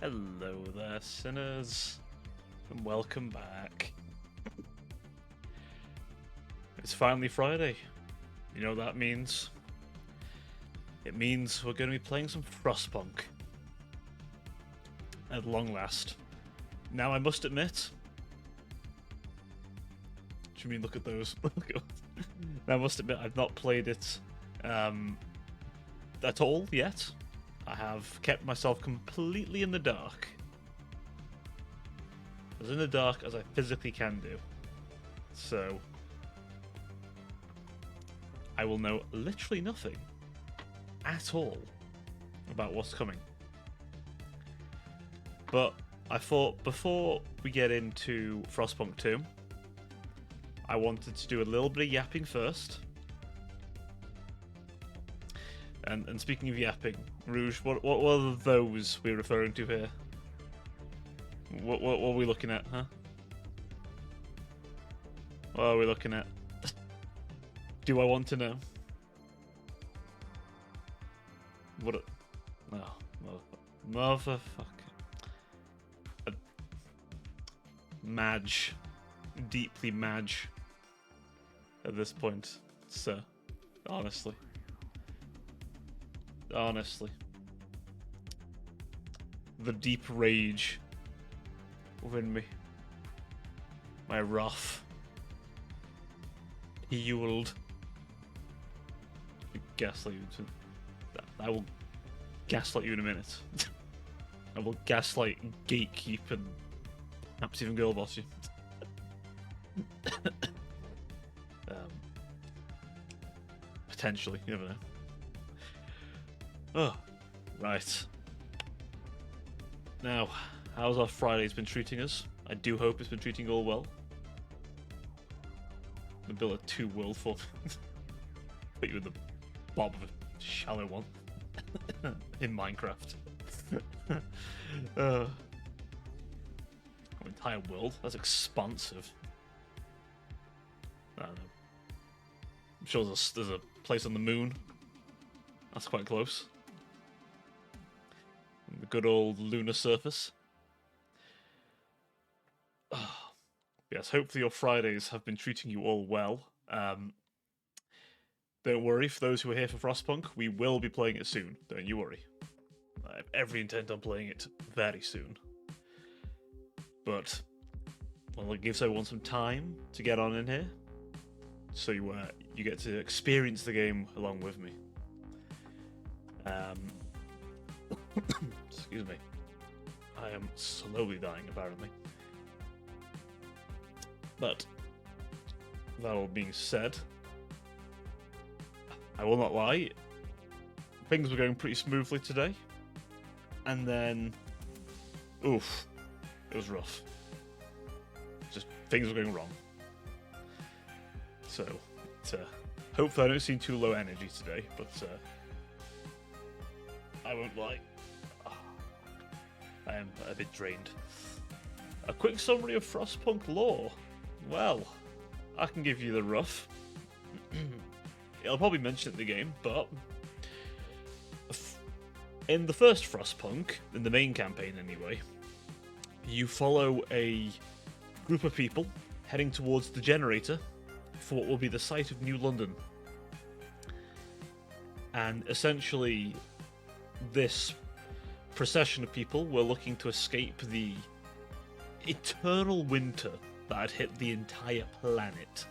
Hello there, sinners, and welcome back. It's finally Friday. You know what that means? It means we're going to be playing some Frostpunk. At long last. Now, I must admit... What do you mean, look at those? Now, I must admit, I've not played it at all yet. I have kept myself completely in the dark. As in the dark as I physically can do. So, I will know literally nothing at all about what's coming. But I thought before we get into Frostpunk 2, I wanted to do a little bit of yapping first. And speaking of yapping, Rouge, what are those we're referring to here? What are we looking at, huh? What are we looking at? Do I want to know? What a... Oh, motherfucker. Madge. Deeply Madge. At this point, sir. Honestly. Honestly. The deep rage within me. My wrath. Fueled. Gaslight you. I will gaslight you in a minute. I will gaslight, gatekeep, and perhaps even girlboss you. Potentially, you never know. Oh, right. Now, how's our Friday's been treating us? I do hope it's been treating you all well. I'm gonna build a 2 world for put you in the bottom of a shallow one in Minecraft. An entire world? That's expansive. I don't know. I'm sure there's a place on the moon. That's quite close. The good old lunar surface. Oh, yes, hopefully your Fridays have been treating you all well. Don't worry, for those who are here for Frostpunk, we will be playing it soon. Don't you worry. I have every intent on playing it very soon. But, well, it gives everyone some time to get on in here. So you get to experience the game along with me. Excuse me. I am slowly dying, apparently. But, that all being said, I will not lie, things were going pretty smoothly today. And then, oof, it was rough. Just, things were going wrong. So, hopefully I don't seem too low energy today, but I won't lie. I am a bit drained. A quick summary of Frostpunk lore. Well, I can give you the rough. I'll probably mention it in the game, but in the first Frostpunk, in the main campaign anyway, you follow a group of people heading towards the generator for what will be the site of New London. And essentially, this procession of people were looking to escape the eternal winter that had hit the entire planet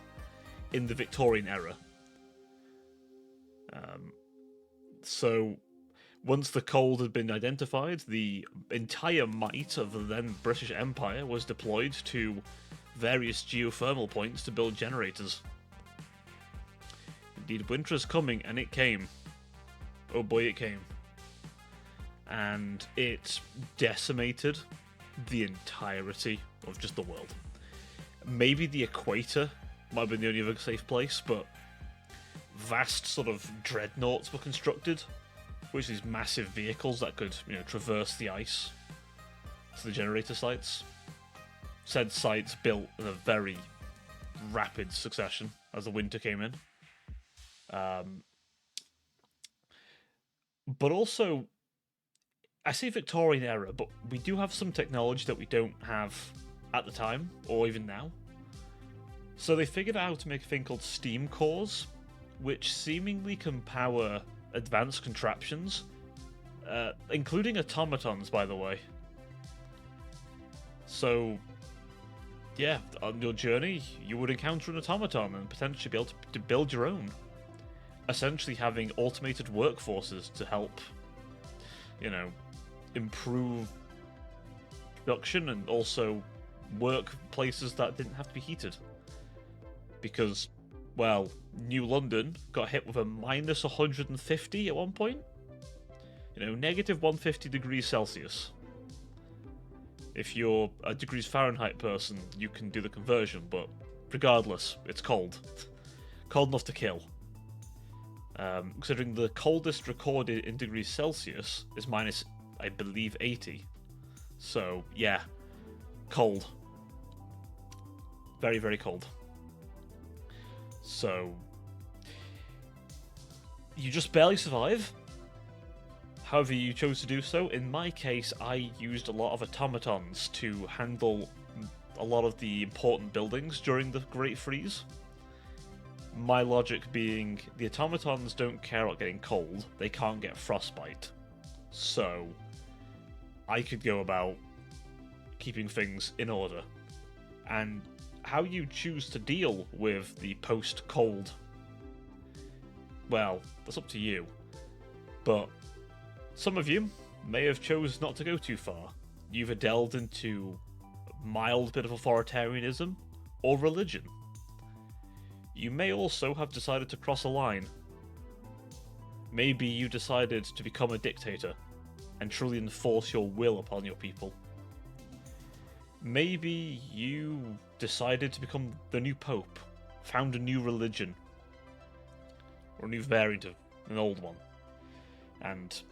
in the Victorian era. So, once the cold had been identified, the entire might of the then British Empire was deployed to various geothermal points to build generators. Indeed, winter is coming, and it came. Oh boy, it came. And it decimated the entirety of just the world. Maybe the equator might have been the only other safe place, but vast sort of dreadnoughts were constructed, which are these massive vehicles that could, traverse the ice to the generator sites. Said sites built in a very rapid succession as the winter came in. But also, I say Victorian era, but we do have some technology that we don't have at the time, or even now. So they figured out how to make a thing called steam cores, which seemingly can power advanced contraptions, including automatons, by the way. So, yeah, on your journey, you would encounter an automaton and potentially be able to build your own. Essentially having automated workforces to help, improve production and also work places that didn't have to be heated. Because, well, New London got hit with a minus 150 at one point. Negative 150 degrees Celsius. If you're a degrees Fahrenheit person, you can do the conversion, but regardless, it's cold. Cold enough to kill. Considering the coldest recorded in degrees Celsius is minus, I believe, 80. So, yeah, cold. Very, very cold. So, you just barely survive. However you chose to do so. In my case, I used a lot of automatons to handle a lot of the important buildings during the Great Freeze. My logic being, the automatons don't care about getting cold, they can't get frostbite. So, I could go about keeping things in order. And how you choose to deal with the post-cold, well, that's up to you. But some of you may have chosen not to go too far. You either delved into a mild bit of authoritarianism or religion. You may also have decided to cross a line. Maybe you decided to become a dictator and truly enforce your will upon your people. Maybe you decided to become the new pope, found a new religion, or a new variant of an old one, and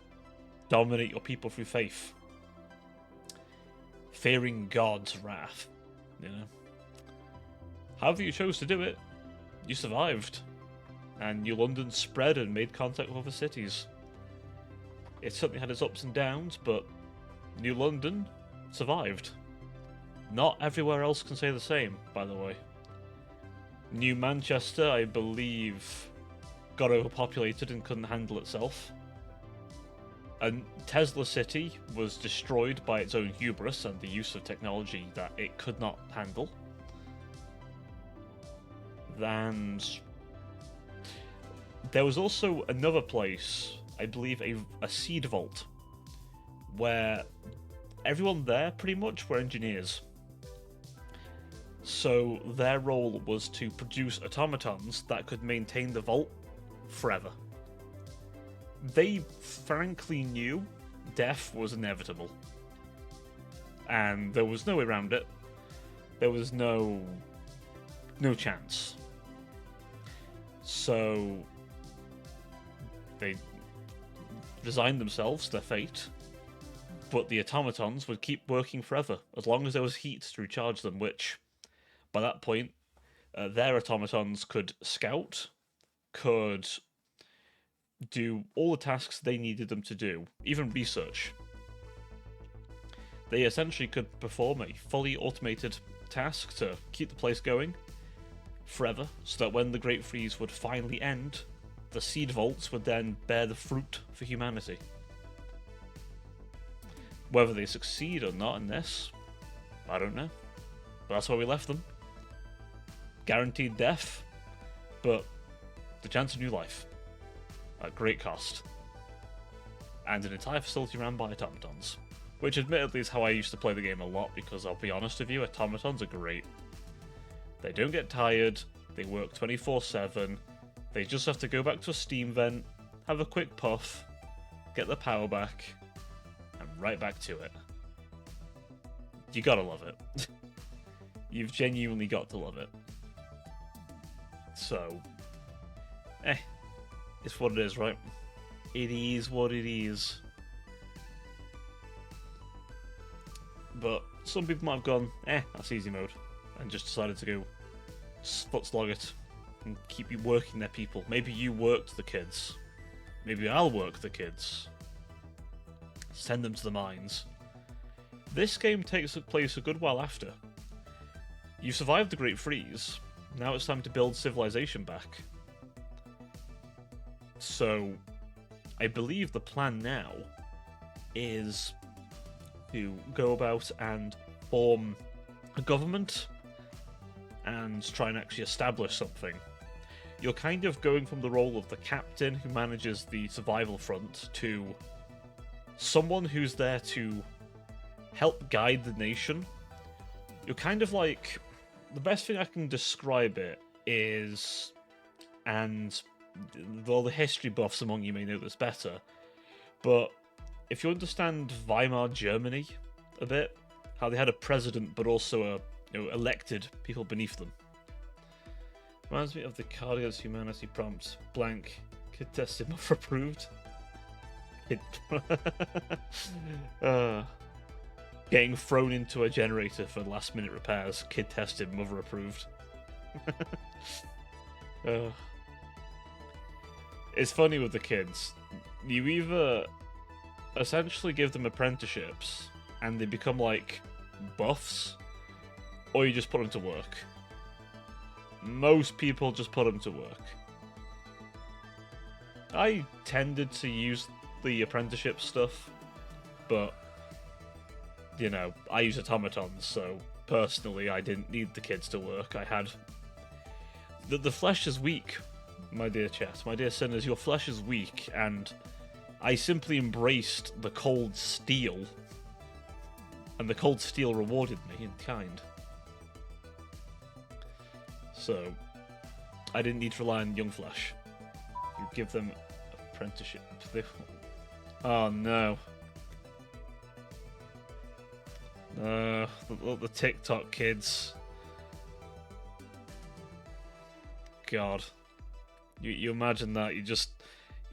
dominate your people through faith, fearing God's wrath. However you chose to do it, you survived, and New London spread and made contact with other cities. It certainly had its ups and downs, but New London survived. Not everywhere else can say the same, by the way. New Manchester, I believe, got overpopulated and couldn't handle itself. And Tesla City was destroyed by its own hubris and the use of technology that it could not handle. And there was also another place, I believe a seed vault, where everyone there pretty much were engineers. So their role was to produce automatons that could maintain the vault forever. They frankly knew death was inevitable. And there was no way around it. There was no chance. So they resigned themselves to their fate, but the automatons would keep working forever, as long as there was heat to recharge them, which, by that point, their automatons could scout, could do all the tasks they needed them to do, even research. They essentially could perform a fully automated task to keep the place going forever, so that when the Great Freeze would finally end, the seed vaults would then bear the fruit for humanity. Whether they succeed or not in this, I don't know. But that's why we left them. Guaranteed death, but the chance of new life. At great cost. And an entire facility ran by automatons. Which admittedly is how I used to play the game a lot, because I'll be honest with you, automatons are great. They don't get tired, they work 24/7, they just have to go back to a steam vent, have a quick puff, get the power back, and right back to it. You gotta love it. You've genuinely got to love it. So, it's what it is, right? It is what it is. But some people might have gone, that's easy mode, and just decided to go foot slog it and keep you working their people. Maybe you worked the kids. Maybe I'll work the kids. send them to the mines. This game takes place a good while after. You survived the Great Freeze, now it's time to build civilization back. So, I believe the plan now is to go about and form a government and try and actually establish something. You're kind of going from the role of the captain who manages the survival front to someone who's there to help guide the nation. You're kind of like... The best thing I can describe it is... And all the history buffs among you may know this better, but if you understand Weimar Germany a bit, how they had a president but also elected people beneath them. Reminds me of the Card Against Humanity prompt, blank, kid tested, mother approved. Kid... Getting thrown into a generator for last minute repairs, kid tested, mother approved. It's funny with the kids. You either essentially give them apprenticeships and they become like buffs, or you just put them to work. Most people just put them to work. I tended to use the apprenticeship stuff, but, you know, I use automatons, so personally I didn't need the kids to work. I had... The flesh is weak, my dear chat, my dear sinners, your flesh is weak, and I simply embraced the cold steel, and the cold steel rewarded me in kind. So, I didn't need to rely on young flesh. You give them apprenticeship. Oh no. The TikTok kids. God. You imagine that, you're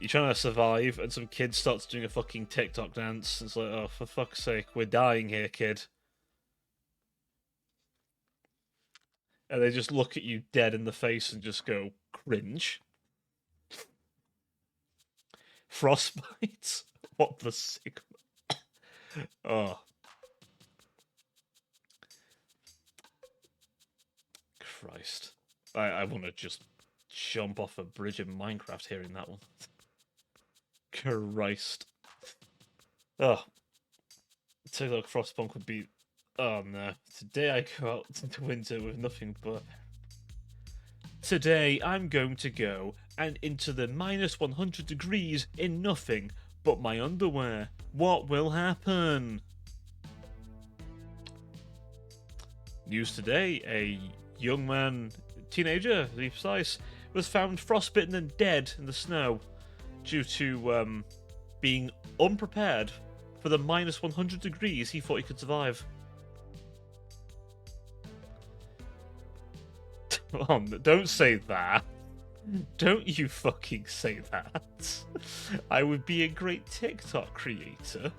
trying to survive and some kid starts doing a fucking TikTok dance. It's like, oh, for fuck's sake, we're dying here, kid. And they just look at you dead in the face and just go, cringe. Frostbite? What the sigma? Oh. Christ. I want to just jump off a bridge in Minecraft hearing that one. Christ. Oh. TikTok Frostpunk would be... Oh no. Today I go out into winter with nothing but... Today I'm going to go and into the minus 100 degrees in nothing but my underwear. What will happen? News today, a young man, teenager to be precise, was found frostbitten and dead in the snow due to being unprepared for the minus 100 degrees he thought he could survive. Oh, don't say that. Don't you fucking say that. I would be a great TikTok creator.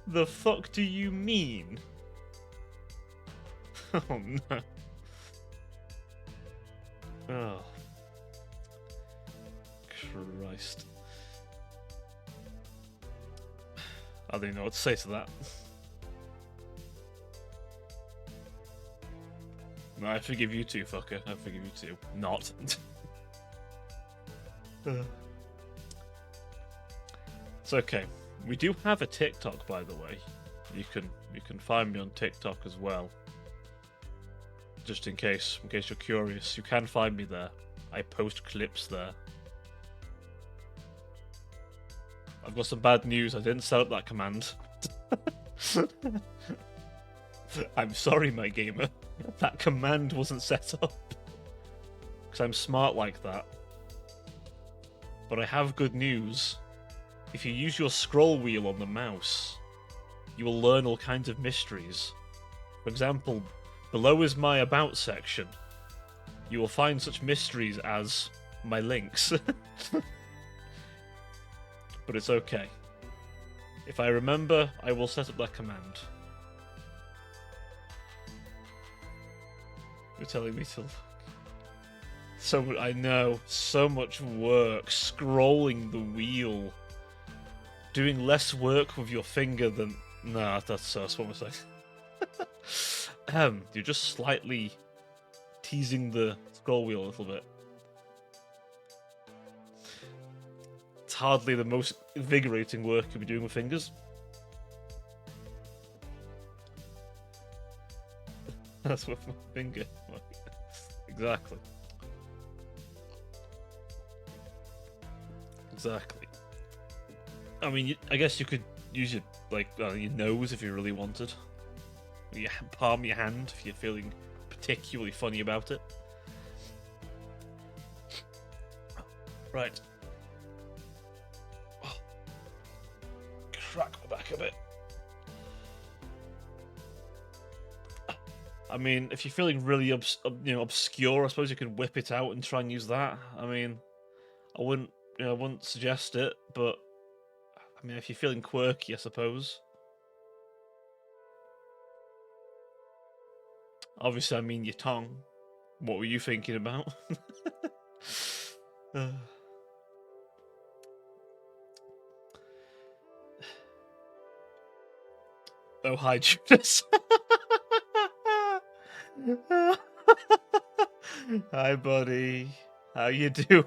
The fuck do you mean? Oh no. Oh. Christ. I don't even know what to say to that. No, I forgive you too, fucker. I forgive you too. Not. It's okay. We do have a TikTok, by the way. You can find me on TikTok as well. Just in case you're curious, you can find me there. I post clips there. I've got some bad news. I didn't set up that command. I'm sorry, my gamer. That command wasn't set up. Because I'm smart like that. But I have good news. If you use your scroll wheel on the mouse, you will learn all kinds of mysteries. For example, below is my About section. You will find such mysteries as my links. But it's okay. If I remember, I will set up that command. You're telling me to look. I know, so much work scrolling the wheel. doing less work with your finger than... Nah, that's sus, what was I saying? You're just slightly teasing the scroll wheel a little bit. It's hardly the most invigorating work you'll be doing with fingers. That's with my finger. Exactly. Exactly. I mean, I guess you could use your your nose if you really wanted. Or your palm of your hand if you're feeling particularly funny about it. Right. Oh. Crack my back a bit. I mean, if you're feeling really obscure, I suppose you could whip it out and try and use that. I mean, I wouldn't suggest it, but I mean, if you're feeling quirky, I suppose. Obviously, I mean your tongue. What were you thinking about? Oh, hi, Judas. Hi, buddy. How you doing?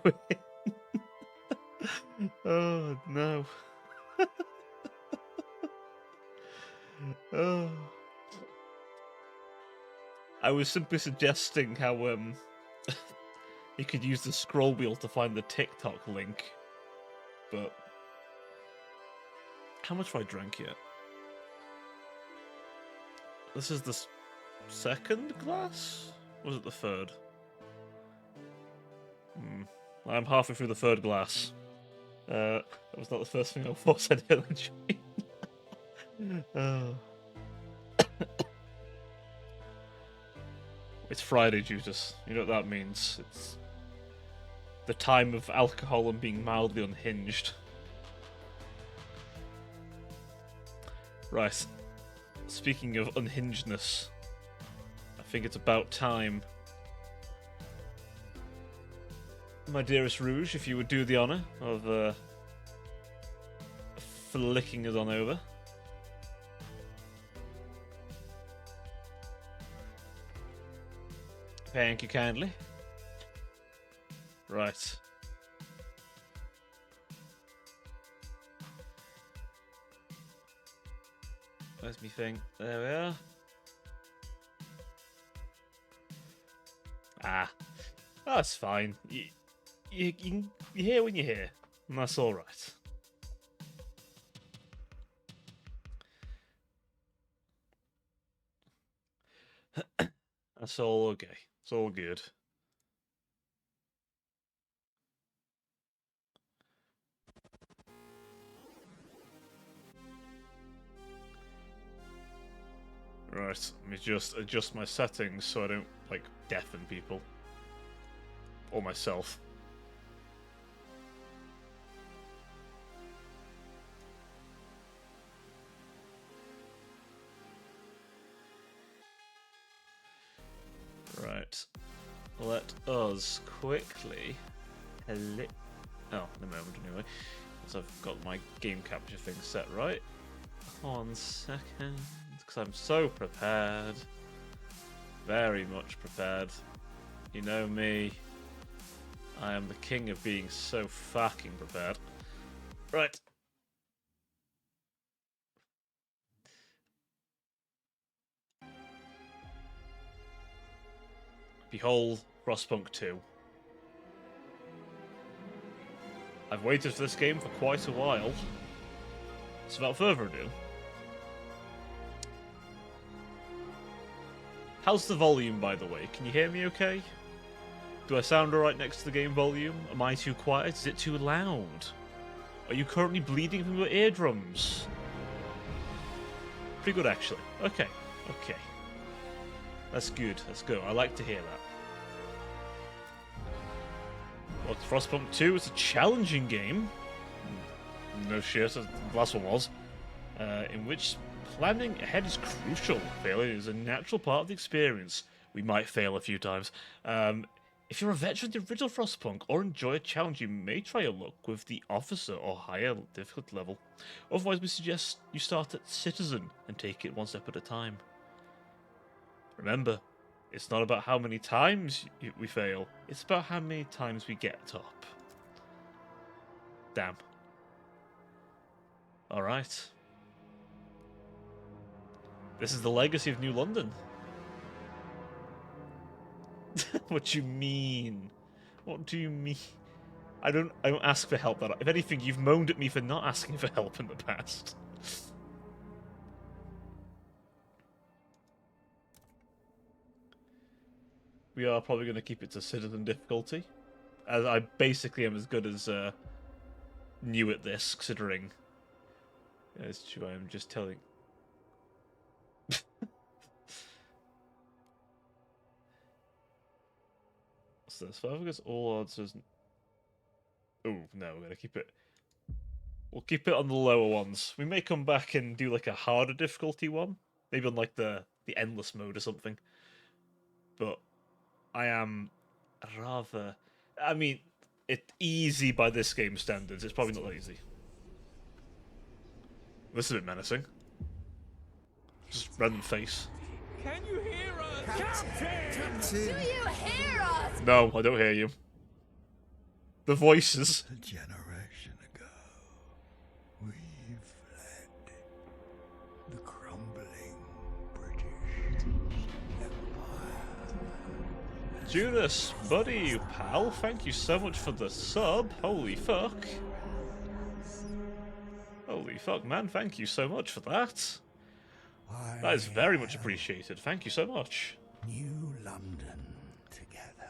Oh, no. Oh. I was simply suggesting how you could use the scroll wheel to find the TikTok link, but how much have I drank yet? This is the second glass? Or was it the third? I'm halfway through the third glass. That was not the first thing I thought I did on the stream. Oh. It's Friday, Judas. You know what that means. It's the time of alcohol and being mildly unhinged. Right. Speaking of unhingedness, I think it's about time. My dearest Rouge, if you would do the honour of flicking us on over. Thank you kindly. Right. Where's me thing? There we are. Ah. That's fine. You're here when you're here. And that's alright. That's all okay. It's all good. Right, let me just adjust my settings so I don't, deafen people. Or myself. Right. Let us quickly... Oh, in a moment anyway. Because I've got my game capture thing set right. 1 second. Because I'm so prepared. Very much prepared. You know me. I am the king of being so fucking prepared. Right. Behold, Frostpunk 2. I've waited for this game for quite a while. So without further ado... How's the volume, by the way? Can you hear me okay? Do I sound alright next to the game volume? Am I too quiet? Is it too loud? Are you currently bleeding from your eardrums? Pretty good, actually. Okay, okay. That's good, that's good. I like to hear that. Well, Frostpunk 2 is a challenging game. No shit, the last one was. In which planning ahead is crucial. Failure is a natural part of the experience. We might fail a few times. If you're a veteran of the original Frostpunk or enjoy a challenge, you may try your luck with the Officer or higher difficulty level. Otherwise, we suggest you start at Citizen and take it one step at a time. Remember, it's not about how many times we fail, it's about how many times we get top. Damn. Alright. This is the legacy of New London. What do you mean? What do you mean? I don't ask for help. If anything, you've moaned at me for not asking for help in the past. We are probably going to keep it to Citizen difficulty, as I basically am as good as new at this, considering. Yeah, it's true. I'm just telling. So as far as all odds is. Oh no, we're gonna keep it. We'll keep it on the lower ones. We may come back and do like a harder difficulty one, maybe on like the endless mode or something. But I am rather. I mean, it's easy by this game standards. It's probably not that easy. This is a bit menacing. Just random face. Can you hear us? Captain! Do you hear us? No, I don't hear you. The voices. A generation ago, we fled the crumbling British Empire. Judas, buddy, pal, thank you so much for the sub. Holy fuck. Holy fuck, man, thank you so much for that. That is very much appreciated. Thank you so much. New London together.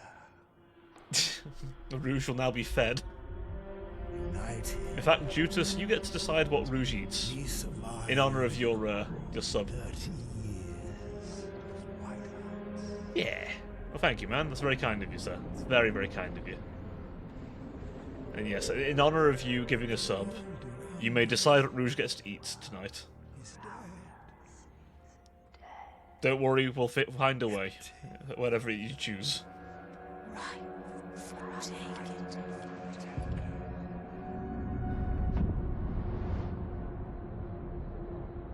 The Rouge will now be fed. United. In fact, Judas, you get to decide what Rouge eats. We survived In honor of your sub. 30 years of whiteouts. Yeah. Well, thank you, man. That's very kind of you, sir. It's very, very kind of you. And yes, in honor of you giving a sub, you may decide what Rouge gets to eat tonight. Don't worry, we'll find a way. Whatever you choose. Right. Take it.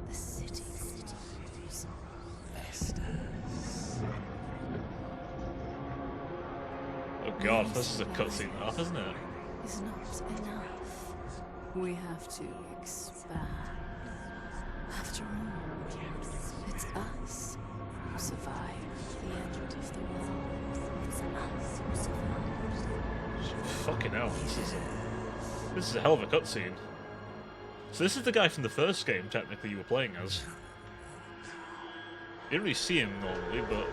The city grows. Oh god, this is a cutscene enough, isn't it? Is not enough. We have to expand. After all, it's us who survived the end of the world. It's us who survived. Fucking hell, this is a hell of a cutscene. So this is the guy from the first game, technically, you were playing as. You didn't really see him normally, but...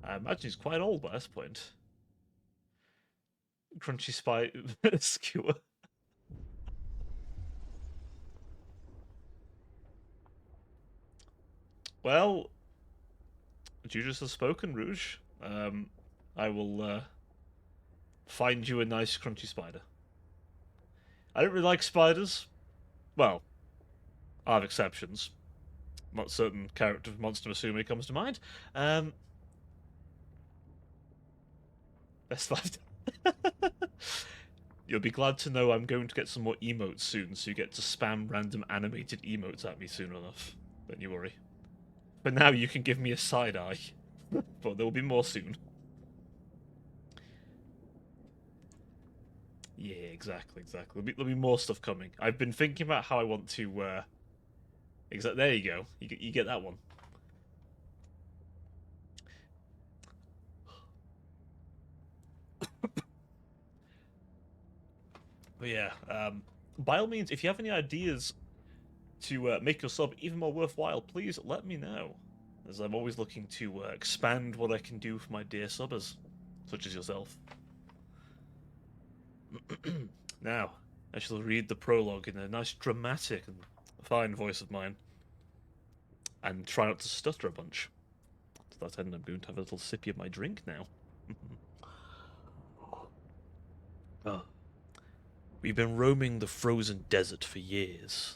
I imagine he's quite old by this point. Crunchy spy skewer. Well, Judas has spoken, Rouge. I will find you a nice crunchy spider. I don't really like spiders. Well, I have exceptions. Not certain character of Monster Musume comes to mind. Best life. You'll be glad to know I'm going to get some more emotes soon, so you get to spam random animated emotes at me soon enough. Don't you worry. But now you can give me a side eye. But there will be more soon. Yeah, exactly. There'll be more stuff coming. I've been thinking about how I want to... There you go. You get that one. But yeah, by all means, if you have any ideas to make your sub even more worthwhile, please let me know, as I'm always looking to expand what I can do for my dear subbers, such as yourself. Now, I shall read the prologue in a nice dramatic and fine voice of mine, and try not to stutter a bunch. To that end, I'm going to have a little sippy of my drink now. Oh. We've been roaming the frozen desert for years.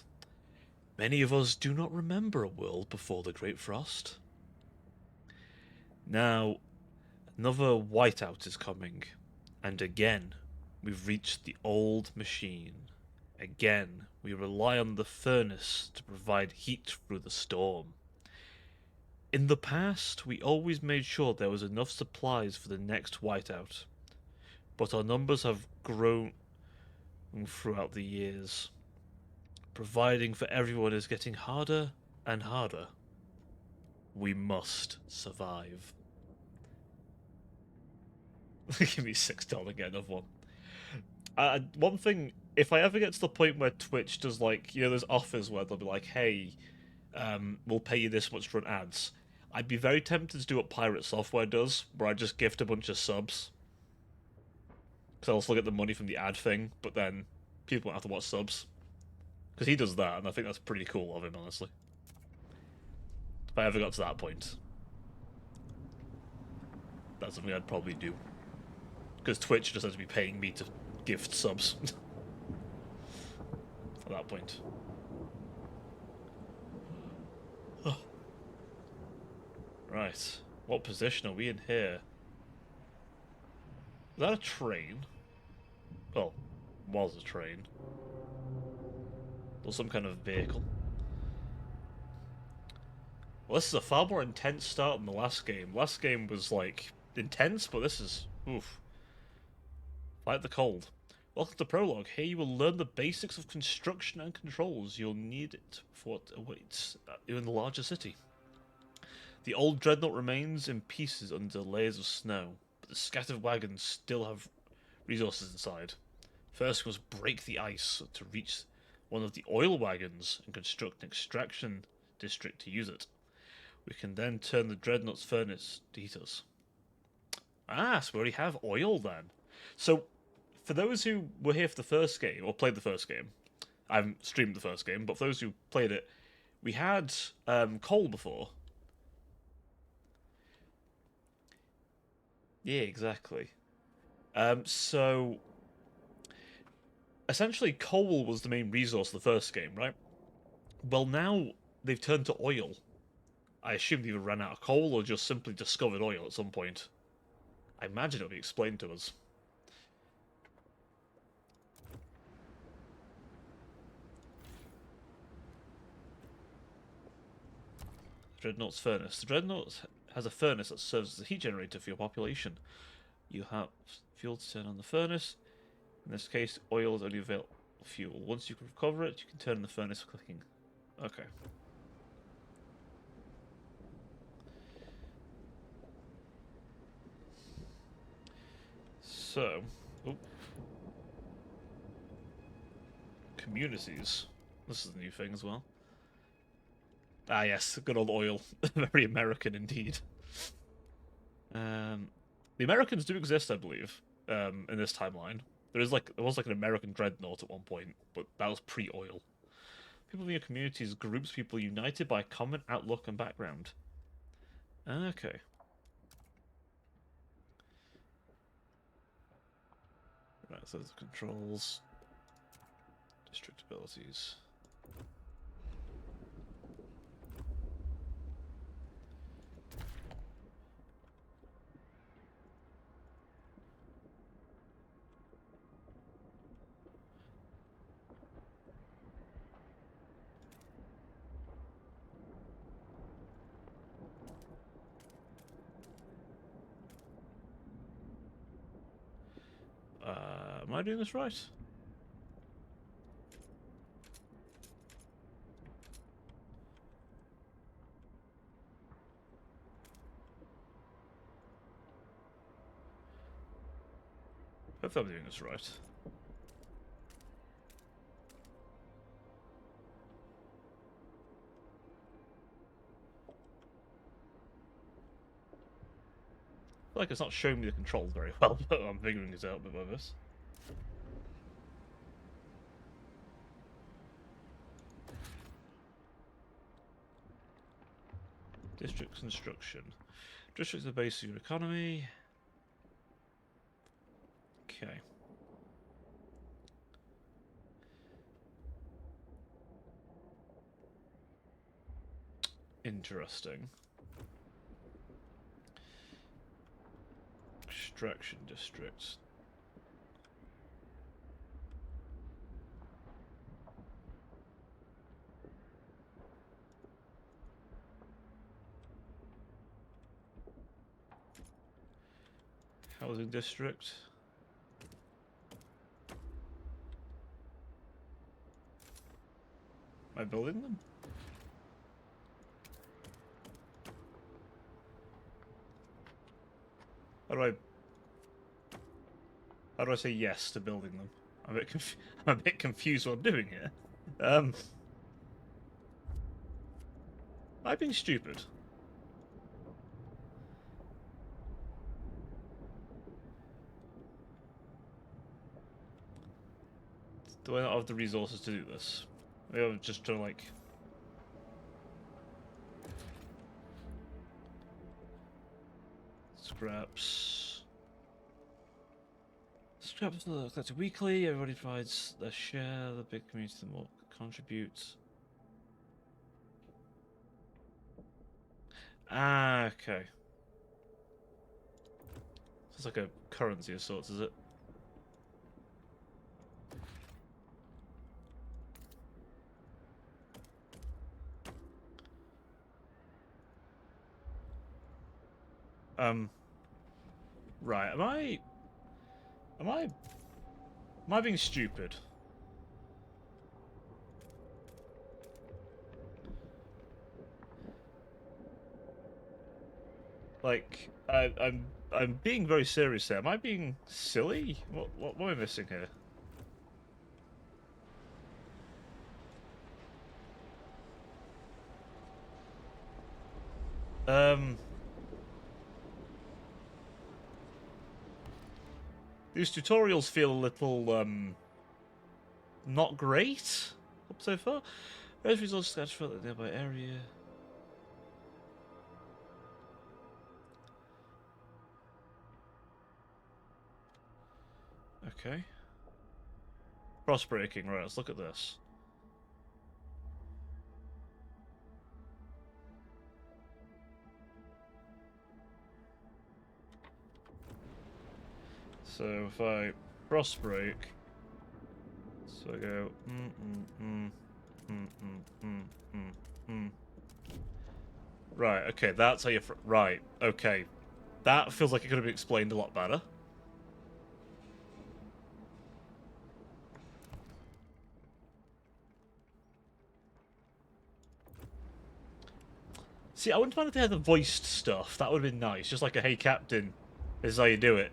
Many of us do not remember a world before the Great Frost. Now, another whiteout is coming, and again, we've reached the old machine. Again, we rely on the furnace to provide heat through the storm. In the past, we always made sure there was enough supplies for the next whiteout, but our numbers have grown throughout the years. Providing for everyone is getting harder and harder. We must survive. Give me $6 to get another one. One thing, if I ever get to the point where Twitch does, like, you know, there's offers where they'll be like, hey, we'll pay you this much to run ads. I'd be very tempted to do what Pirate Software does, where I just gift a bunch of subs. Because I'll still get the money from the ad thing, but then people won't have to watch subs. Because he does that, and I think that's pretty cool of him, honestly. If I ever got to that point. That's something I'd probably do. Because Twitch just has to be paying me to gift subs. At that point. Oh. Right. What position are we in here? Is that a train? Well, was a train. Or some kind of vehicle. Well, this is a far more intense start than the last game. Last game was, like, intense, but this is... oof. Fight the cold. Welcome to Prologue. Here you will learn the basics of construction and controls. You'll need it for what awaits in the larger city. The old dreadnought remains in pieces under layers of snow, but the scattered wagons still have resources inside. First, we must break the ice to reach one of the oil wagons and construct an extraction district to use it. We can then turn the dreadnought's furnace to heat us. Ah, so we already have oil then. So, for those who were here for the first game, or played the first game, I haven't streamed the first game, but for those who played it, we had coal before. Yeah, exactly. So, essentially, coal was the main resource of the first game, right? Well, now they've turned to oil. I assume they either ran out of coal or just simply discovered oil at some point. I imagine it'll be explained to us. Dreadnought's furnace. The Dreadnought has a furnace that serves as a heat generator for your population. You have fuel to turn on the furnace. In this case, oil is only available fuel. Once you can recover it, you can turn on the furnace by clicking. Okay. So, communities. This is a new thing as well. Ah, yes, good old oil. Very American indeed. The Americans do exist, I believe, in this timeline. There was like an American dreadnought at one point, but that was pre-oil. People in your communities groups people united by common outlook and background. Okay. Right, so there's controls, district abilities. Am I doing this right? Hopefully I'm doing this right. I feel like it's not showing me the controls very well, but I'm figuring it out a bit by this. District construction. Districts are the base of your economy. Okay. Interesting. Extraction districts. Housing district. Am I building them? How do I say yes to building them? I'm a bit confused what I'm doing here. Am I being stupid? Do I not have the resources to do this? Maybe I'm just trying to, like... Scraps. Scraps are collected weekly. Everybody provides their share. The big community, the more contributes. Ah, okay. It's like a currency of sorts, is it? Right, am I being stupid? Like, I'm being very serious here. Am I being silly? What am I missing here? These tutorials feel a little, not great up so far. Various results sketch for the nearby area. Okay. Cross breaking, right, let's look at this. So if I cross break, so I go Right, okay, that's how you right, okay. That feels like it could have been explained a lot better. See, I wouldn't mind if they had the voiced stuff. That would have been nice. Just like a "Hey Captain, this is how you do it."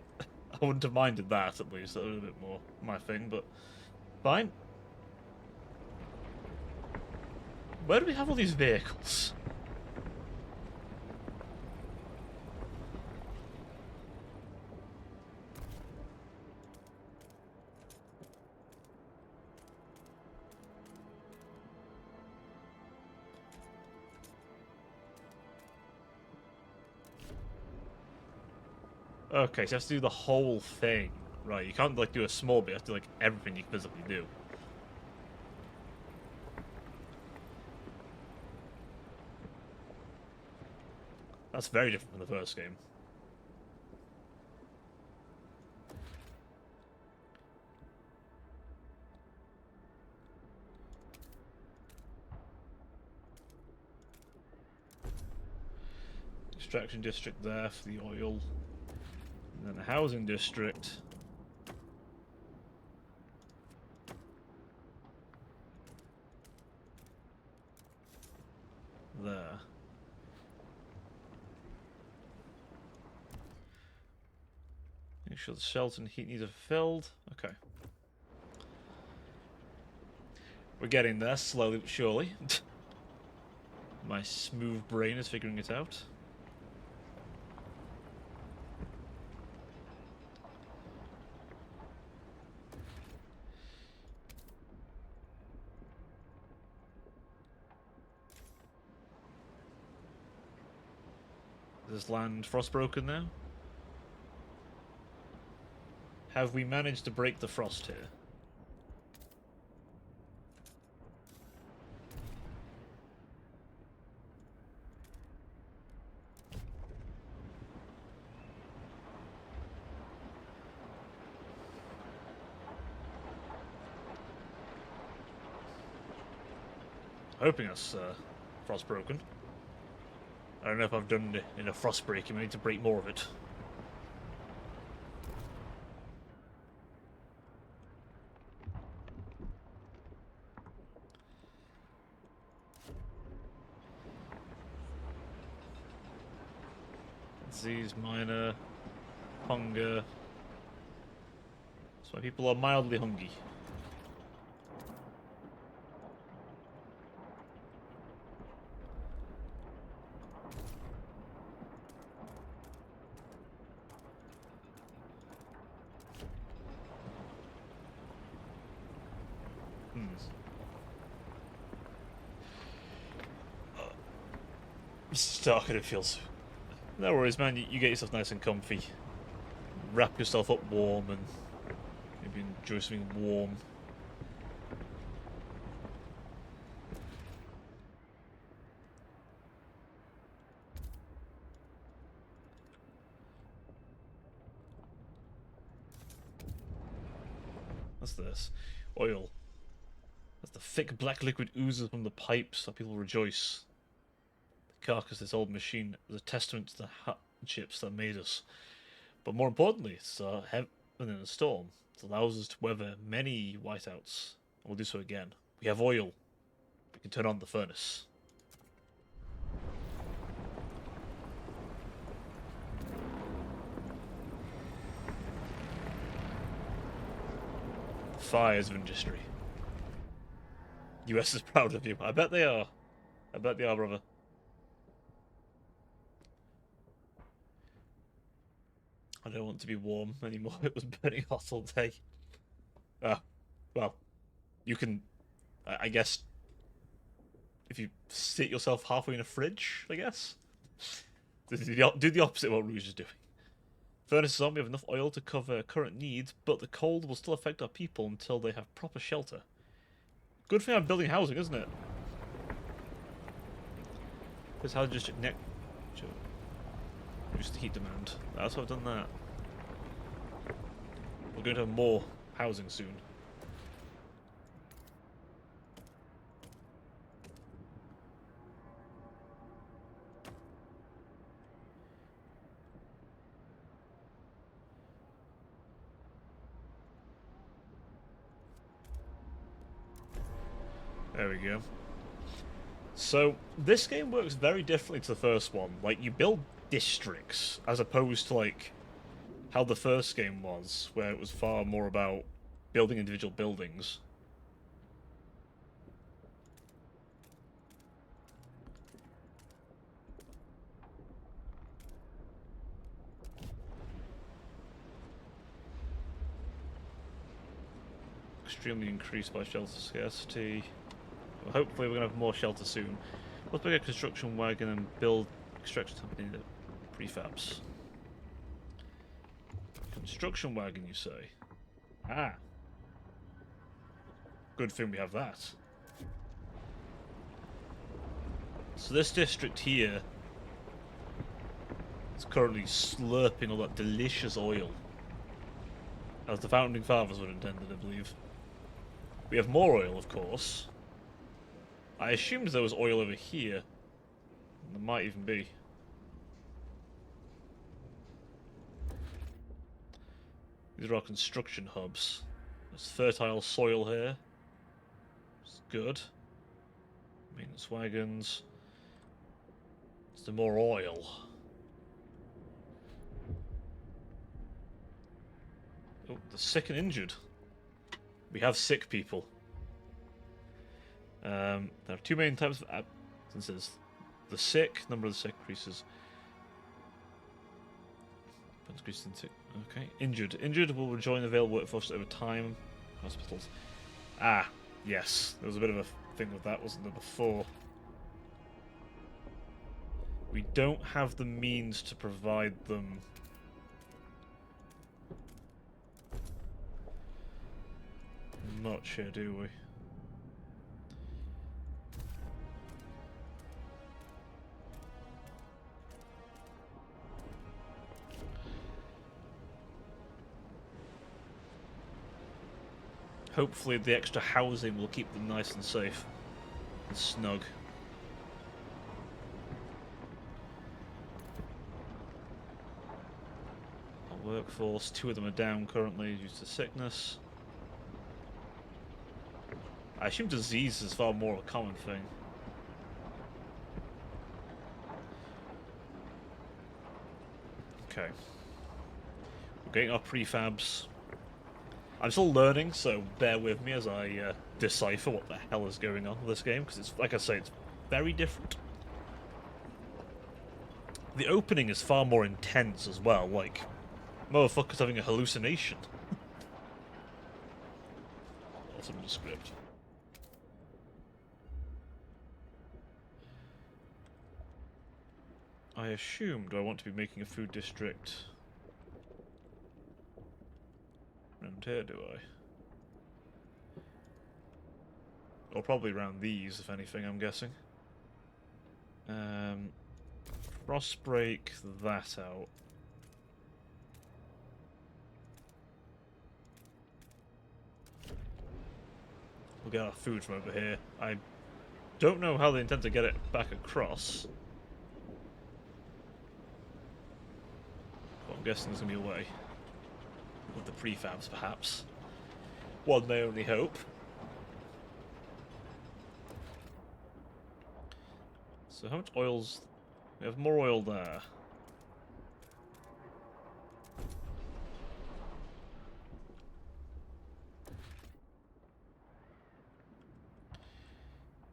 I wouldn't have minded that, at least. That would have been a bit more my thing, but fine. Where do we have all these vehicles? Okay, so you have to do the whole thing. Right, you can't, like, do a small bit. You have to do, like, everything you can physically do. That's very different from the first game. Extraction district there for the oil. And then the housing district. There. Make sure the shelter and heat needs are filled. Okay. We're getting there, slowly but surely. My smooth brain is figuring it out. Is land frostbroken now? Have we managed to break the frost here? hoping that's frost broken. I don't know if I've done enough frost breaking. I need to break more of it. Disease, minor, hunger. That's why people are mildly hungry. It's dark and it feels. No worries, man. You get yourself nice and comfy. Wrap yourself up warm and maybe enjoy something warm. What's this? Oil. As the thick black liquid oozes from the pipes, that people rejoice. The carcass of this old machine is a testament to the hardships that made us. But more importantly, it's heaven in a storm. It allows us to weather many whiteouts. And we'll do so again. We have oil. We can turn on the furnace. Fires of industry. US is proud of you. I bet they are. I bet they are, brother. I don't want to be warm anymore. It was burning hot all day. Well, you can, I guess, if you sit yourself halfway in a fridge, I guess. Do the opposite of what Rouge is doing. Furnace is on, we have enough oil to cover current needs, but the cold will still affect our people until they have proper shelter. Good thing I'm building housing, isn't it? This housing district next. Reduce the heat demand. That's why I've done that. We're going to have more housing soon. There we go. So, this game works very differently to the first one. Like, you build districts, as opposed to, like, how the first game was, where it was far more about building individual buildings. Extremely increased by shelter scarcity. Well, hopefully we're going to have more shelter soon. Let's pick a construction wagon and build extraction company prefabs. Construction wagon, you say? Ah. Good thing we have that. So this district here is currently slurping all that delicious oil. As the founding fathers would intended, I believe. We have more oil, of course. I assumed there was oil over here. There might even be. These are our construction hubs. There's fertile soil here. It's good. Maintenance wagons. Is there more oil? Oh, the sick and injured. We have sick people. There are two main types of absences. The sick, number of the sick increases. Okay, injured. Injured will rejoin the available workforce over time. Hospitals. Ah, yes. There was a bit of a thing with that, wasn't there, before? We don't have the means to provide them much here, do we? Hopefully the extra housing will keep them nice and safe. and snug. Our workforce, 2 of them are down currently due to sickness. I assume disease is far more a common thing. Okay. We're getting our prefabs. I'm still learning, so bear with me as I decipher what the hell is going on with this game, because it's, like I say, it's very different. The opening is far more intense as well, like, motherfucker's having a hallucination. Awesome script. I assumed I want to be making a food district around here, do I? Or probably around these, if anything, I'm guessing. Frost break that out. We'll get our food from over here. I don't know how they intend to get it back across. But I'm guessing there's going to be a way. With the prefabs, perhaps. One may only hope. So how much oil's... We have more oil there.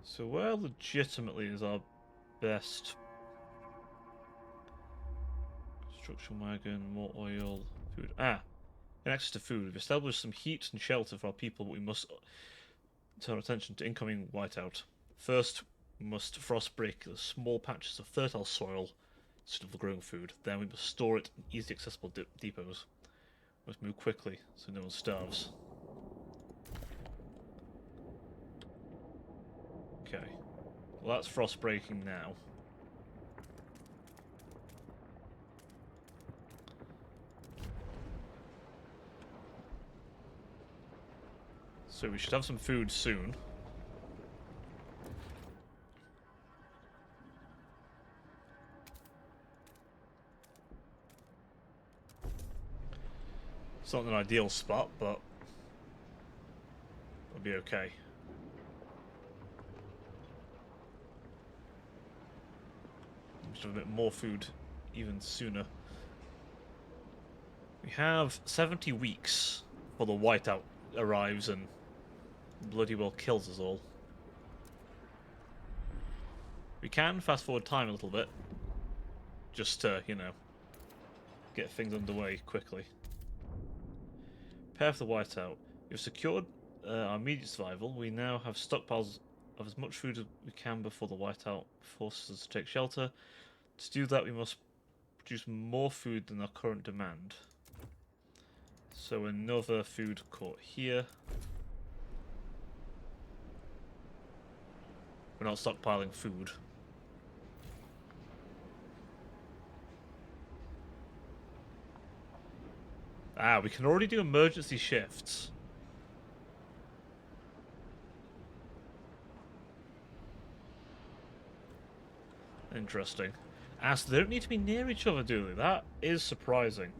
So where legitimately is our best... Construction wagon, more oil, food... Ah! In access to food, we've established some heat and shelter for our people, but we must turn our attention to incoming whiteout. First, we must frost break the small patches of fertile soil suitable for growing food. Then we must store it in easily accessible depots. We must move quickly so no one starves. Okay. Well, that's frost breaking now. So we should have some food soon. It's not an ideal spot, but it'll be okay. We should have a bit more food even sooner. We have 70 weeks before the whiteout arrives and bloody well kills us all. We can fast forward time a little bit, just to, you know, get things underway quickly. Prepare for the whiteout. We've secured our immediate survival. We now have stockpiles of as much food as we can before the whiteout forces us to take shelter. To do that, we must produce more food than our current demand. So another food court here. We're not stockpiling food. Ah, we can already do emergency shifts. Interesting. Ah, so they don't need to be near each other, do they? That is surprising.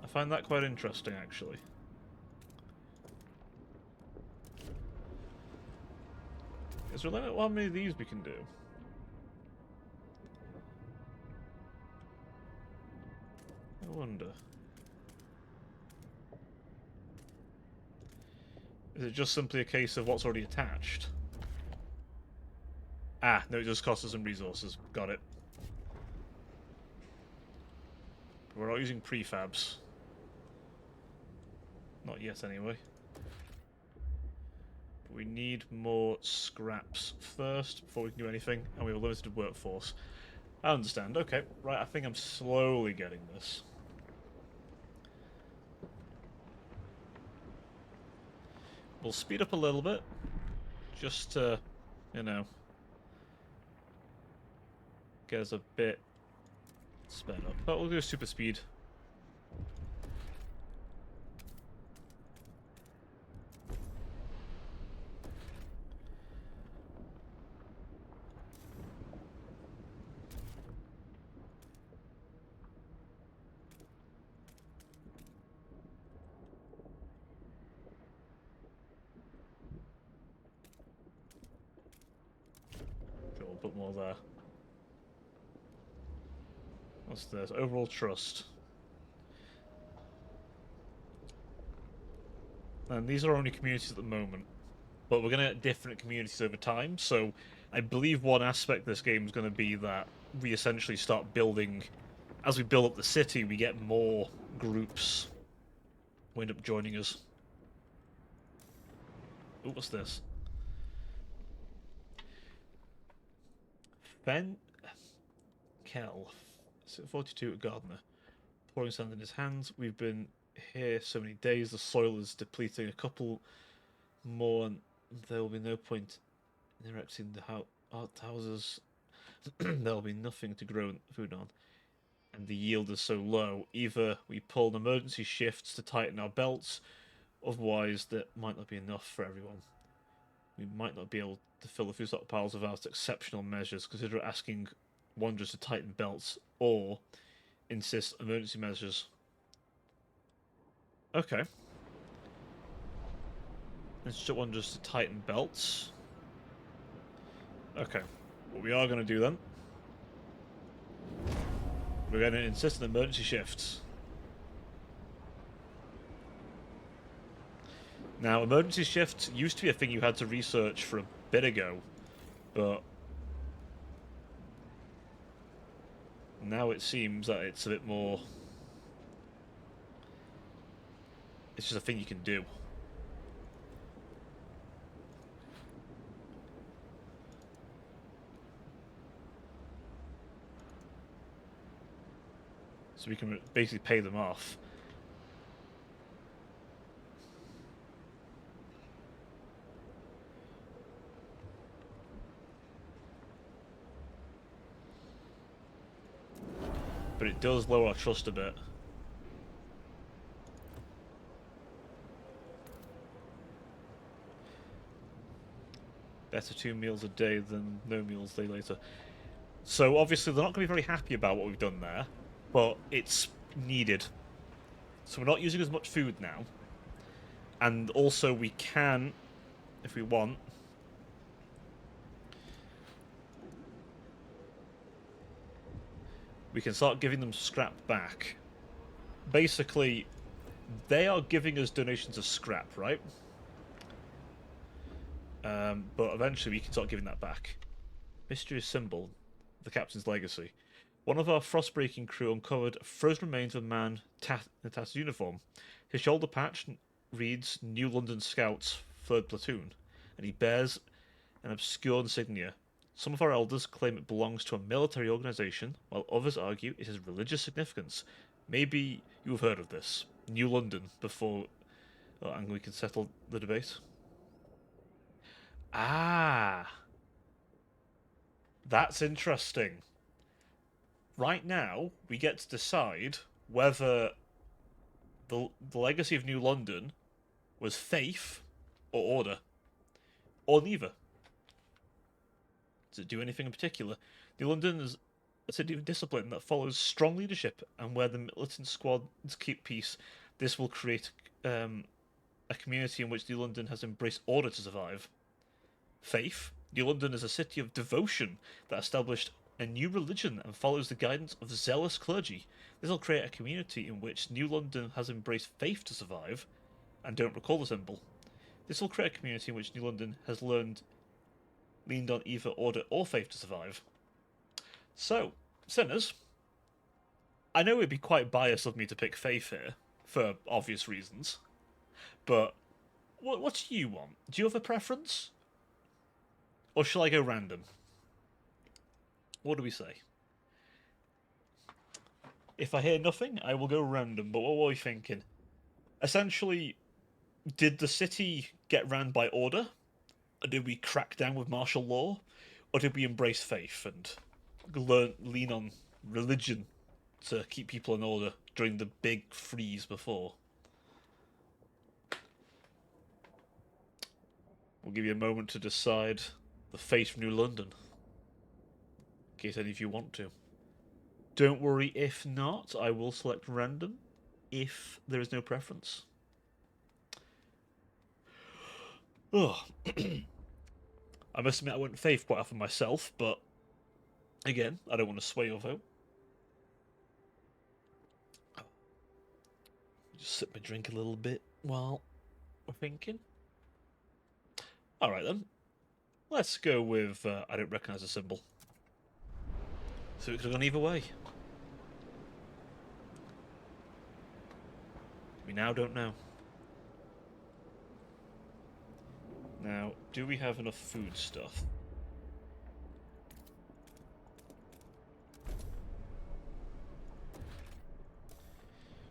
I find that quite interesting, actually. Is there a limit to how many of these we can do? I wonder. Is it just simply a case of what's already attached? Ah, no, it just costs us some resources. Got it. We're not using prefabs. Not yet, anyway. But we need more scraps first before we can do anything, and we have a limited workforce. I understand. Okay, right, I think I'm slowly getting this. We'll speed up a little bit, just to, you know, get us a bit sped up. But we'll do super speed. put more there. What's this? Overall trust. And these are only communities at the moment, but we're going to get different communities over time. So I believe one aspect of this game is going to be that we essentially start building, as we build up the city, we get more groups who end up joining us. Ooh, what's this? Ben Kell, 42 at Gardener, pouring sand in his hands. We've been here so many days, the soil is depleting. A couple more, and there will be no point in erecting the houses. There will be nothing to grow food on, and the yield is so low. Either we pull emergency shifts to tighten our belts, otherwise that might not be enough for everyone. We might not be able to fill the food stockpiles without exceptional measures. Consider asking wanderers to tighten belts, or insist emergency measures. Okay. Instruct wanderers to tighten belts. Okay. What we are going to do then, we're going to insist on emergency shifts. Now, emergency shifts used to be a thing you had to research for a bit ago, but now it seems that it's a bit more... It's just a thing you can do. So we can basically pay them off. But it does lower our trust a bit. Better 2 meals a day than no meals a day later. So obviously they're not going to be very happy about what we've done there, but it's needed. So we're not using as much food now. And also we can, if we want, we can start giving them scrap back. Basically, they are giving us donations of scrap, right? But eventually we can start giving that back. Mysterious symbol, the captain's legacy. One of our frost-breaking crew uncovered frozen remains of a man in a tattered uniform. His shoulder patch reads New London Scouts, 3rd Platoon, and he bears an obscure insignia. Some of our elders claim it belongs to a military organisation, while others argue it has religious significance. Maybe you have heard of this. New London, before... Oh, and we can settle the debate. Ah! That's interesting. Right now, we get to decide whether the legacy of New London was faith or order. Or neither. Does it do anything in particular? New London is a city of discipline that follows strong leadership, and where the militant squads keep peace. This will create a community in which New London has embraced order to survive. Faith. New London is a city of devotion that established a new religion and follows the guidance of zealous clergy. This will create a community in which New London has embraced faith to survive, and don't recall the symbol. This will create a community in which New London has leaned on either order or faith to survive. So, sinners, I know it'd be quite biased of me to pick faith here, for obvious reasons, but what do you want? Do you have a preference? Or shall I go random? What do we say? If I hear nothing, I will go random, but what were we thinking? Essentially, did the city get ran by order? Or did we crack down with martial law? Or did we embrace faith and lean on religion to keep people in order during the big freeze before? We'll give you a moment to decide the fate of New London, in case any of you want to. Don't worry if not, I will select random if there is no preference. Oh. I must admit I went faith quite often myself, but Again, I don't want to sway your vote. Just sip my drink a little bit while we're thinking. Alright then. Let's go with I don't recognise the symbol. So it could have gone either way. We now don't know. Now, do we have enough food stuff?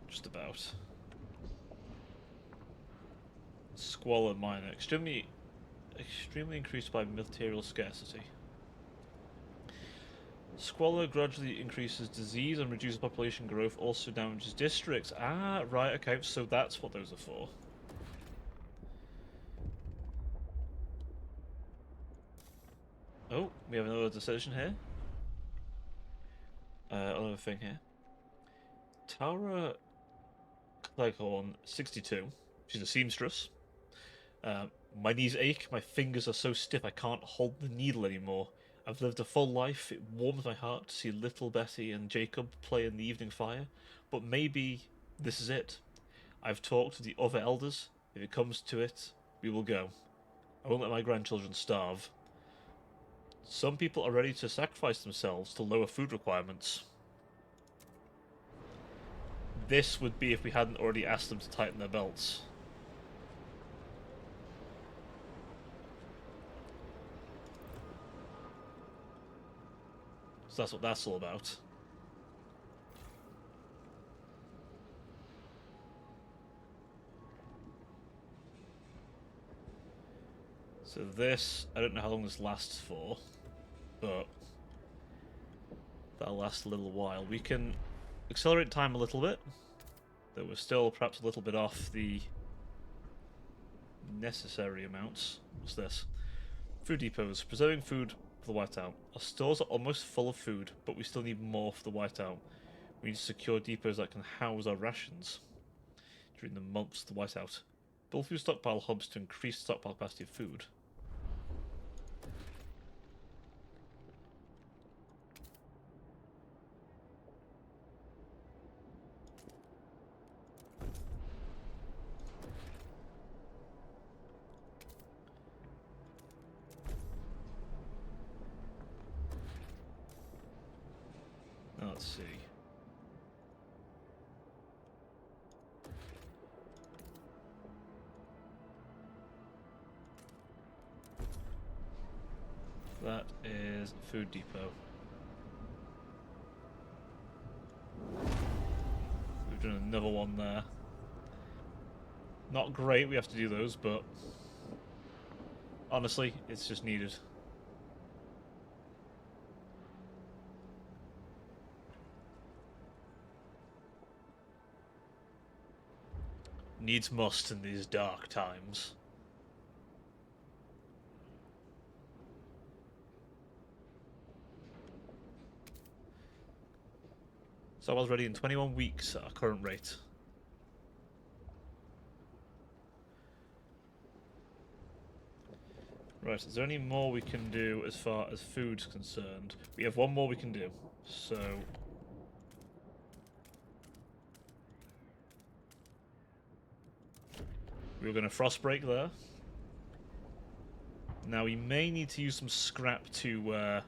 Just about. Squalor minor. Extremely increased by material scarcity. Squalor gradually increases disease and reduces population growth, also damages districts. Ah, right, okay, so that's what those are for. Oh, we have another decision here. Another thing here. Tara Cleghorn, 62. She's a seamstress. My knees ache, my fingers are so stiff I can't hold the needle anymore. I've lived a full life, it warms my heart to see little Betty and Jacob play in the evening fire, but maybe this is it. I've talked to the other elders, if it comes to it, we will go. I won't let my grandchildren starve. Some people are ready to sacrifice themselves to lower food requirements. This would be if we hadn't already asked them to tighten their belts. So that's what that's all about. So this, I don't know how long this lasts for, but that'll last a little while. We can accelerate time a little bit, though we're still perhaps a little bit off the necessary amounts. What's this? Food depots. Preserving food for the whiteout. Our stores are almost full of food, but we still need more for the whiteout. We need to secure depots that can house our rations during the months of the whiteout. Build food stockpile hubs to increase stockpile capacity of food. Let's see. That is food depot. We've done another one there. Not great, we have to do those, but honestly, it's just needed. Needs must in these dark times. So I was ready in 21 weeks at our current rate. Right, is there any more we can do as far as food's concerned? We have one more we can do, so... we're going to Frostbreak there. Now we may need to use some scrap to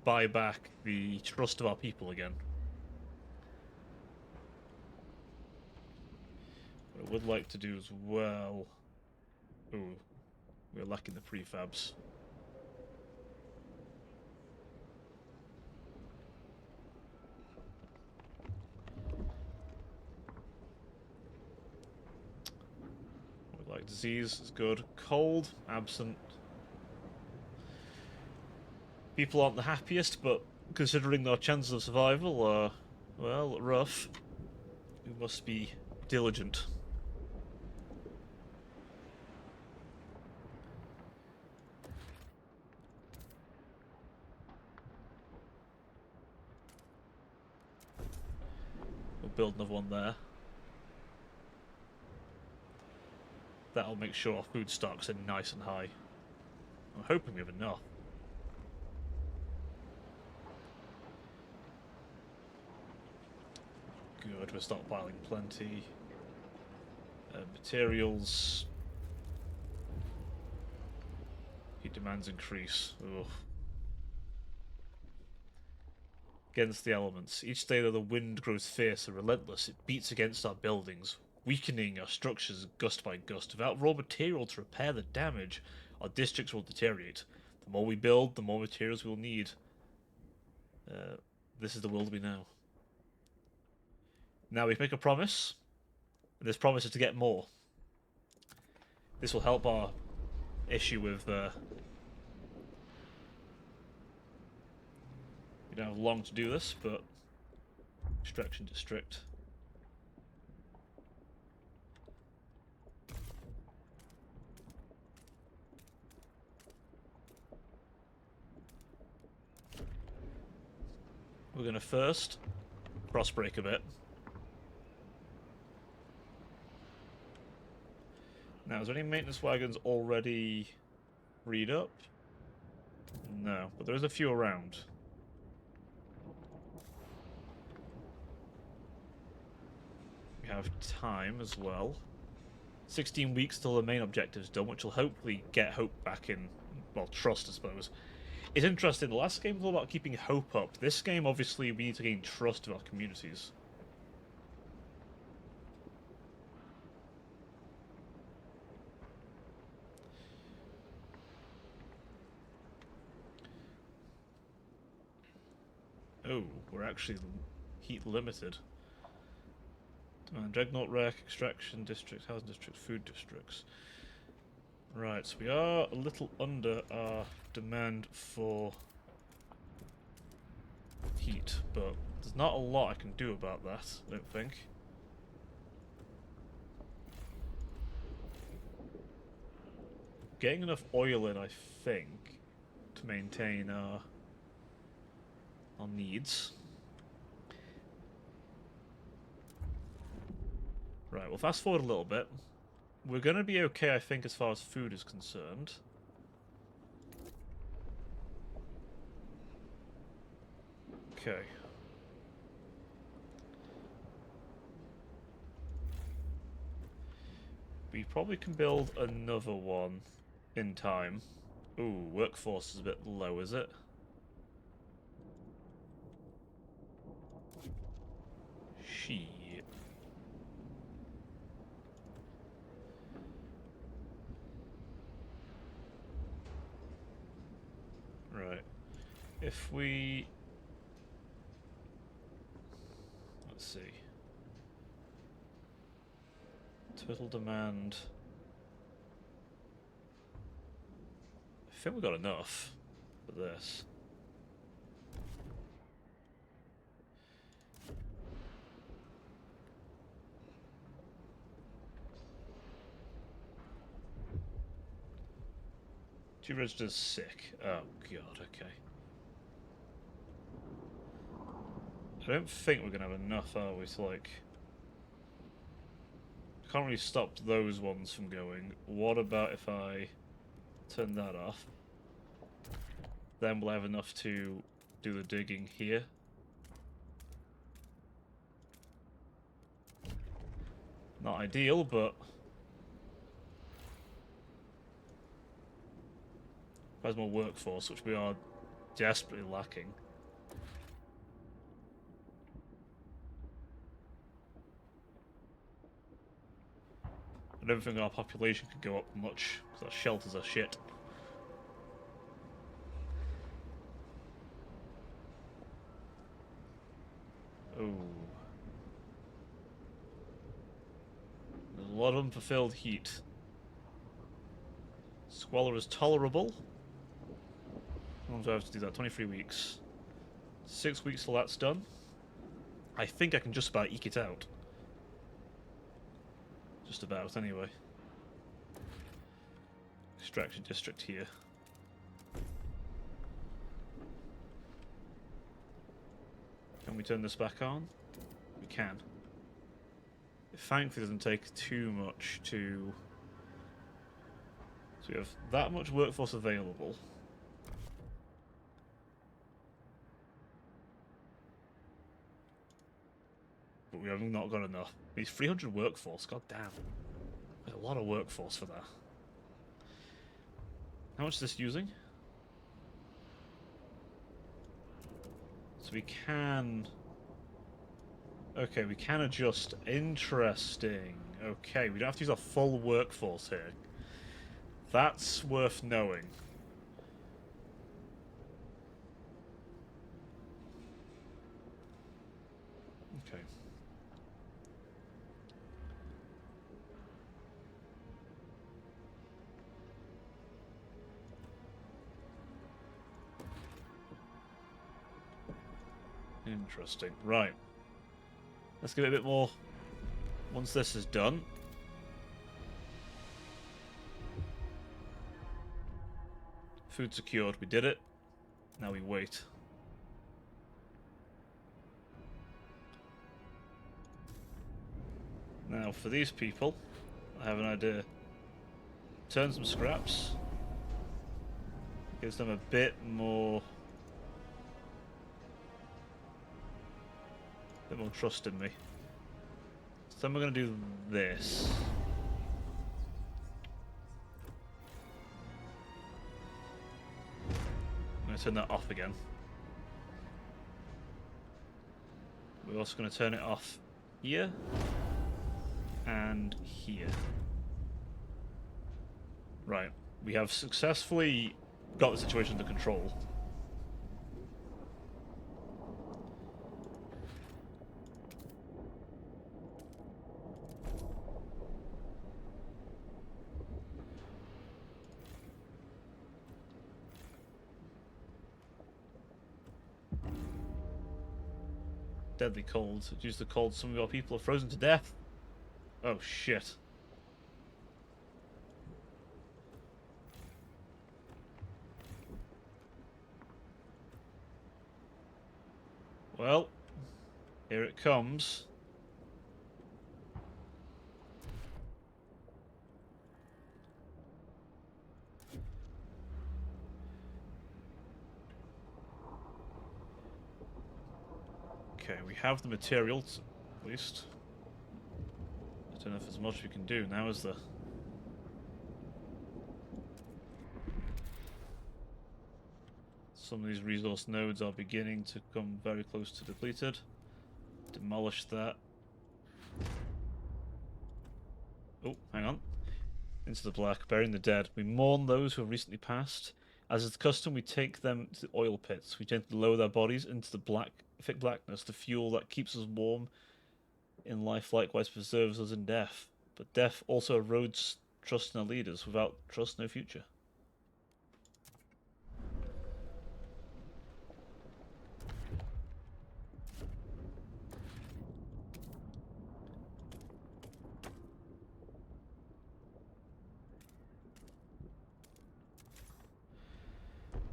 buy back the trust of our people again. What I would like to do as well... ooh, we're lacking the prefabs. Like disease is good. Cold, absent. People aren't the happiest, but considering their chances of survival are, well, rough, we must be diligent. We'll build another one there. That'll make sure our food stocks are nice and high. I'm hoping we have enough. good. We're stockpiling plenty. Materials. Heat demands increase. Ugh. Against the elements. Each day that the wind grows fierce and relentless, it beats against our buildings, weakening our structures gust by gust. Without raw material to repair the damage, our districts will deteriorate. The more we build, the more materials we'll need. This is the world we know. Now we make a promise, and this promise is to get more. This will help our issue with... we don't have long to do this, but... Extraction district. We're going to first cross break a bit. Now, is there any maintenance wagons already read up? No, but there is a few around. We have time as well. 16 weeks till the main objective's done, which will hopefully get hope back in, well, trust, I suppose. It's interesting, the last game was all about keeping hope up. This game, obviously, we need to gain trust of our communities. Oh, we're actually heat limited. Dreadnought Wreck, Extraction District, Housing District, Food Districts. Right, so we are a little under our demand for heat, but there's not a lot I can do about that, I don't think. Getting enough oil in, I think, to maintain our needs. Right, we'll fast forward a little bit. We're going to be okay, I think, as far as food is concerned. Okay. We probably can build another one in time. Ooh, workforce is a bit low, is it? Shit. Right. If we... Let's see. Total demand... I think we got enough for this. She registers sick. Oh god, okay. I don't think we're gonna have enough, are we, to like... Can't really stop those ones from going. What about if I turn that off? Then we'll have enough to do the digging here. Not ideal, but... There's more workforce, which we are desperately lacking. I don't think our population could go up much, because our shelters are shit. Oh. There's a lot of unfulfilled heat. Squalor is tolerable. How long do I have to do that? 23 weeks. 6 weeks till that's done. I think I can just about eke it out. Just about, anyway. Extraction district here. Can we turn this back on? We can. It thankfully doesn't take too much to... So we have that much workforce available. Ooh. but we have not got enough. It's 300 workforce. God damn. There's a lot of workforce for that. How much is this using? So we can... Okay, we can adjust. Interesting. Okay, we don't have to use our full workforce here. That's worth knowing. Okay. Interesting. Right. Let's give it a bit more once this is done. Food secured. We did it. Now we wait. Now for these people, I have an idea. Turn some scraps. Gives them a bit more trust in me. So then we're going to do this. I'm going to turn that off again. We're also going to turn it off here and here. Right, we have successfully got the situation under control. Deadly cold. Due to the cold, some of our people are frozen to death. Oh shit. Well, here it comes. Okay, we have the materials, at least. I don't know if there's much we can do now, is there? Some of these resource nodes are beginning to come very close to depleted. Demolish that. Oh, hang on. Into the black, burying the dead. We mourn those who have recently passed. As is the custom, we take them to the oil pits. We gently lower their bodies into the thick blackness, the fuel that keeps us warm in life likewise preserves us in death. But death also erodes trust in our leaders. Without trust, no future.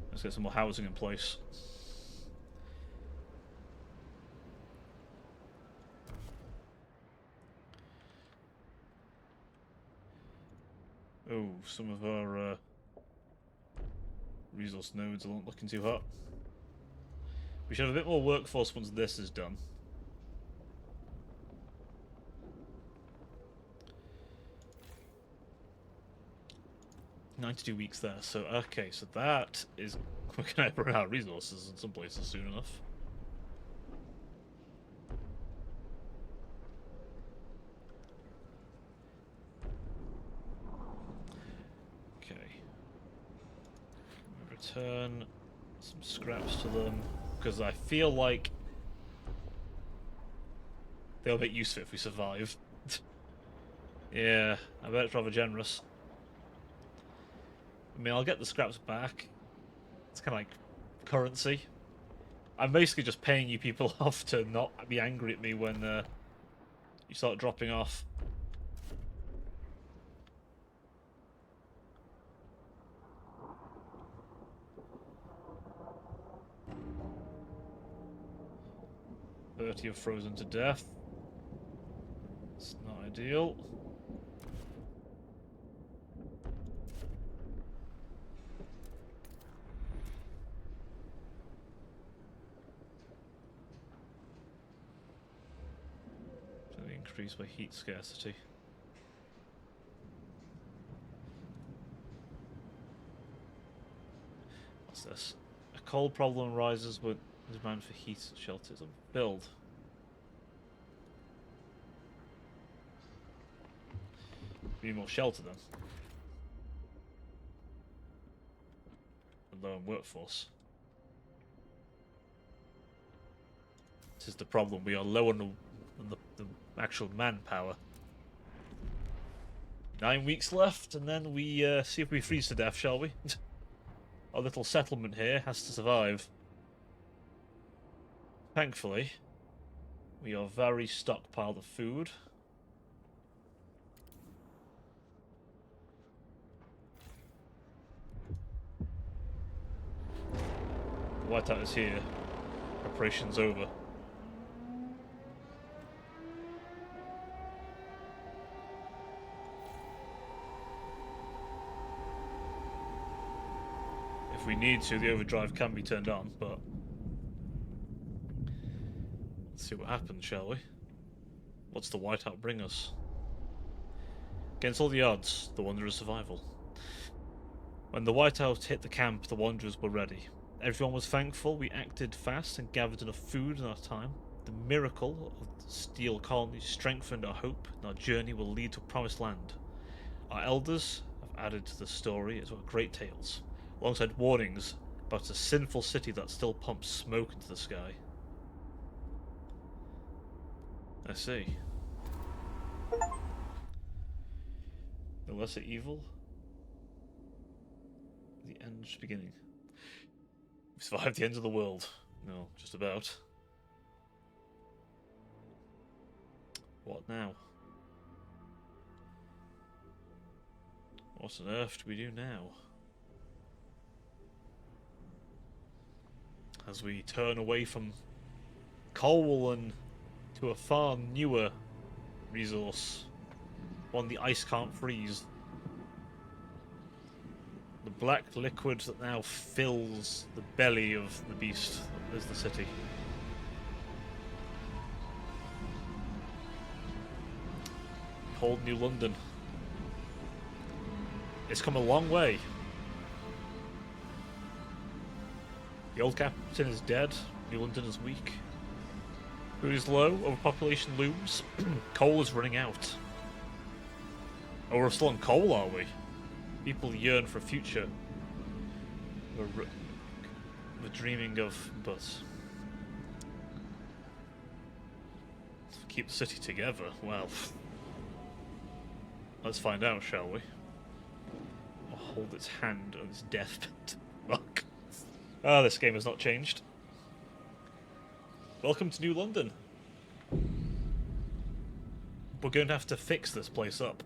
Let's get some more housing in place. Oh, some of our resource nodes aren't looking too hot. We should have a bit more workforce once this is done. "92 weeks there, so okay, so that is... we're going to run out of resources in some places soon enough. Okay. Return some scraps to them, because I feel like they're a bit useful if we survive. Yeah, I bet it's rather generous. I mean, I'll get the scraps back. It's kind of like currency. I'm basically just paying you people off to not be angry at me when you start dropping off. "30 have frozen to death. It's not ideal. increased by heat scarcity. What's this? A cold problem arises when demand for heat shelters are build. We need more shelter then. And low on workforce. This is the problem. We are low on the actual manpower. 9 weeks left, and then we see if we freeze to death, shall we? Our little settlement here has to survive. Thankfully, we are very stockpiled of food. The whiteout is here. Preparation's over. If we need to, the overdrive can be turned on, but let's see what happens, shall we? What's the whiteout bring us? Against all the odds, the Wanderer's survival. When the whiteout hit the camp, the Wanderers were ready. Everyone was thankful. We acted fast and gathered enough food in our time. The miracle of the steel colony strengthened our hope, and our journey will lead to a promised land. Our elders have added to the story as well great tales, alongside warnings about a sinful city that still pumps smoke into the sky. I see. The lesser evil? The end's beginning. We survived the end of the world. No, just about. What now? What on earth do we do now? As we turn away from coal and to a far newer resource, one the ice can't freeze. The black liquid that now fills the belly of the beast is the city. Cold New London. It's come a long way. The old captain is dead. New London is weak. Food is low. Overpopulation looms. Coal is running out. Oh, we're still on coal, are we? People yearn for a future. We're dreaming of, but keep the city together. Well, let's find out, shall we? I'll hold its hand on its deathbed. Fuck. Ah, this game has not changed. Welcome to New London. We're going to have to fix this place up.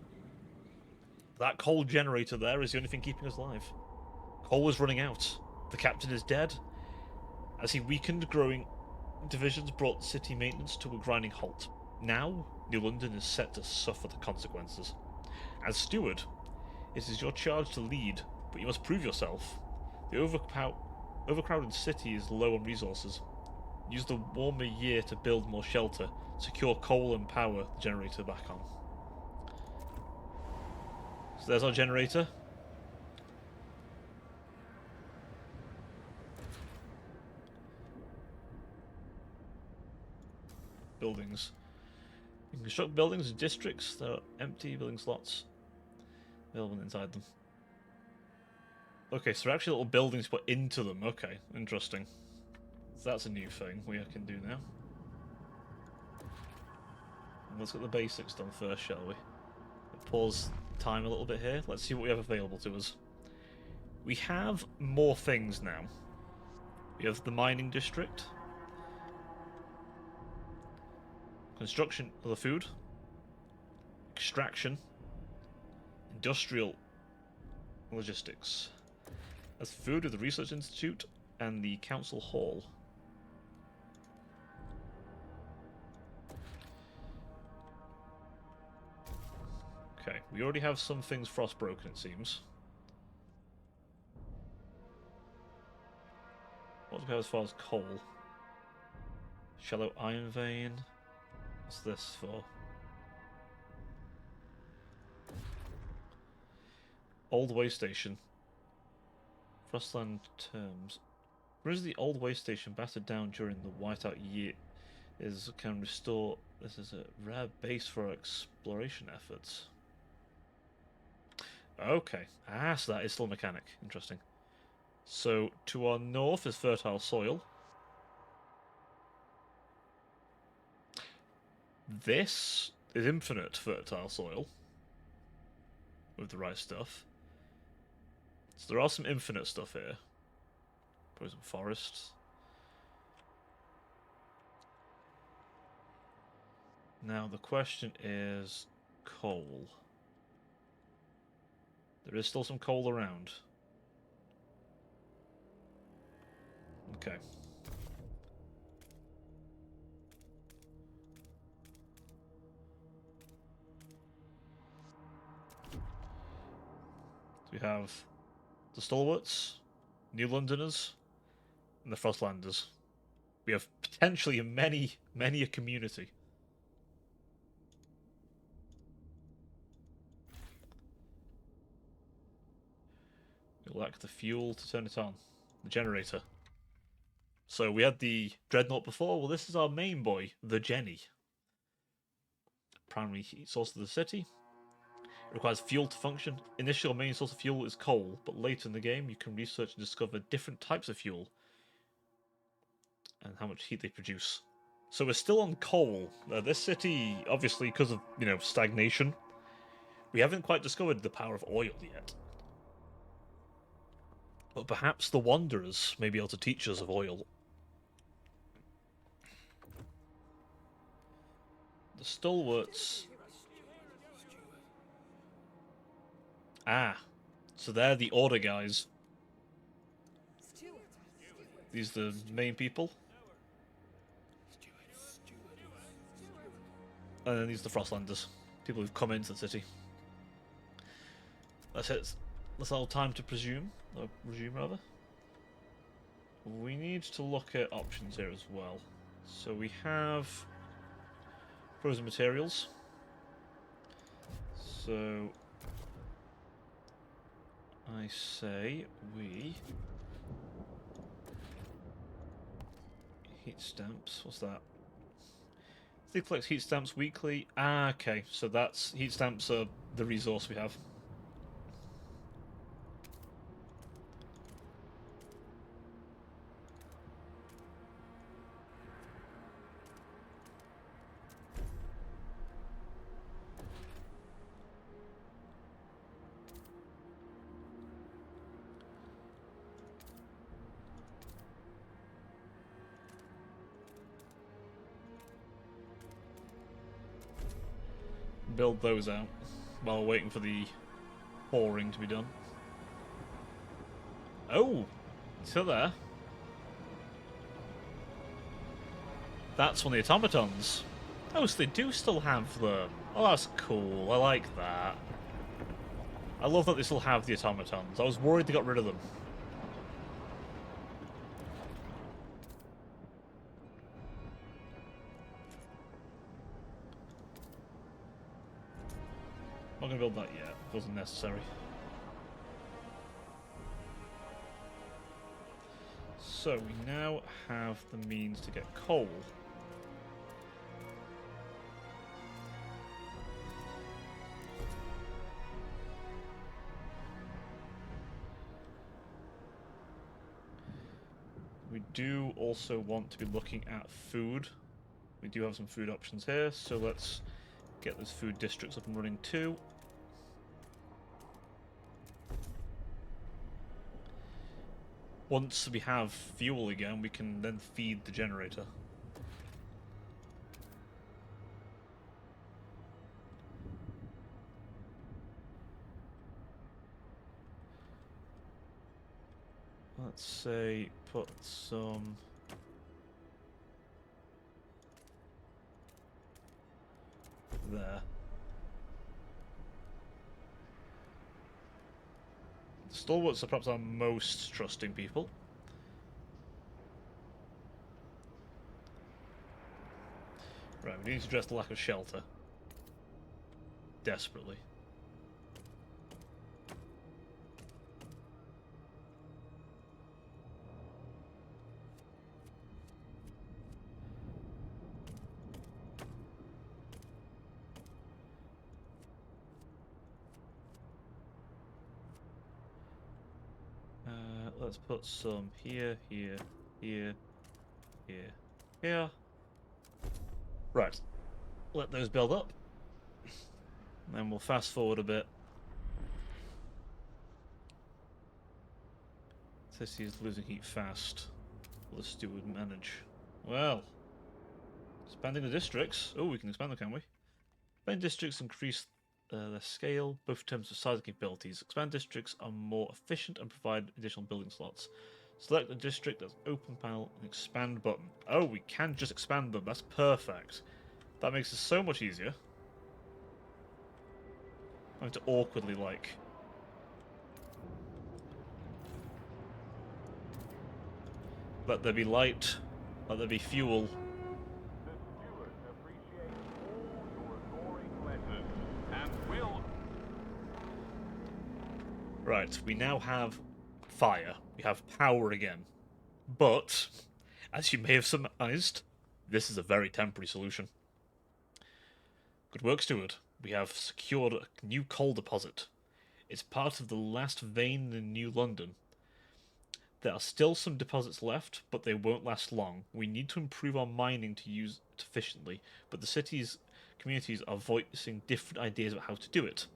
That coal generator there is the only thing keeping us alive. Coal is running out. The captain is dead. As he weakened, growing divisions brought city maintenance to a grinding halt. Now, New London is set to suffer the consequences. As steward, it is your charge to lead, but you must prove yourself. The overcrowded city is low on resources. Use the warmer year to build more shelter, secure coal and power the generator back on. So there's our generator. Buildings. You can construct buildings in districts. There are empty building slots available inside them. Okay, so they're actually little buildings put into them. Okay, interesting. So that's a new thing we can do now. Let's get the basics done first, shall we? Pause time a little bit here. Let's see what we have available to us. We have more things now. We have the mining district. Construction of the food. Extraction. Industrial logistics. That's food with the Research Institute and the Council Hall. Okay, we already have some things frostbroken, it seems. What do we have as far as coal? Shallow iron vein. What's this for? Old way station. Frostland terms. Where is the old way station battered down during the whiteout year? Can restore. This is a rare base for exploration efforts. Okay. Ah, so that is still a mechanic. Interesting. So to our north is fertile soil. This is infinite fertile soil. With the right stuff. So there are some infinite stuff here. Probably some forests. Now the question is coal. There is still some coal around. Okay. We have the Stalwarts, New Londoners, and the Frostlanders. We have potentially many a community. We lack the fuel to turn it on. The generator. So we had the Dreadnought before. Well, this is our main boy, the Jenny. Primary heat source of the city. It requires fuel to function. Initial main source of fuel is coal, but later in the game you can research and discover different types of fuel and how much heat they produce. So we're still on coal. This city, obviously, because of, stagnation, we haven't quite discovered the power of oil yet. But perhaps the Wanderers may be able to teach us of oil. The Stalwarts... Ah, so they're the Order guys. These are the main people. And then these are the Frostlanders. People who've come into the city. That's it. That's all time to presume. Or resume, rather. We need to look at options here as well. So we have frozen materials. So I say we heat stamps. What's that? They collect heat stamps weekly. Ah, okay. So that's heat stamps are the resource we have. Build those out while waiting for the pouring to be done. Oh, still there. That's one of the automatons. Oh, so they do still have them. Oh, that's cool. I like that. I love that they still have the automatons. I was worried they got rid of them. I'm not going to build that yet. It wasn't necessary. So we now have the means to get coal. We do also want to be looking at food. We do have some food options here, so let's get those food districts up and running too. Once we have fuel again, we can then feed the generator. Let's say put some there. Stalwarts are perhaps our most trusting people. Right, we need to address the lack of shelter. Desperately. let's put some here, here, here, here, here. Right. Let those build up. Then we'll fast forward a bit. City is losing heat fast. Will the steward manage? Well, expanding the districts. Oh, we can expand them, can we? Expand districts increase their scale, both in terms of size and capabilities. Expand districts are more efficient and provide additional building slots. Select a district as open panel and expand button. Oh, we can just expand them. That's perfect. That makes it so much easier. I have to awkwardly, like... let there be light, let there be fuel. The stewards appreciate all your adoring letters and will... Right, we now have fire. We have power again. But, as you may have surmised, this is a very temporary solution. Good work, Steward. We have secured a new coal deposit. It's part of the last vein in New London. There are still some deposits left, but they won't last long. We need to improve our mining to use it efficiently, but the city's communities are voicing different ideas about how to do it.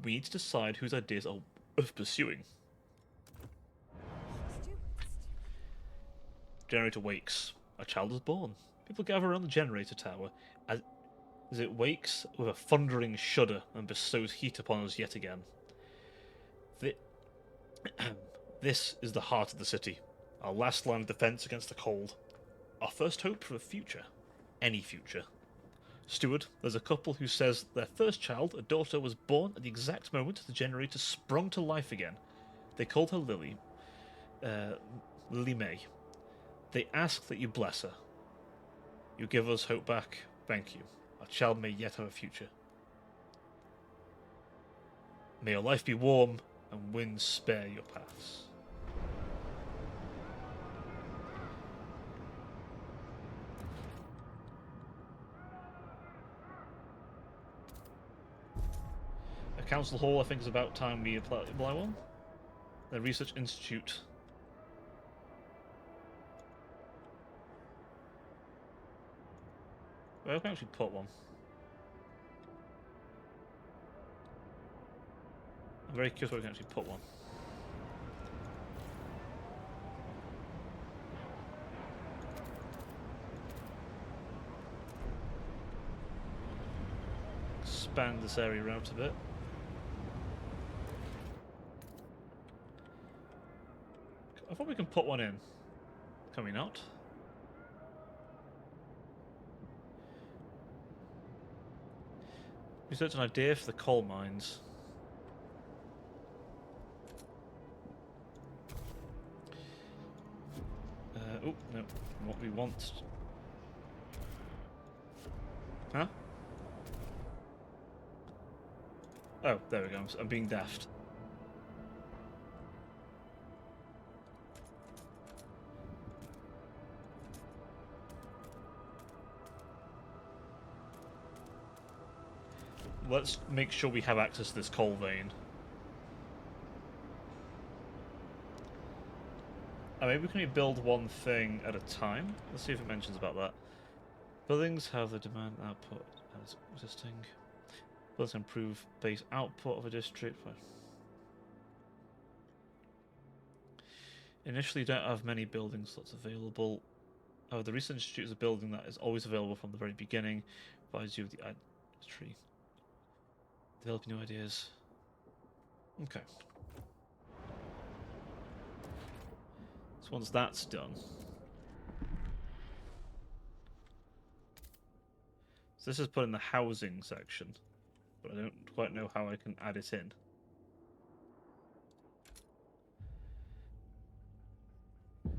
We need to decide whose ideas are worth pursuing. Generator wakes. A child is born. People gather around the generator tower as it wakes with a thundering shudder and bestows heat upon us yet again. This is the heart of the city, our last line of defense against the cold. Our first hope for the future. Any future. Steward, there's a couple who says their first child, a daughter, was born at the exact moment the generator sprung to life again. They called her Lily. Lily May. They ask that you bless her. You give us hope back. Thank you. Our child may yet have a future. May your life be warm and winds spare your paths. A council hall, I think, is about time we apply one. The research institute. Well, I can actually put one. I'm very curious where we can actually put one. Expand this area out a bit. I thought we can put one in. Can we not? Research an idea for the coal mines. Oh, no. What we want. Huh? Oh, there we go. I'm being daft. Let's make sure we have access to this coal vein. Maybe we can only build one thing at a time. Let's see if it mentions about that. Buildings have the demand output as existing. Buildings improve base output of a district. Initially, you don't have many building slots available. Oh, the Research Institute is a building that is always available from the very beginning. Provides you with the tree. Develop new ideas. Okay. So once that's done, so this is put in the housing section, but I don't quite know how I can add it in. The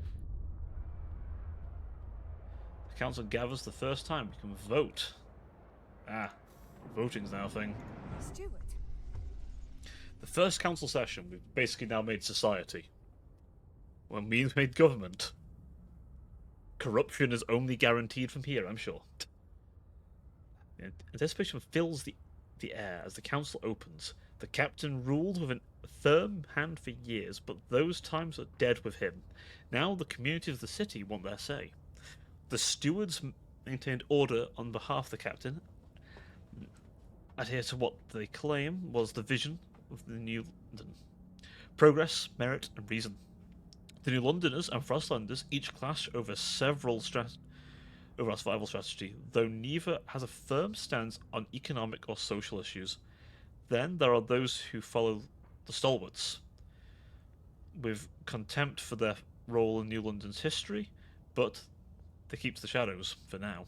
council gathers the first time. We can vote. Ah, voting's now a thing. Steward. The first council session, we've basically now made society. When we made government, corruption is only guaranteed from here, I'm sure. Anticipation fills the air as the council opens. The captain ruled with firm hand for years, but those times are dead with him. Now the community of the city want their say. The stewards maintained order on behalf of the captain, adhere to what they claim was the vision of the New London: progress, merit, and reason. The New Londoners and Frostlanders each clash over over our survival strategy, though neither has a firm stance on economic or social issues. Then there are those who follow the stalwarts, with contempt for their role in New London's history, but they keep to the shadows for now.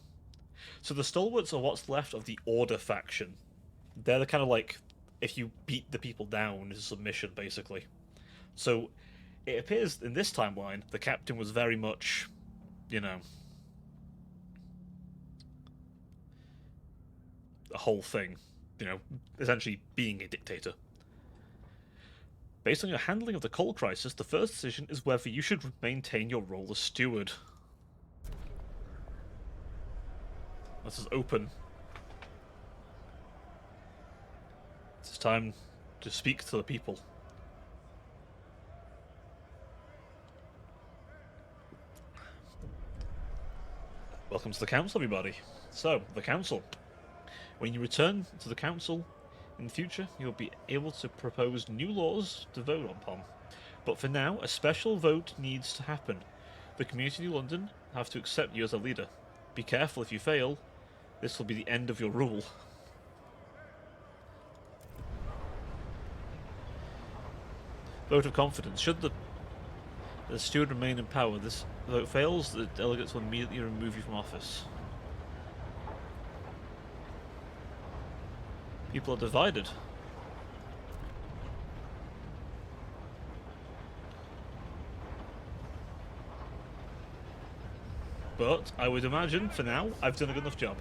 So the stalwarts are what's left of the Order faction. They're the kind of like, if you beat the people down, is a submission, basically. So it appears in this timeline, the captain was very much, you know, a whole thing. You know, essentially being a dictator. Based on your handling of the coal crisis, the first decision is whether you should maintain your role as steward. This is open. It's time to speak to the people. Welcome to the council, everybody. So, the council. When you return to the council in the future, you'll be able to propose new laws to vote upon. But for now, a special vote needs to happen. The community of New London have to accept you as a leader. Be careful if you fail. This will be the end of your rule. Vote of confidence. Should the steward remain in power, this vote fails, the delegates will immediately remove you from office. People are divided. But I would imagine, for now, I've done a good enough job.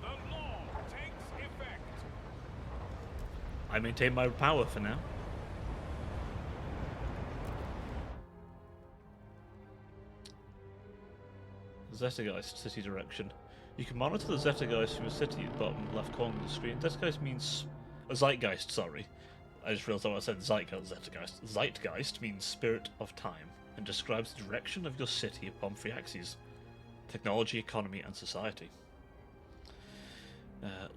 The law takes effect. I maintain my power for now. Zettergeist, city direction. You can monitor the Zettergeist from the city at the bottom left corner of the screen. Zettergeist means... Zeitgeist, sorry. I just realised how I said Zettergeist. Zeitgeist means spirit of time, and describes the direction of your city upon three axes: technology, economy, and society.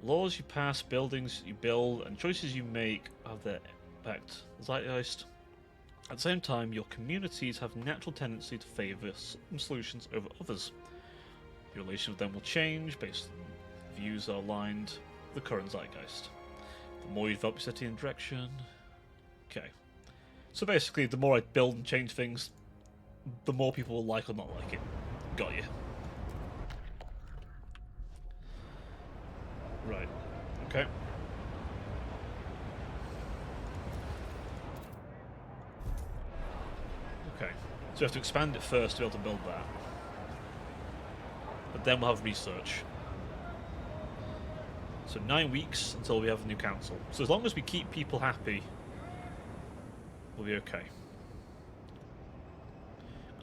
Laws you pass, buildings you build, and choices you make have their impact. Zeitgeist. At the same time, your communities have a natural tendency to favour some solutions over others. Your relation with them will change based on views are aligned with the current zeitgeist. The more you develop your city in direction... Okay. So basically, the more I build and change things, the more people will like or not like it. Got you. Right. Okay. Okay. So we have to expand it first to be able to build that. But then we'll have research. So 9 weeks until we have a new council. So as long as we keep people happy, we'll be okay.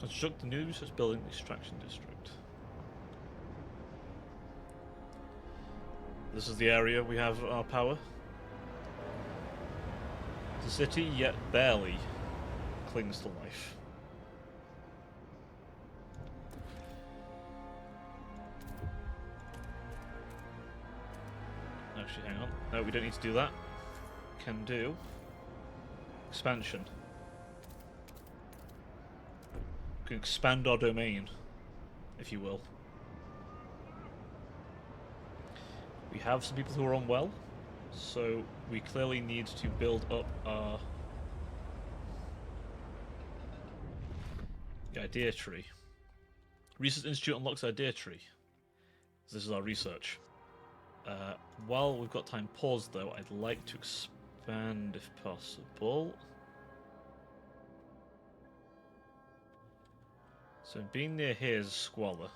Construct the new research building extraction district. This is the area we have our power. The city, yet barely, clings to life. Actually, hang on. No, we don't need to do that. Can do expansion. We can expand our domain, if you will. We have some people who are unwell, so we clearly need to build up our idea tree. Research Institute unlocks idea tree. This is our research. While we've got time paused, though, I'd like to expand if possible. So being near here is squalor.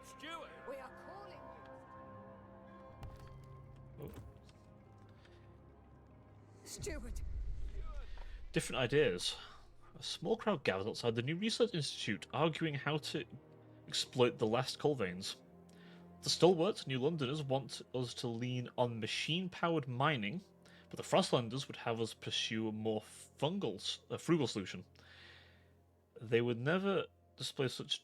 Steward! We are calling you. Oh. Steward. Different ideas. A small crowd gathers outside the new Research Institute, arguing how to exploit the last coal veins. The stalwart New Londoners want us to lean on machine-powered mining, But the Frostlanders would have us pursue a more frugal solution. They would never display such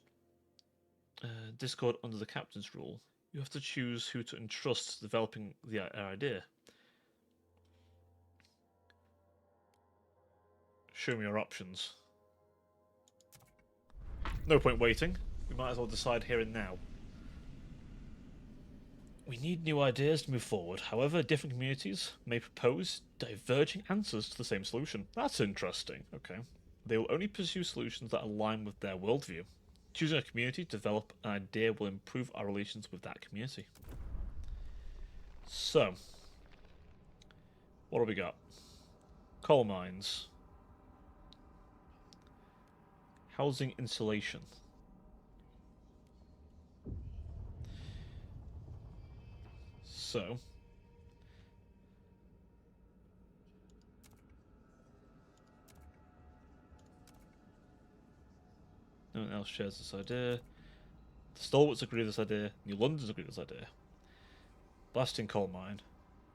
discord under the captain's rule. You have to choose who to entrust to developing our idea. Show me your options. No point waiting. We might as well decide here and now. We need new ideas to move forward. However, different communities may propose diverging answers to the same solution. That's interesting. Okay. They will only pursue solutions that align with their worldview. Choosing a community to develop an idea will improve our relations with that community. So, what have we got? Coal mines. Housing insulation. So, no one else shares this idea. The Stalwarts agree with this idea. New Londoners agree with this idea. Blasting coal mine.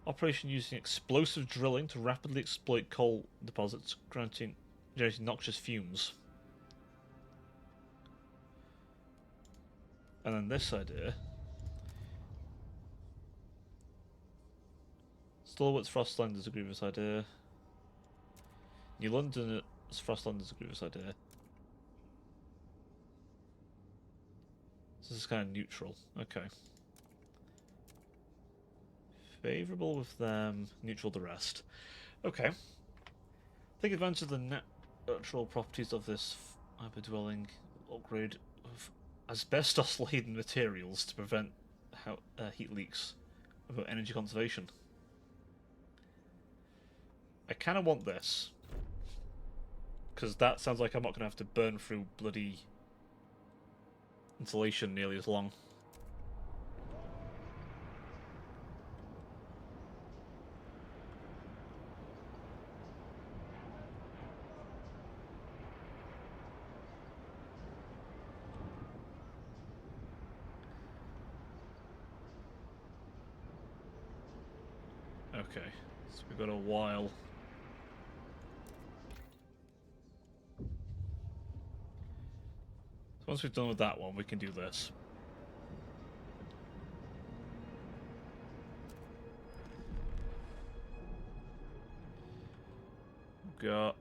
Operation using explosive drilling to rapidly exploit coal deposits, generating noxious fumes. And then this idea. Stalwarts Frostlanders agree with this idea. New Londoners Frostlanders agree with this idea. This is kind of neutral. Okay. Favourable with them, neutral the rest. Okay. Take advantage of the natural properties of this hyper-dwelling upgrade of asbestos-laden materials to prevent heat leaks. About energy conservation. I kind of want this. Because that sounds like I'm not going to have to burn through bloody insulation nearly as long. Okay, so we've got a while. So once we've done with that one, we can do this. We've got a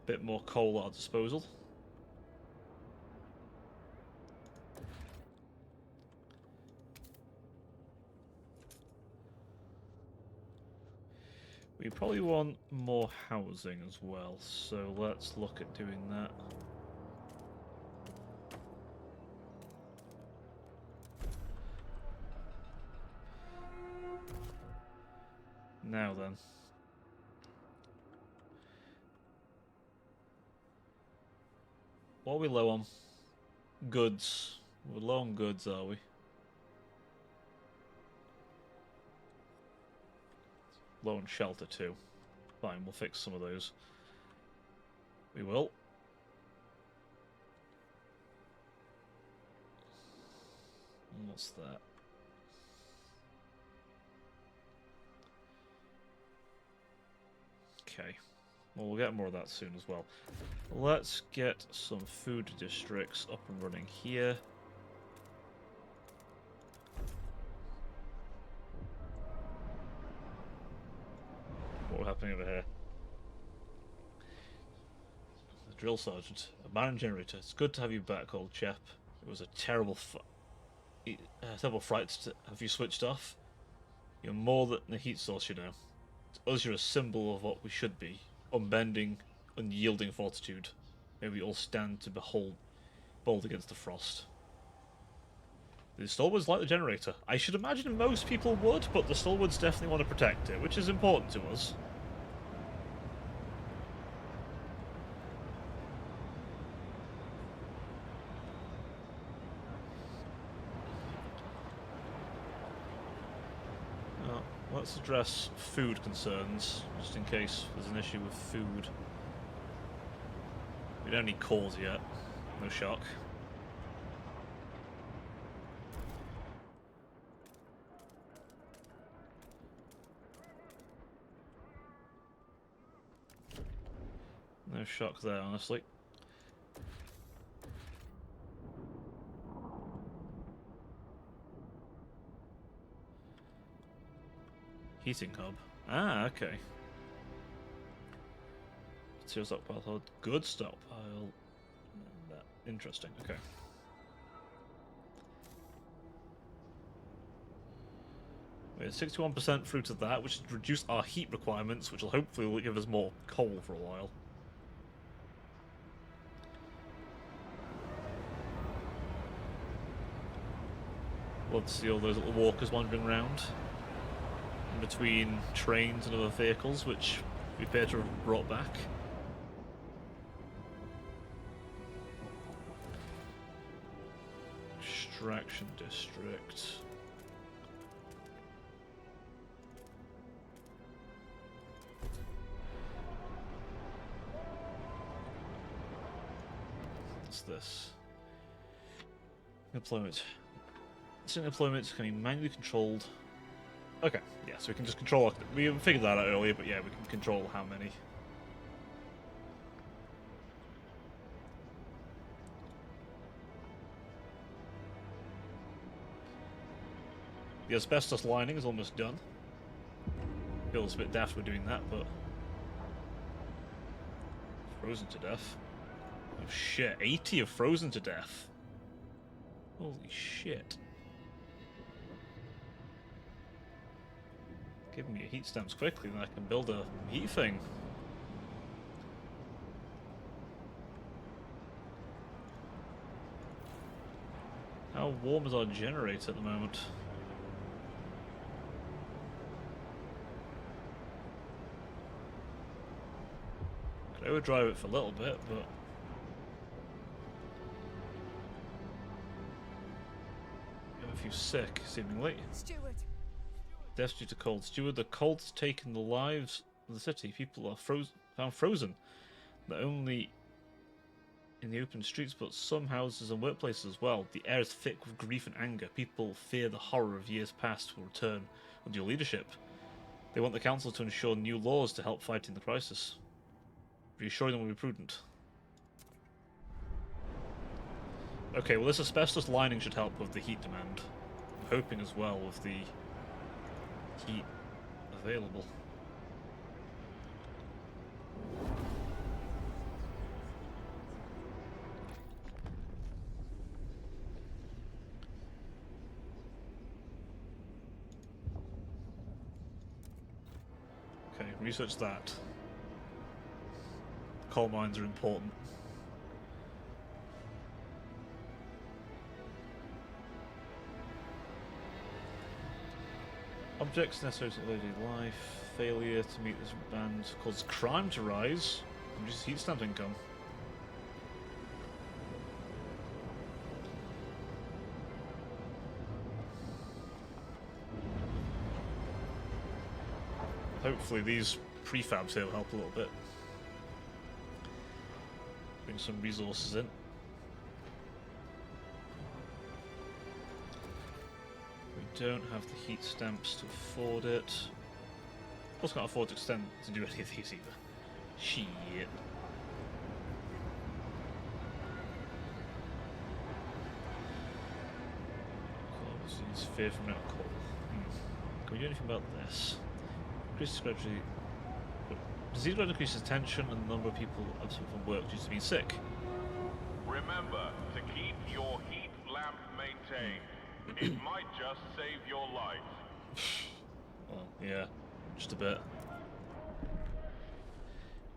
bit more coal at our disposal. We probably want more housing as well, so let's look at doing that. Now then. What are we low on? Goods. We're low on goods, are we? Low on shelter too. Fine, we'll fix some of those. We will. What's that? Okay. Well, we'll get more of that soon as well. Let's get some food districts up and running here. What's happening over here? The drill sergeant, a man generator. It's good to have you back, old chap. It was a terrible fright to have you switched off. You're more than a heat source, you know. To us, you're a symbol of what we should be. Unbending, unyielding fortitude. May we all stand to bold against the frost. The Stalwarts like the generator. I should imagine most people would, but the Stalwarts definitely want to protect it, which is important to us. Well, let's address food concerns, just in case there's an issue with food. We don't need cores yet. No shock. No shock there, honestly. Heating hub. Ah, okay. Material stockpile hold. Good stockpile. Interesting, okay. We're 61% through to that, which has reduced our heat requirements, which will hopefully give us more coal for a while. Love to see all those little walkers wandering around in between trains and other vehicles, which we appear to have brought back. Extraction district. What's this? Employment. Certain employment can be manually controlled. Okay, yeah, so we can just control. We figured that out earlier, but yeah, we can control how many. The asbestos lining is almost done. Feels a bit daft we're doing that, but frozen to death. Oh shit, 80 are frozen to death. Holy shit. Give me your heat stamps quickly, then I can build a heat thing. How warm is our generator at the moment? Could overdrive it for a little bit, but we have a few sick, seemingly. Steward. Deaths due to cold. Steward, the cold's taken the lives of the city. People are found frozen. Not only in the open streets, but some houses and workplaces as well. The air is thick with grief and anger. People fear the horror of years past will return under your leadership. They want the council to ensure new laws to help fight in the crisis. Reassuring them will be prudent. Okay, well this asbestos lining should help with the heat demand. I'm hoping as well with the heat available. Okay, research that. Coal mines are important. Objects necessary to daily life. Failure to meet this band causes crime to rise. Reduces heat stamp income. Hopefully these prefabs here will help a little bit. Bring some resources in. We don't have the heat stamps to afford it. Also can't afford to extend to do any of these either. Shit. Fear from out coal. Can we do anything about this? Increases gradually. Disease gradually increases tension and the number of people absent from work due to being sick. Remember to keep your heat lamp maintained. It might just save your life. Well, yeah, just a bit.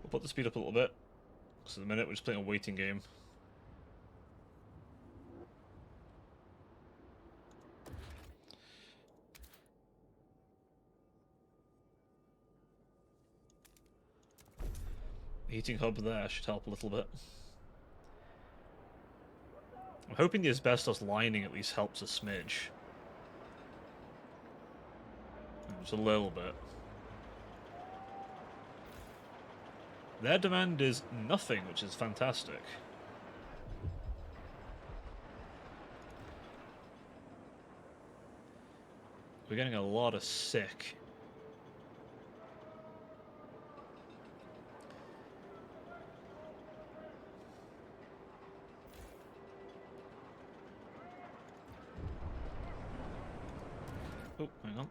We'll put the speed up a little bit. So at the minute we're just playing a waiting game. The heating hub there should help a little bit. I'm hoping the asbestos lining at least helps a smidge. Just a little bit. Their demand is nothing, which is fantastic. We're getting a lot of sick. Oh, hang on.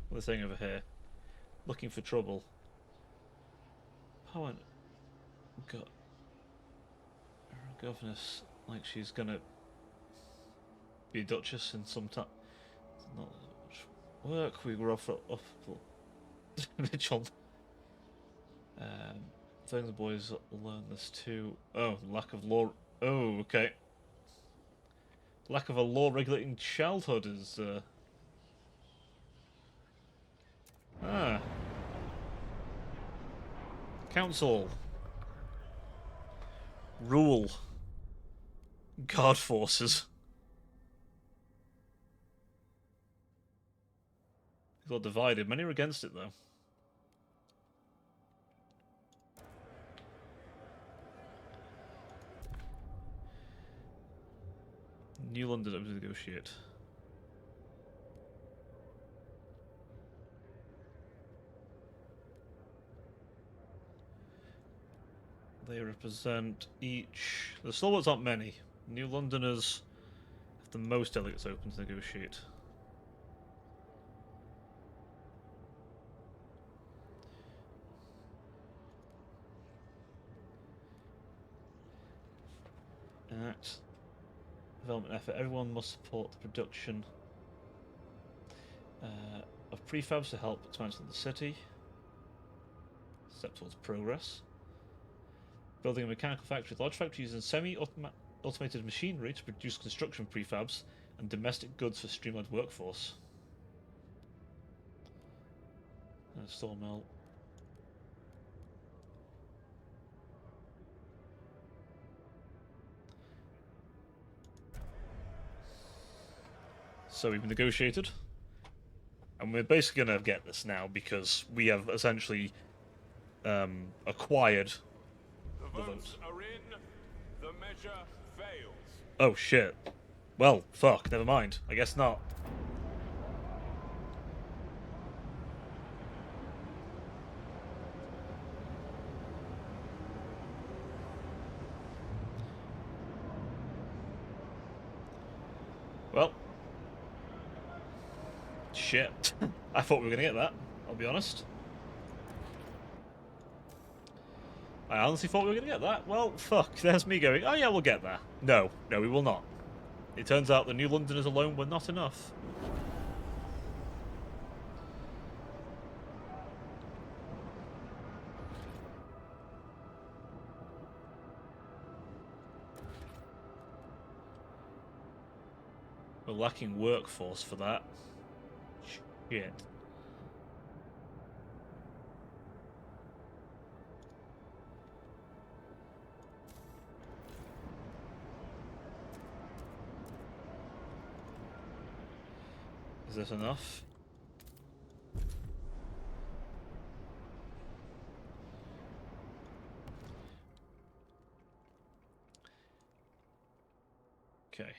What's the thing over here? Looking for trouble. Oh, got governess like she's gonna be a duchess in some time. Not much work. We were off Mitchell. I think the boys learn this too. Oh, lack of law. Oh, okay. Lack of a law regulating childhood is. Ah. Council. Rule. Guard forces. It's all divided. Many are against it, though. New London to negotiate. They represent each. The stalwarts aren't many. New Londoners have the most delegates open to negotiate. At development effort, everyone must support the production of prefabs to help advance the city. Step towards progress. Building a mechanical factory. Large factory using semi-automated machinery to produce construction prefabs and domestic goods for streamlined workforce. Sawmill. So we've negotiated, and we're basically going to get this now because we have essentially acquired The votes are in. The measure fails. Oh shit. Well, fuck, never mind. I guess not. Well. Shit. I thought we were going to get that, I'll be honest. I honestly thought we were going to get that. Well, fuck, there's me going, oh yeah, we'll get there. No, no, we will not. It turns out the New Londoners alone were not enough. We're lacking workforce for that. Shit. Is this enough? Okay.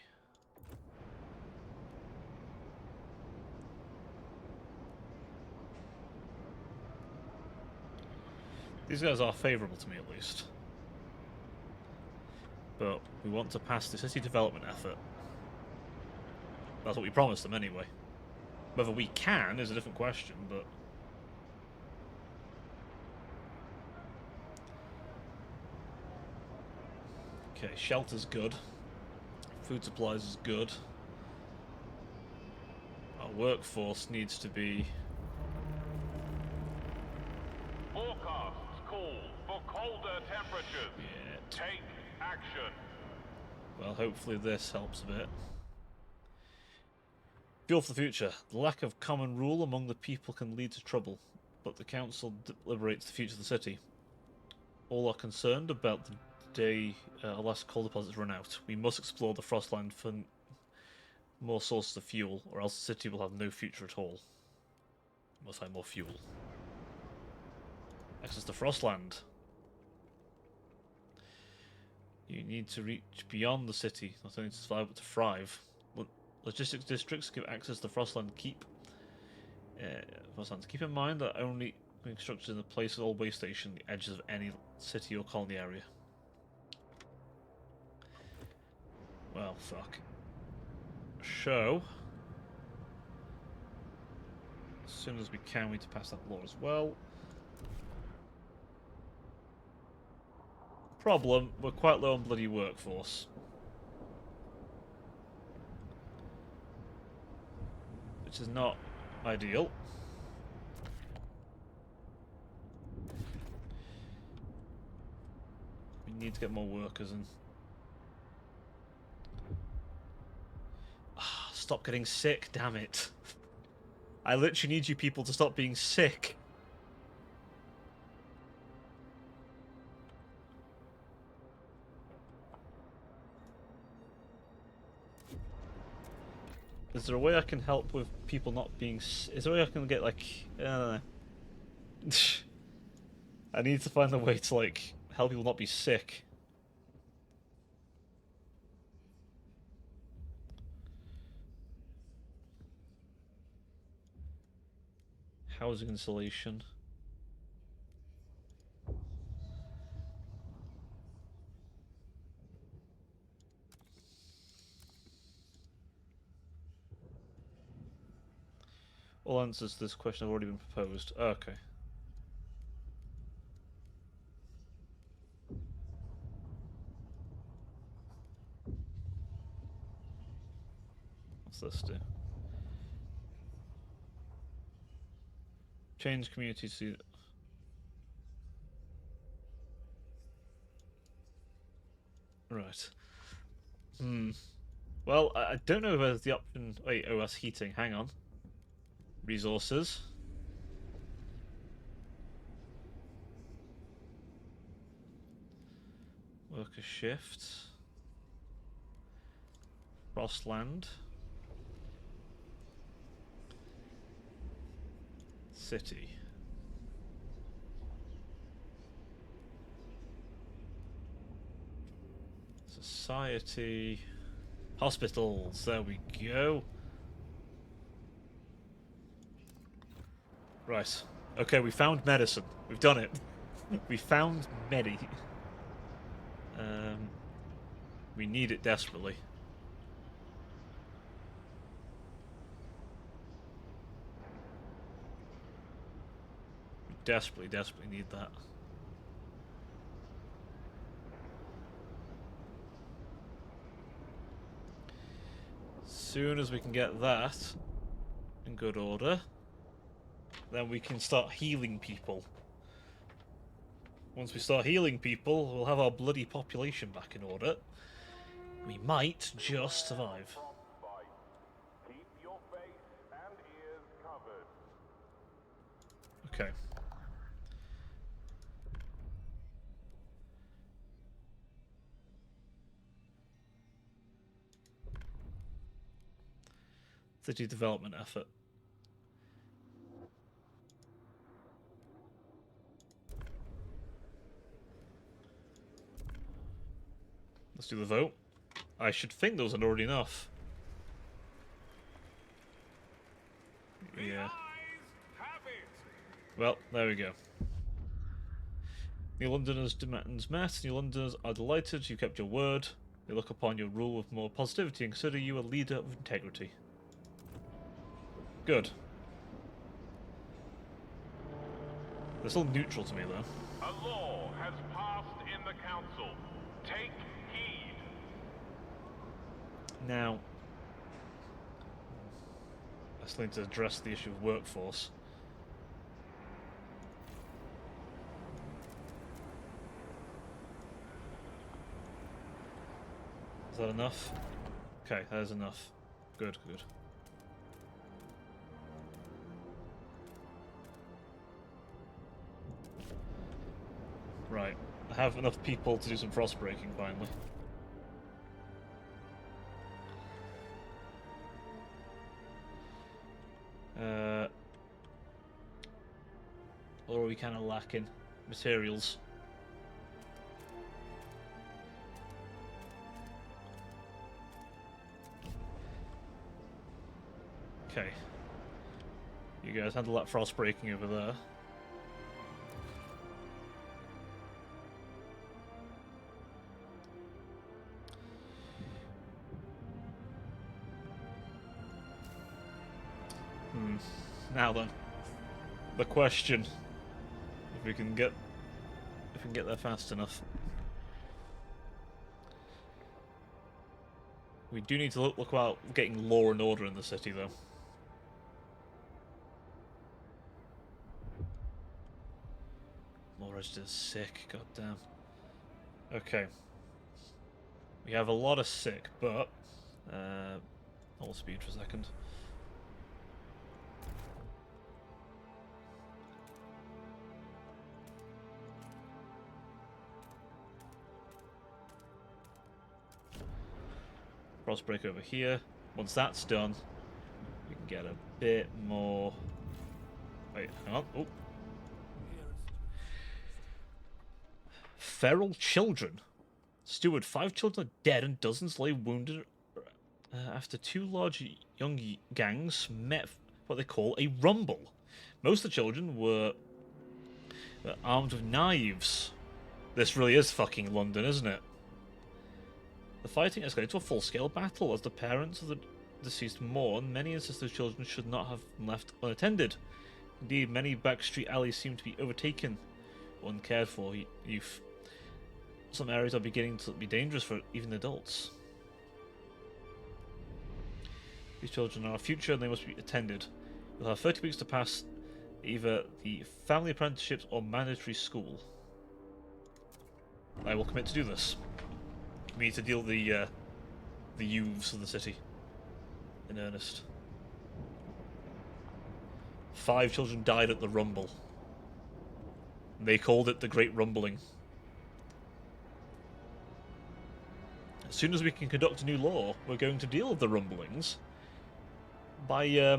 These guys are favourable to me, at least. But we want to pass the city development effort. That's what we promised them, anyway. Whether we can is a different question, but... Okay, shelter's good. Food supplies is good. Our workforce needs to be... Forecasts call for colder temperatures. Yeah. Take action. Well, hopefully this helps a bit. Fuel for the future. The lack of common rule among the people can lead to trouble, but the council deliberates the future of the city. All are concerned about the day our last coal deposits run out. We must explore the Frostland for more sources of fuel, or else the city will have no future at all. We must find more fuel. Access to Frostland. You need to reach beyond the city, not only to survive but to thrive. Logistics districts give access to Frostland Keep. Frostland. Keep in mind that only constructed in the place of the old way station, the edges of any city or colony area. Well, fuck. So, soon as we can, we need to pass that law as well. Problem, we're quite low on bloody workforce. Which is not ideal. We need to get more workers in. Ah, stop getting sick, damn it. I literally need you people to stop being sick. Is there a way I can help with people not being is there a way I can get, like... I don't know. I need to find a way to, like, help people not be sick. Housing insulation. All answers to this question have already been proposed. Oh, okay. What's this do? Change community to... Right. Well, I don't know if there's the option... Wait, OS heating, hang on. Resources. Worker shift. Frostland. City. Society. Hospitals, there we go. Right. Okay, we found medicine. We've done it. We found Medi. We need it desperately. We desperately need that. Soon as we can get that in good order, then we can start healing people. Once we start healing people, we'll have our bloody population back in order. We might just survive. Frostbite. Keep your face and ears covered. Okay. City development effort. Let's do the vote. I should think those are already enough. Yeah. Well, there we go. New Londoners' demands met. New Londoners are delighted you kept your word. They look upon your rule with more positivity and consider you a leader of integrity. Good. They're still neutral to me, though. A law has passed in the council. Take heed. Now, I still need to address the issue of workforce. Is that enough? Okay, that is enough. Good, good. Right, I have enough people to do some frost breaking finally. Or are we kind of lacking materials? Okay. You guys handle that frost breaking over there. Now then. the question. If we can get there fast enough. We do need to look about getting law and order in the city, though. More registered sick, goddamn. Okay. We have a lot of sick, but hold speed for a second. Frostbreak over here. Once that's done, we can get a bit more. Wait, hang on. Oh. Feral children. Steward, 5 children are dead and dozens lay wounded after 2 large young gangs met what they call a rumble. Most of the children were armed with knives. This really is fucking London, isn't it? The fighting escalated to a full-scale battle as the parents of the deceased mourn. Many insist those children should not have been left unattended. Indeed, many backstreet alleys seem to be overtaken or uncared for youth. Some areas are beginning to be dangerous for even adults. These children are our future and they must be attended. We'll have 30 weeks to pass either the family apprenticeships or mandatory school. I will commit to do this. We need to deal with the youths of the city in earnest. 5 children died at the Rumble. They called it the Great Rumbling. As soon as we can conduct a new law, we're going to deal with the rumblings by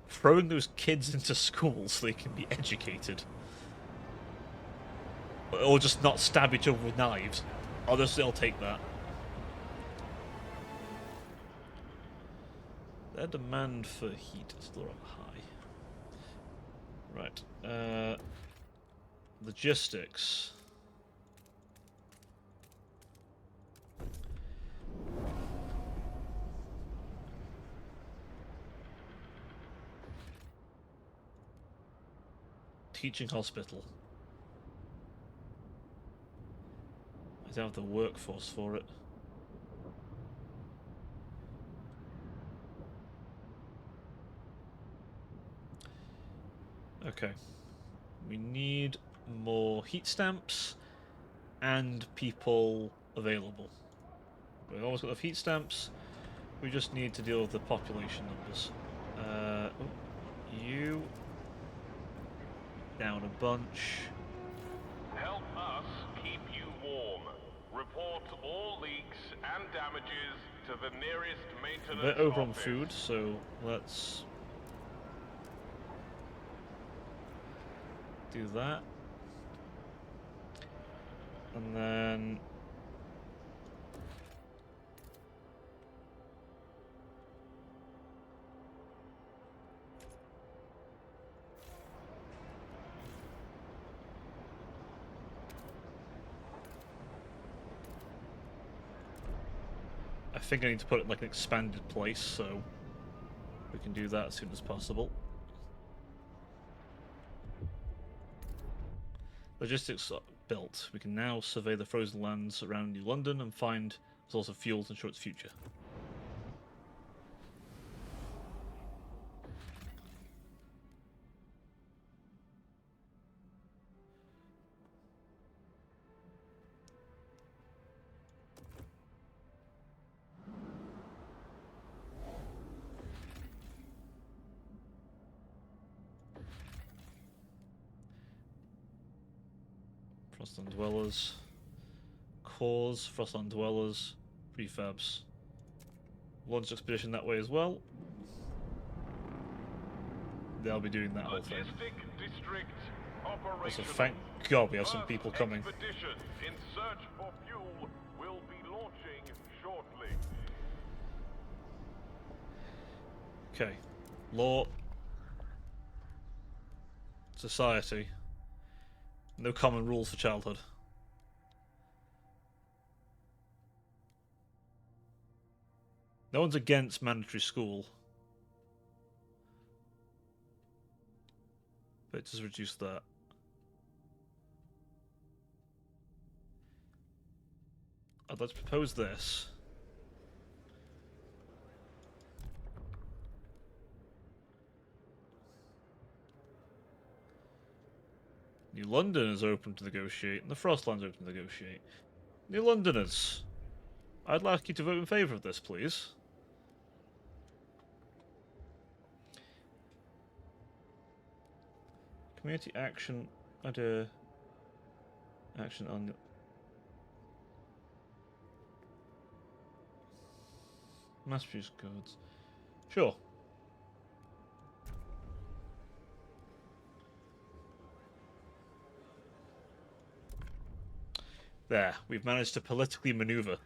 throwing those kids into school so they can be educated. Or just not stab each other with knives. Honestly, I'll take that. Their demand for heat is still high. Right. Logistics. Teaching hospital. I don't have the workforce for it. Okay. We need more heat stamps and people available. We've almost got the heat stamps. We just need to deal with the population numbers. You down a bunch. Help us keep you warm. Report all leaks and damages to the nearest A maintenance bit over on office. food, so let's do that. And then I think I need to put it in like an expanded place, so we can do that as soon as possible. Logistics are built. We can now survey the frozen lands around New London and find a source of fuel to ensure its future. Frostland Dwellers. Cores, Frostland Dwellers, prefabs. Launch expedition that way as well. They'll be doing that whole thing. Logistic district Also, operational. thank God we have some people coming. Expedition in search for fuel will be launching shortly. Okay. Law. Society. No common rules for childhood. No one's against mandatory school. But it does reduce that. I'd like to propose this. New London is open to negotiate, and the Frostland's open to negotiate. New Londoners, I'd like you to vote in favour of this, please. Community action, action on... Mass-produced goods. Sure. There, we've managed to politically maneuver.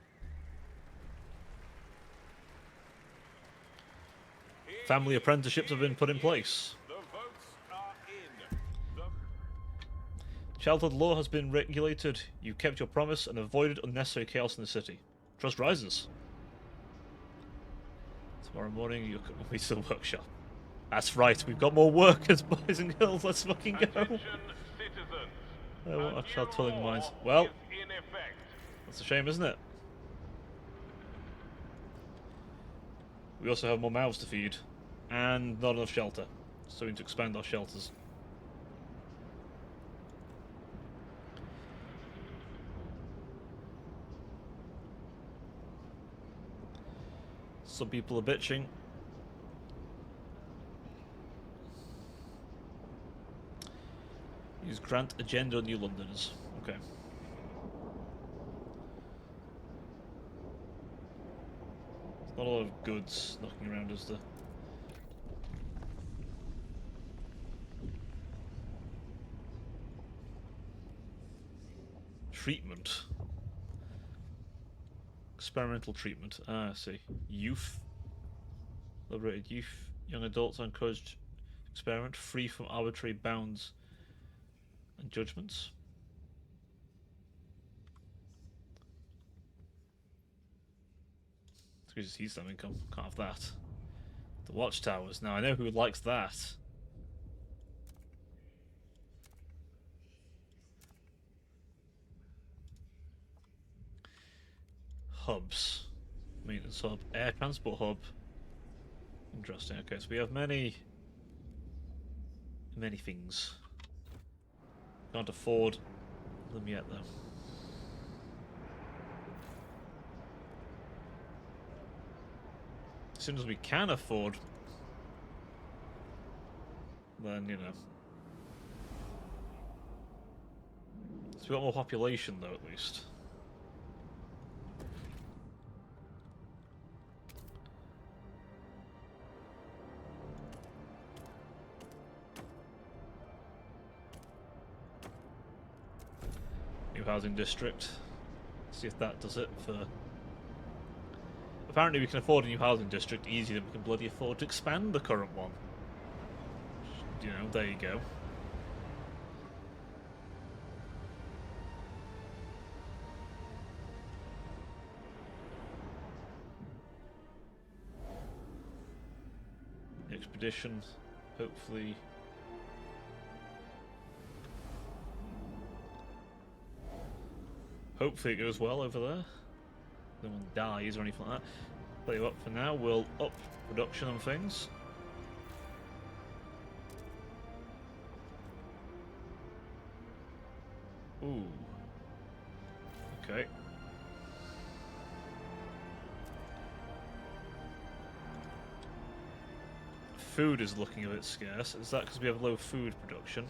Family apprenticeships have been put in place. The votes are in. Childhood law has been regulated. You kept your promise and avoided unnecessary chaos in the city. Trust rises. Tomorrow morning, you'll come with me to the workshop. That's right, we've got more workers, boys and girls. Let's fucking go. Attention, citizens. I want A our child new telling law minds. Well, is in effect. that's a shame, isn't it? We also have more mouths to feed, and not enough shelter. So we need to expand our shelters. Some people are bitching. Use grant agenda on New Londoners. Okay. Not a lot of goods knocking around, is there? Treatment. Experimental treatment. Ah, I see. Youth. Liberated youth. Young adults are encouraged to experiment, free from arbitrary bounds and judgments. It's because he's some income. Can't have that. The watchtowers. Now I know who likes that. Hubs. Maintenance hub. Air transport hub. Interesting. Okay, so we have many things. Can't afford them yet, though. As soon as we can afford, then, you know. So we've got more population, though, at least. New housing district. See if that does it for... Apparently we can afford a new housing district easier than we can bloody afford to expand the current one. You know, there you go. Expedition, hopefully... Hopefully it goes well over there. No one dies or anything like that. Tell you what, for now, we'll up production on things. Ooh. Okay. Food is looking a bit scarce. Is that because we have low food production?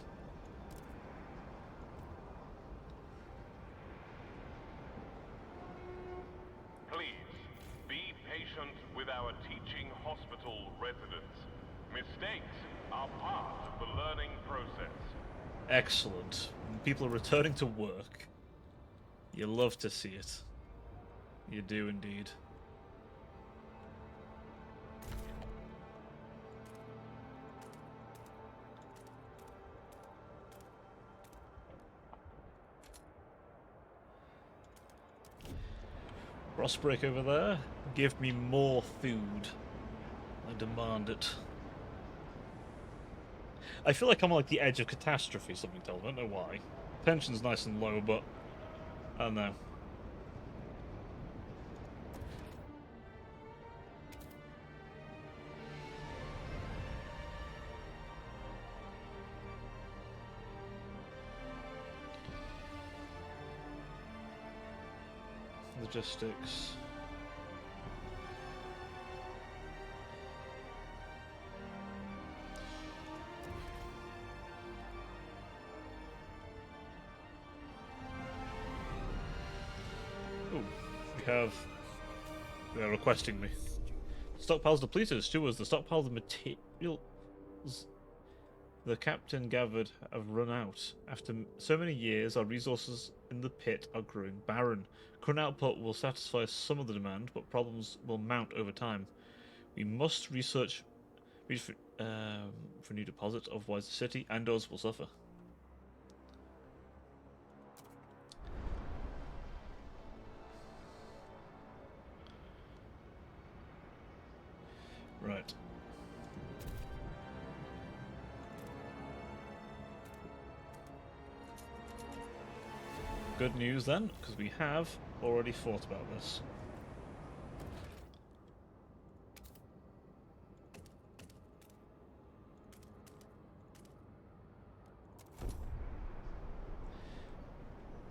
Mistakes are part of the learning process. Excellent. People are returning to work. You love to see it. You do indeed. Frostbreak over there. Give me more food. I demand it. I feel like I'm on like the edge of catastrophe. Something tells me. I don't know why. Tension's nice and low, but I don't know. Logistics. Oh, they are requesting me. Stockpiles depleted. Stewards, the stockpile of materials the captain gathered have run out. After so many years, our resources in the pit are growing barren. Current output will satisfy some of the demand, but problems will mount over time. We must reach for new deposits, otherwise the city and us will suffer. Right. Good news then, because we have already thought about this.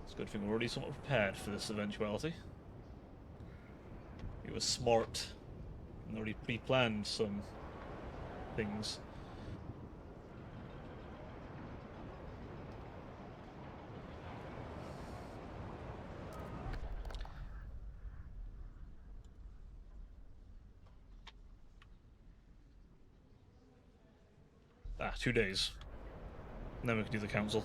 It's a good thing we're already somewhat prepared for this eventuality. We were smart and already pre-planned some things. Ah, 2 days. And then we can do the council.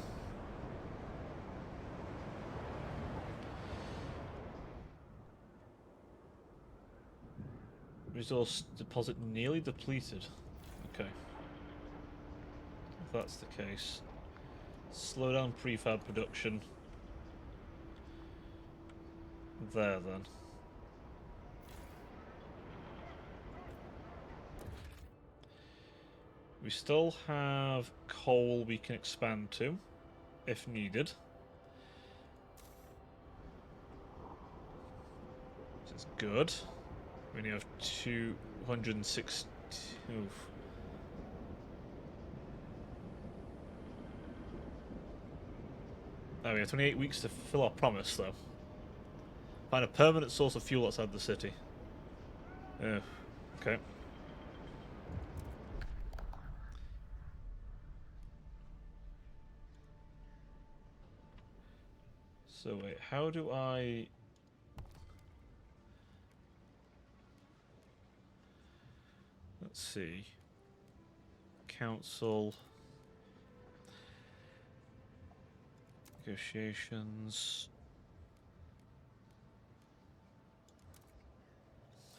Resource deposit nearly depleted. Okay. If that's the case, slow down prefab production. There then. We still have coal we can expand to, if needed. This is good. We only have 260. Oof. Oh, we have 28 weeks to fulfill our promise, though. Find a permanent source of fuel outside the city. Okay. So wait, how do I... Let's see. Council. Negotiations.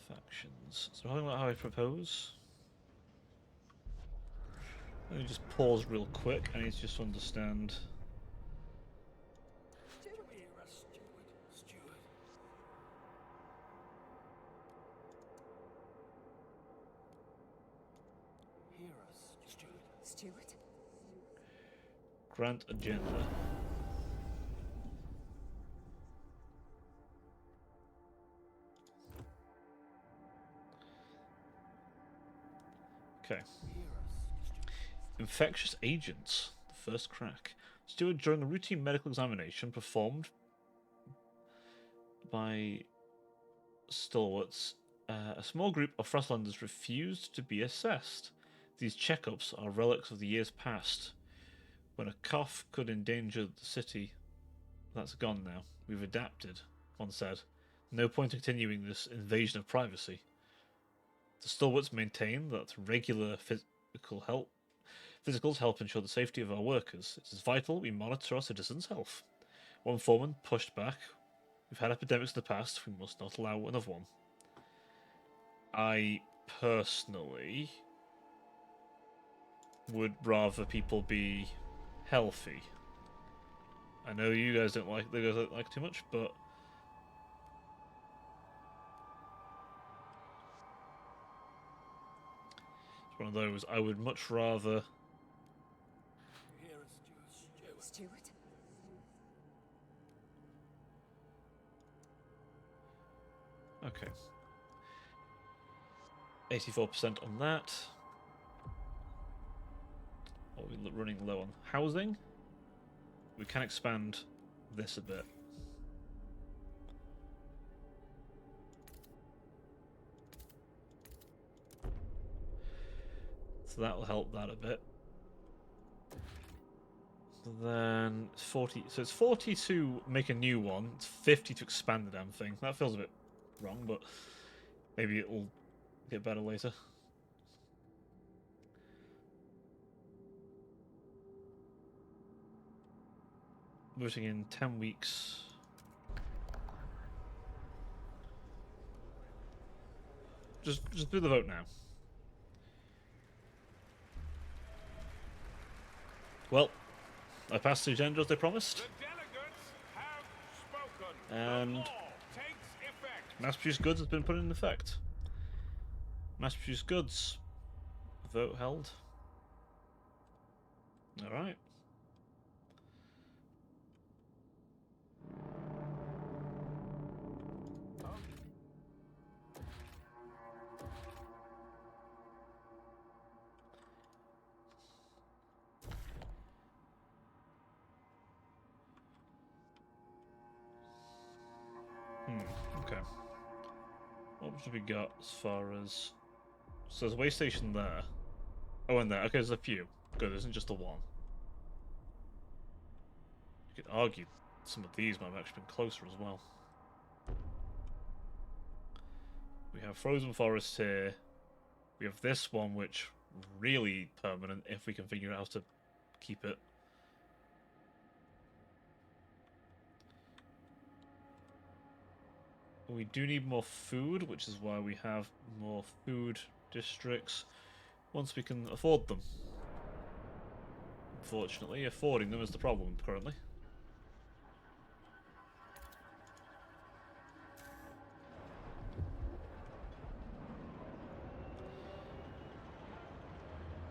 Factions. So how I propose? Let me just pause real quick. I need to just understand. Steward? Grant agenda. Okay. Infectious agents. The first crack. Steward, during a routine medical examination performed by stalwarts, a small group of Frostlanders refused to be assessed. These checkups are relics of the years past, when a cough could endanger the city. That's gone now. We've adapted, one said. No point in continuing this invasion of privacy. The stalwarts maintain that regular physicals help ensure the safety of our workers. It is vital we monitor our citizens' health. One foreman pushed back. We've had epidemics in the past. We must not allow another one. I personally would rather people be healthy. I know you guys don't like too much, but it's one of those. I would much rather 84% on that. Are we running low on housing? We can expand this a bit. So that will help that a bit. Then it's 40. So it's 40 to make a new one. It's 50 to expand the damn thing. That feels a bit wrong, but maybe it will get better later. Voting in 10 weeks. Just do the vote now. Well, I passed the agenda as they promised. The delegates have spoken. And the law takes effect. mass-produced goods has been put in effect. Mass-produced goods. Vote held. Alright. Okay. What have we got as far as... So there's a way station there. Oh, and there. Okay, there's a few. Good, there isn't just the one. You could argue some of these might have actually been closer as well. We have Frozen Forest here. We have this one, which really permanent if we can figure out how to keep it. We do need more food, which is why we have more food districts once we can afford them. Unfortunately, affording them is the problem currently.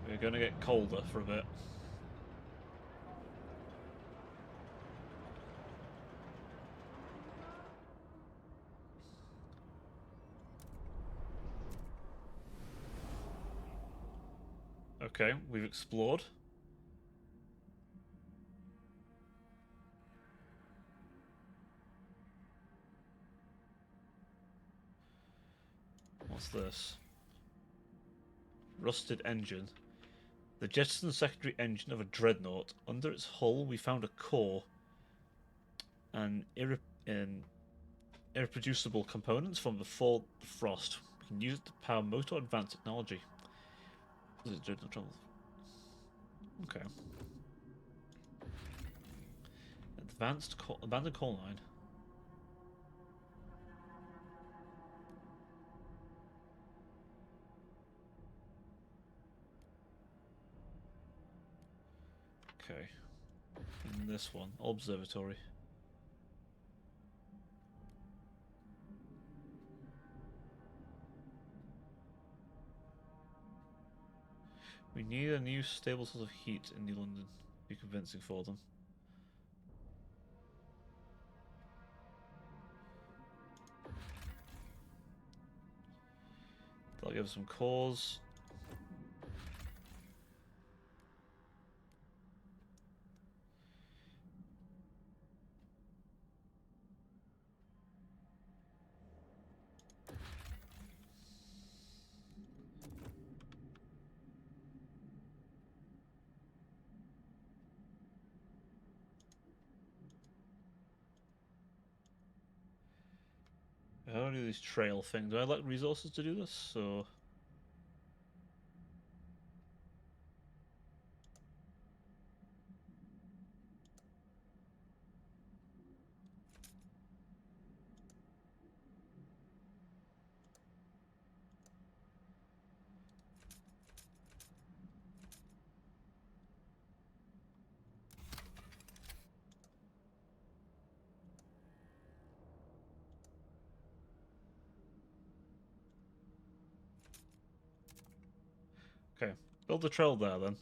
We're going to get colder for a bit. Okay, we've explored. What's this? Rusted engine. The jettisoned secondary engine of a dreadnought. Under its hull, we found a core and irreproducible components from before the frost. We can use it to power most advanced technology. Okay. Abandoned coal mine. Okay. And this one, observatory. We need a new stable source of heat in New London. Be convincing for them. That'll give us some cores. How do I do these trail things? Do I lack resources to do this? So okay, build the trail there then.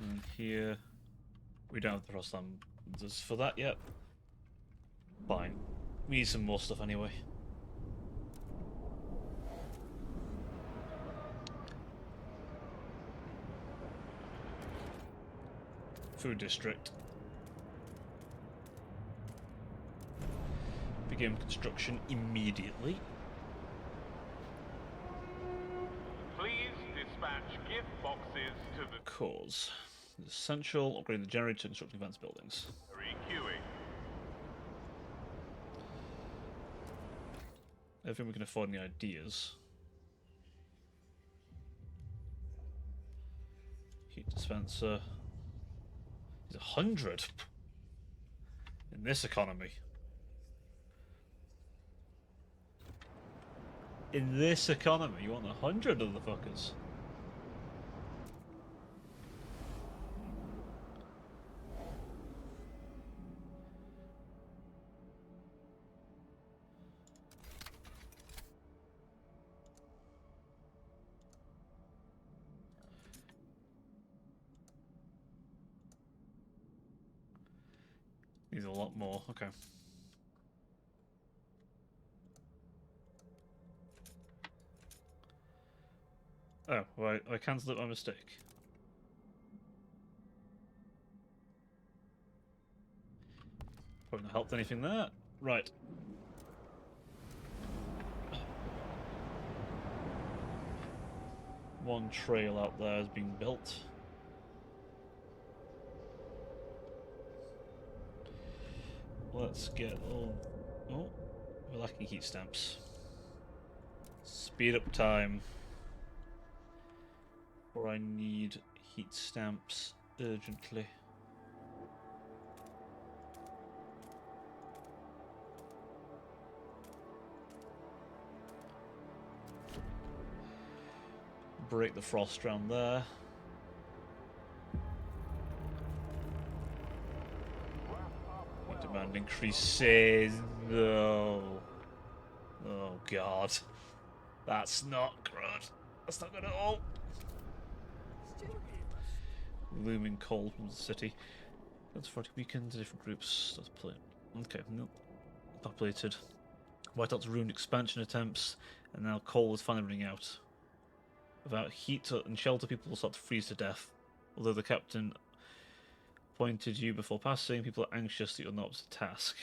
And here. We don't have the Frostlanders for that yet. Fine. We need some more stuff anyway. Food district. Begin construction immediately. Please dispatch gift boxes to the Cause. Essential. Upgrading the generator to construct advanced buildings. requeuing. I don't think we can afford any ideas. Heat dispenser. He's 100 in this economy. In this economy, you want 100 of the fuckers. Needs a lot more. Okay. Oh, well, I cancelled it by mistake. Probably not helped anything there. Right. One trail out there is being built. Let's get all... Oh, we're lacking heat stamps. Speed up time. Or I need heat stamps urgently. Break the frost around there. Heat demand increases. No. Oh god. That's not good. That's not good at all. Looming cold from the city. That's 40 weekends, different groups. That's play. Okay, no. Populated. Whiteout's ruined expansion attempts, and now coal is finally running out. Without heat and shelter, people will start to freeze to death. Although the captain appointed you before passing, people are anxious that you're not up to the task.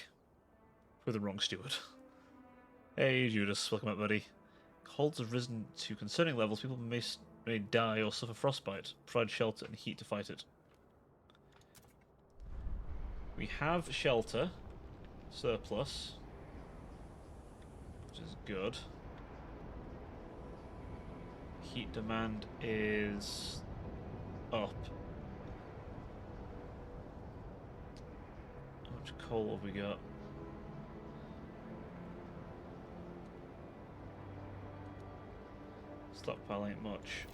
With the wrong steward. Hey Judas, welcome up, buddy. Colds have risen to concerning levels. People may die or suffer frostbite. Provide shelter and heat to fight it. We have shelter. Surplus. Which is good. Heat demand is up. How much coal have we got? Stockpile ain't much.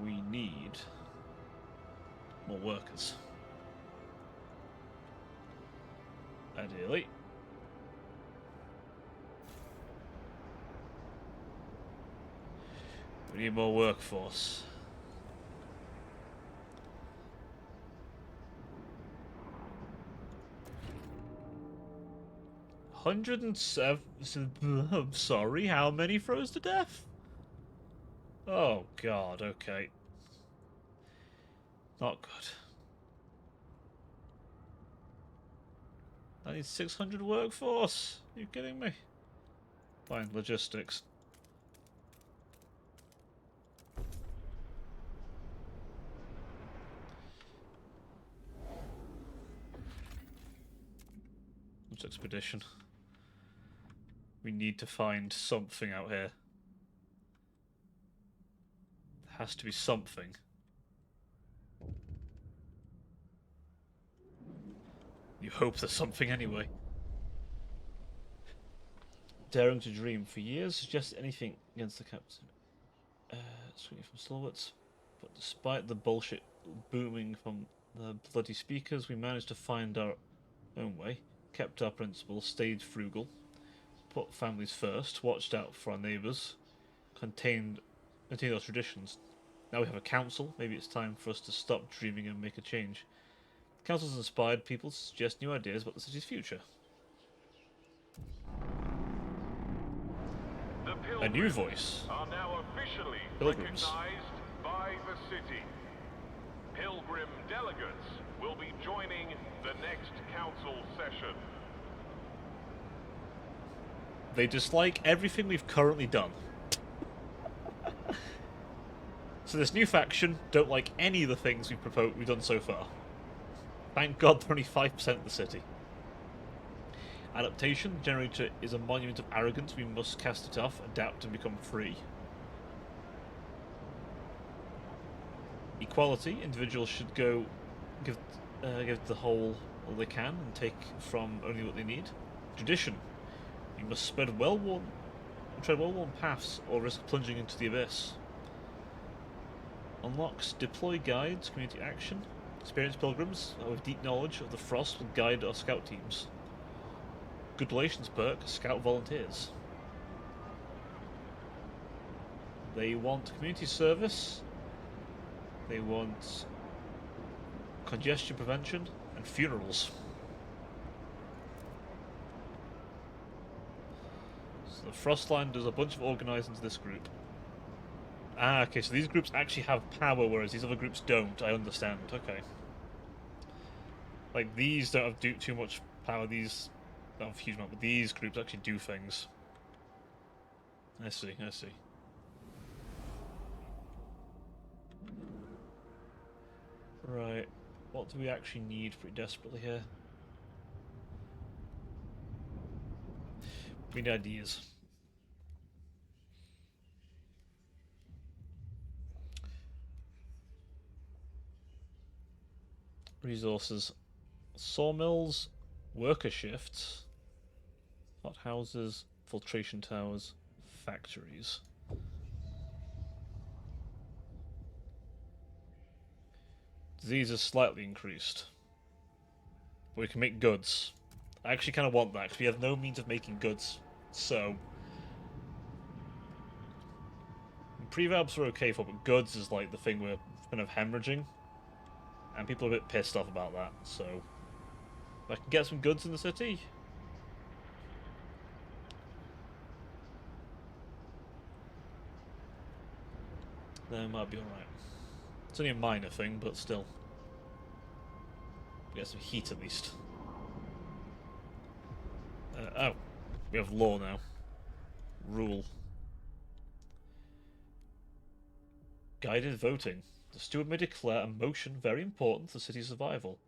We need more workers. Ideally. We need more workforce. $107. I'm sorry, how many froze to death? Oh god, okay. Not good. I need 600 workforce. Are you kidding me? Fine, logistics. Which expedition? We need to find something out here. There has to be something. You hope there's something anyway. Daring to dream. For years, suggest anything against the captain. Swinging from Slowitz. But despite the bullshit booming from the bloody speakers, we managed to find our own way, kept our principles, stayed frugal, put families first, watched out for our neighbours, continued our traditions. Now we have a council. Maybe it's time for us to stop dreaming and make a change. Council's inspired people to suggest new ideas about the city's future. The A new voice. are now officially Pilgrims. recognized by the city. Pilgrim delegates will be joining the next council session. They dislike everything we've currently done. So this new faction don't like any of the things we've done so far. Thank God they're only 5% of the city. Adaptation. The generator is a monument of arrogance. We must cast it off, adapt and become free. Equality. Individuals should give the whole all they can and take from only what they need. Tradition. We must tread well-worn paths or risk plunging into the abyss. Unlocks. Deploy guides, community action. Experienced pilgrims with deep knowledge of the Frost will guide our scout teams. Good relations perk. Scout volunteers. They want community service. They want congestion prevention and funerals. So the Frostline does a bunch of organising into this group. Ah, okay, so these groups actually have power, whereas these other groups don't. I understand. Okay. Like, these don't have too much power, these don't have a huge amount, but these groups actually do things. I see, I see. Right, what do we actually need pretty desperately here? We need ideas. Resources. Sawmills, worker shifts, hothouses, filtration towers, factories. Disease is slightly increased. But we can make goods. I actually kind of want that, because we have no means of making goods. So... Prevabs are okay for, but goods is like the thing we're kind of hemorrhaging. And people are a bit pissed off about that, so... If I can get some goods in the city... then it might be alright. It's only a minor thing, but still. We get some heat at least. Oh, we have law now. Rule. Guided voting. The steward may declare a motion very important to the city's survival,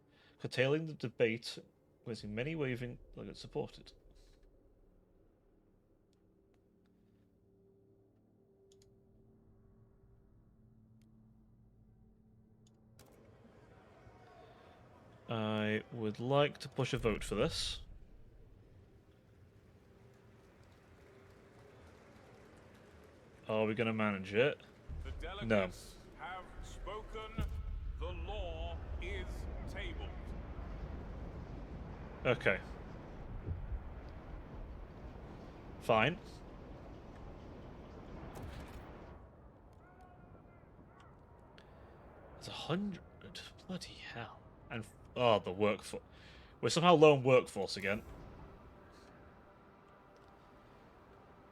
curtailing the debate with many waving delegates supported. I would like to push a vote for this. Are we going to manage it? The delegates No. have spoken. The law is tabled. Okay. Fine. It's 100. Bloody hell. And, oh, the workforce. We're somehow low on workforce again.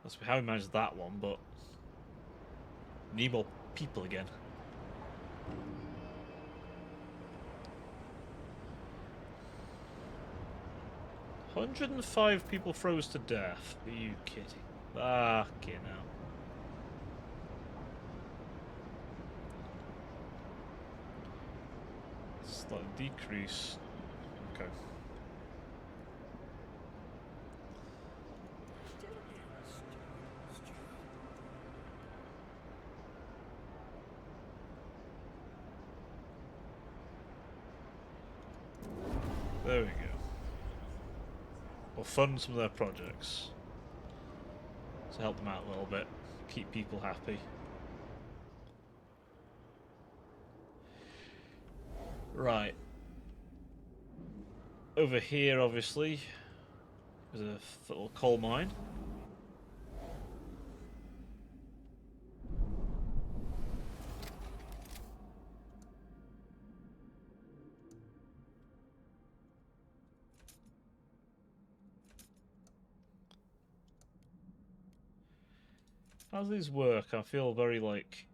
That's how we managed that one, but... need more people again. "105 people froze to death. Are you kidding? Fucking hell. Slight decrease. Okay. There we go. We'll fund some of their projects to help them out a little bit, keep people happy. Right. over here, obviously, there's a little coal mine. How does these work? I feel very like...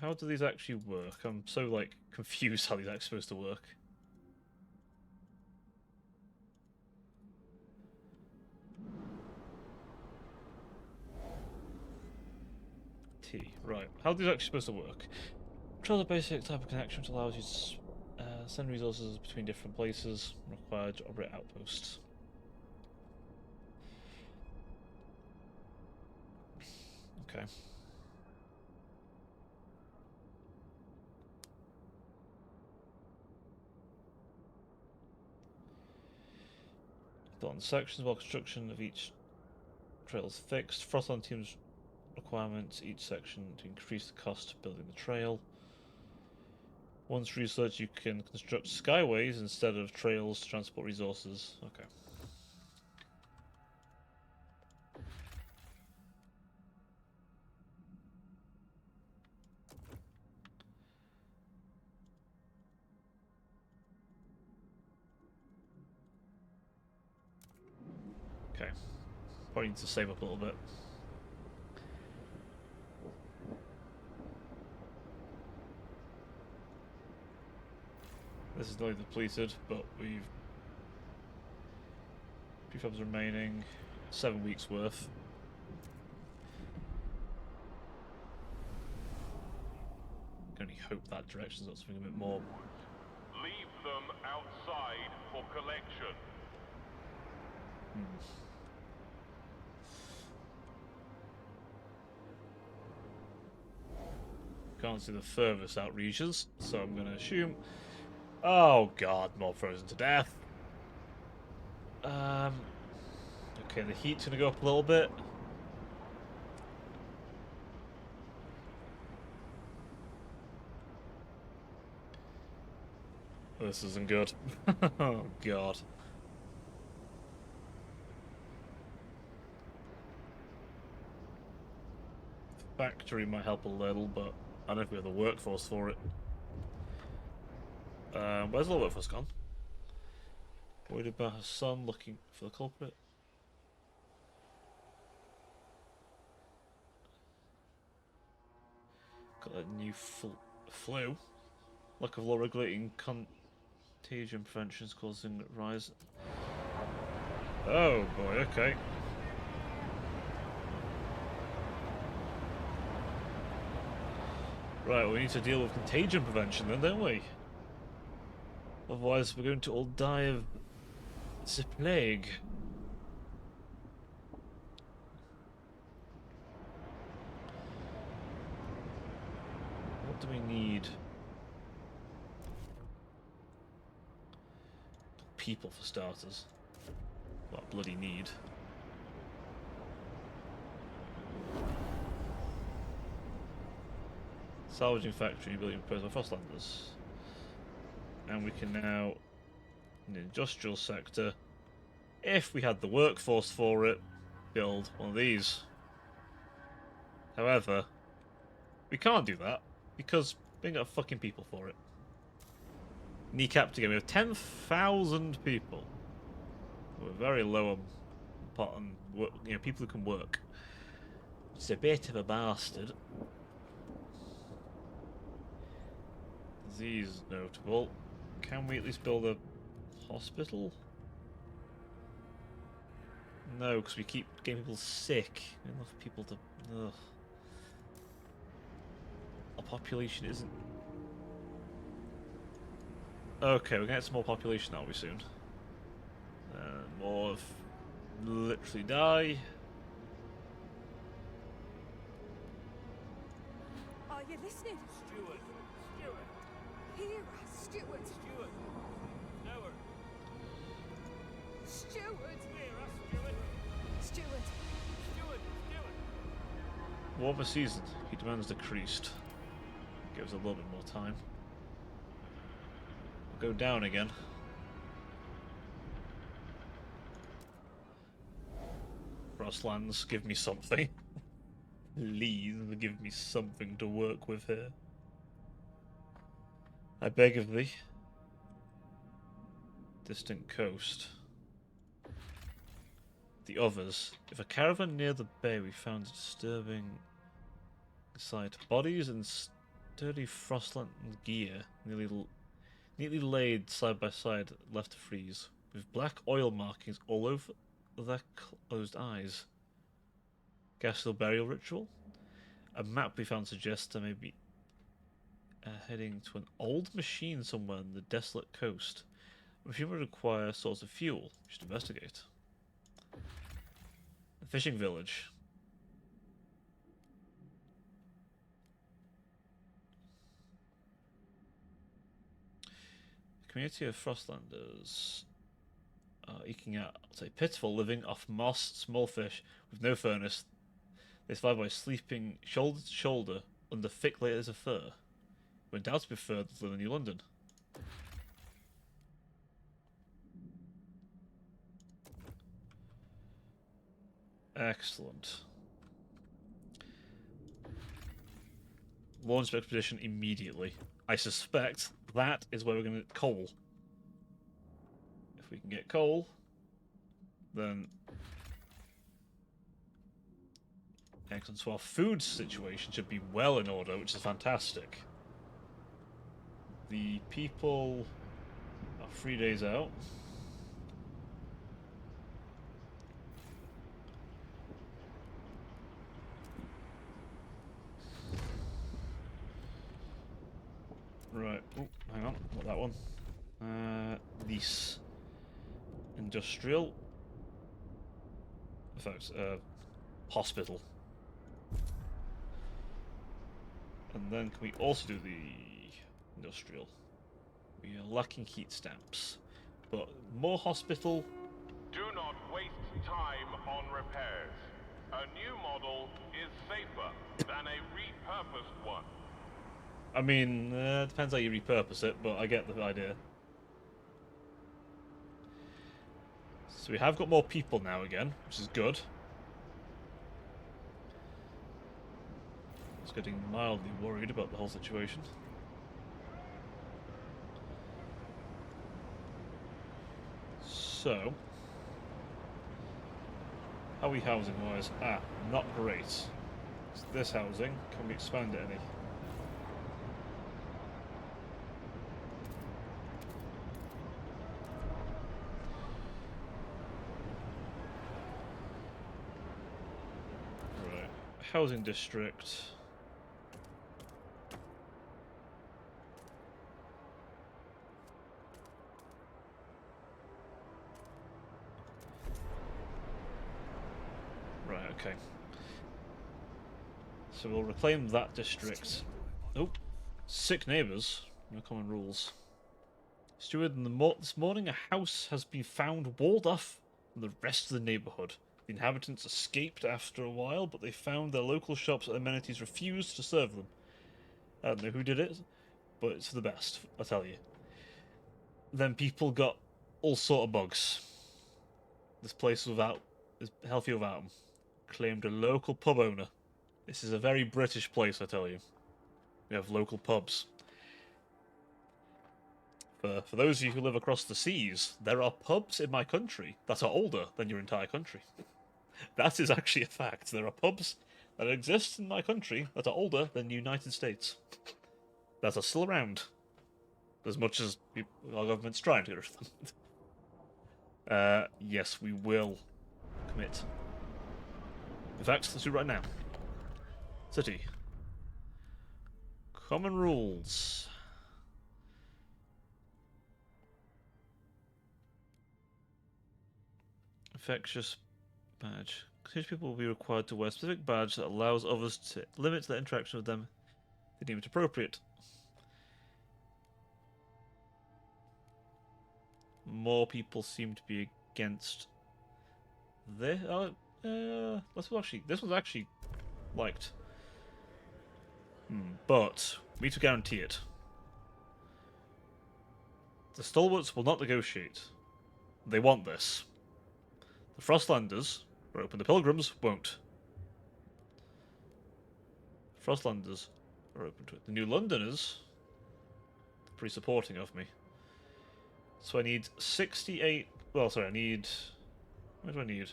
how do these actually work? I'm so, like, confused how these are actually supposed to work. T, right. How are these actually supposed to work? Control the basic type of connection which allows you to send resources between different places. Required to operate outposts. Okay. Built on sections while construction of each trail is fixed. Frostpunk team's requirements each section to increase the cost of building the trail. Once researched, you can construct skyways instead of trails to transport resources. Okay. Okay. Probably need to save up a little bit. This is nearly depleted, but we've... prefabs remaining. 7 weeks worth. Can only hope that direction's got something a bit more. Leave them outside for collection. Can't see the furthest out reaches, so I'm going to assume... Oh god, more frozen to death. Okay, the heat's going to go up a little bit. This isn't good. Oh god. Factory might help a little, but I don't know if we have the workforce for it. Where's the workforce gone? Worried about her son looking for the culprit. Got that new flu. Lack of law regulating contagion prevention is causing a rise. Oh boy, okay. Right, we need to deal with contagion prevention then, don't we? Otherwise we're going to all die of the plague. What do we need? People for starters. What I bloody need. Salvaging factory, building proposed by Frostlanders. And we can now, in the industrial sector, if we had the workforce for it, build one of these. However, we can't do that because we ain't got fucking people for it. Kneecapped again, we have 10,000 people. We're very low on work, people who can work. It's a bit of a bastard. Disease notable. Can we at least build a hospital? No, because we keep getting people sick. Enough people to... Ugh. Our population isn't... Okay, we're going to get some more population, aren't we, soon? More literally die. Are you listening? Stewart! Stewart! Hear us, Stewart! Stewart! Lower! Stewart! Hear us, Stewart! Stewart! Stewart! Warmer season. Heat demands decreased. Gives a little bit more time. We'll go down again. Frostlands, give me something. Please give me something to work with here. I beg of thee. Distant coast. The others. If a caravan near the bay, we found a disturbing sight. Bodies and sturdy Frostland gear neatly laid side by side, left to freeze, with black oil markings all over their closed eyes. Ghastly burial ritual? A map we found suggests there may be heading to an old machine somewhere on the desolate coast. The machine would require a source of fuel. We should investigate. The fishing village. The community of Frostlanders are eking out a pitiful living off moss, small fish, with no furnace. They survive by sleeping shoulder to shoulder under thick layers of fur. When doubts preferred to live in New London. Excellent. Launch expedition immediately. I suspect that is where we're going to get coal. If we can get coal, then excellent. So our food situation should be well in order, which is fantastic. The people are 3 days out. Right. Oh, hang on. Not that one. Lease. Industrial. Folks, hospital. And then can we also do the industrial? We are lacking heat stamps. But more hospital. Do not waste time on repairs. A new model is safer than a repurposed one. I mean, depends how you repurpose it, but I get the idea. So we have got more people now again, which is good. I was getting mildly worried about the whole situation. So, how are we housing wise? Not great. So this housing, can we expand it any? Housing district. Right, okay. So we'll reclaim that district. Oh, sick neighbours. No common rules. Steward, this morning a house has been found walled off from the rest of the neighbourhood. The inhabitants escaped after a while, but they found their local shops and amenities refused to serve them. I don't know who did it, but it's for the best, I tell you. Then people got all sort of bugs. This place is healthy without them. Claimed a local pub owner. This is a very British place, I tell you. We have local pubs. For those of you who live across the seas, there are pubs in my country that are older than your entire country. That is actually a fact. There are pubs that exist in my country that are older than the United States. That are still around. As much as our government's trying to get rid of them. Yes, we will commit. In fact, let's do it right now. City. Common rules. Infectious badge. Each people will be required to wear a specific badge that allows others to limit their interaction with them if they deem it appropriate. More people seem to be against this. This was actually liked. But we need to guarantee it. The stalwarts will not negotiate. They want this. The Frostlanders are open. The Pilgrims won't. Frostlanders are open to it. The New Londoners are pretty supporting of me. So I need 68... Well, sorry, I need... What do I need?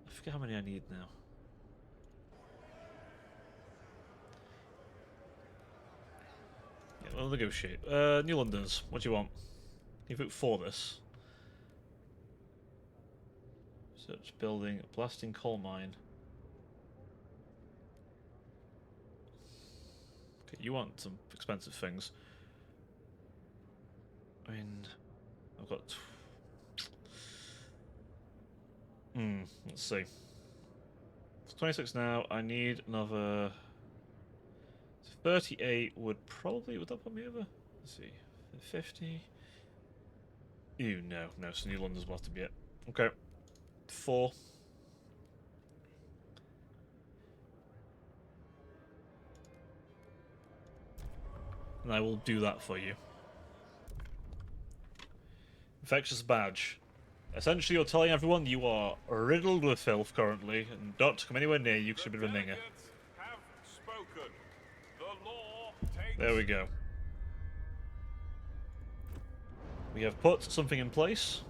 I forget how many I need now. Yeah, we'll negotiate. New Londoners, what do you want? You vote for this. Search building, blasting coal mine. Okay, you want some expensive things. I mean, I've got... let's see. It's 26 now, I need another... 38 would probably... Would that put me over? Let's see. 50... Ew, no. No, so New London's will have to be it. Okay. 4. And I will do that for you. Infectious badge. Essentially, you're telling everyone you are riddled with filth currently, and not to come anywhere near you because you're a bit of a minger. Have spoken. The law takes There we go. We have put something in place.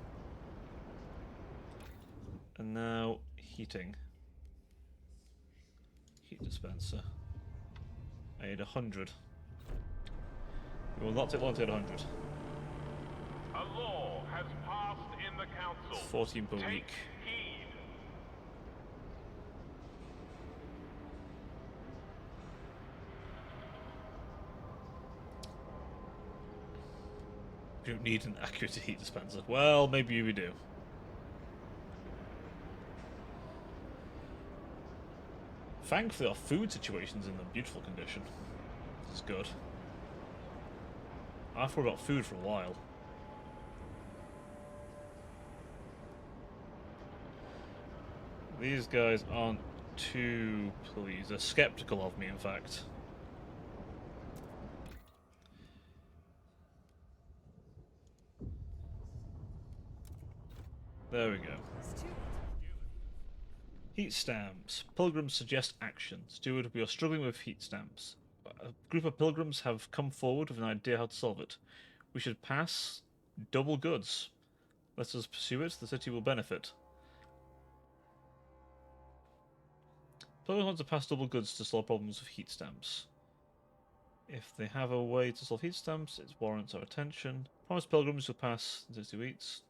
And now, heating. Heat dispenser. I need 100. We will not take long to get 100. a law has passed in the council. 14 per Take week. heed. We don't need an accurate heat dispenser. Well, maybe we do. Thankfully, our food situation's in a beautiful condition. This is good. I've thought about food for a while. These guys aren't too pleased. They're skeptical of me, in fact. There we go. Heat stamps. Pilgrims suggest action. Steward, we are struggling with heat stamps. A group of pilgrims have come forward with an idea how to solve it. We should pass double goods. Let us pursue it. The city will benefit. Pilgrims want to pass double goods to solve problems with heat stamps. If they have a way to solve heat stamps, it warrants our attention. Promise pilgrims will pass in 60 weeks.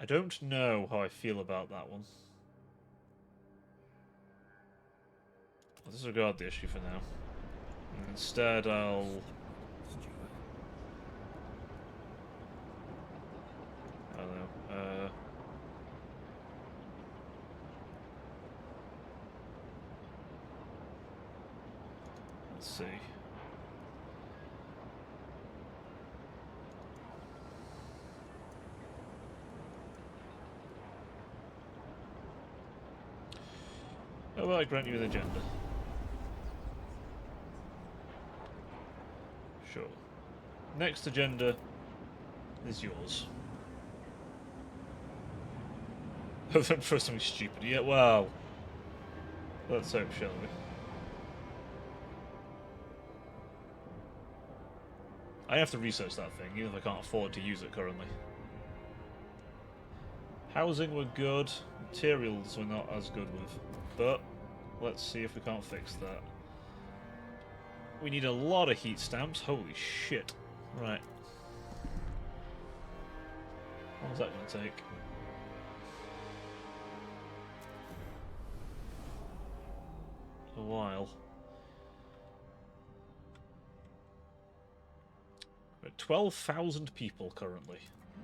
I don't know how I feel about that one. I'll disregard the issue for now. And instead, I'll... I don't know. Let's see. How about I grant you an agenda? Sure. Next agenda is yours. Hope for something stupid. Yeah, well. Let's hope, shall we? I have to research that thing, even if I can't afford to use it currently. Housing we're good, materials we're not as good with. But let's see if we can't fix that. We need a lot of heat stamps. Holy shit. Right. What was that going to take? A while. We're at 12,000 people currently.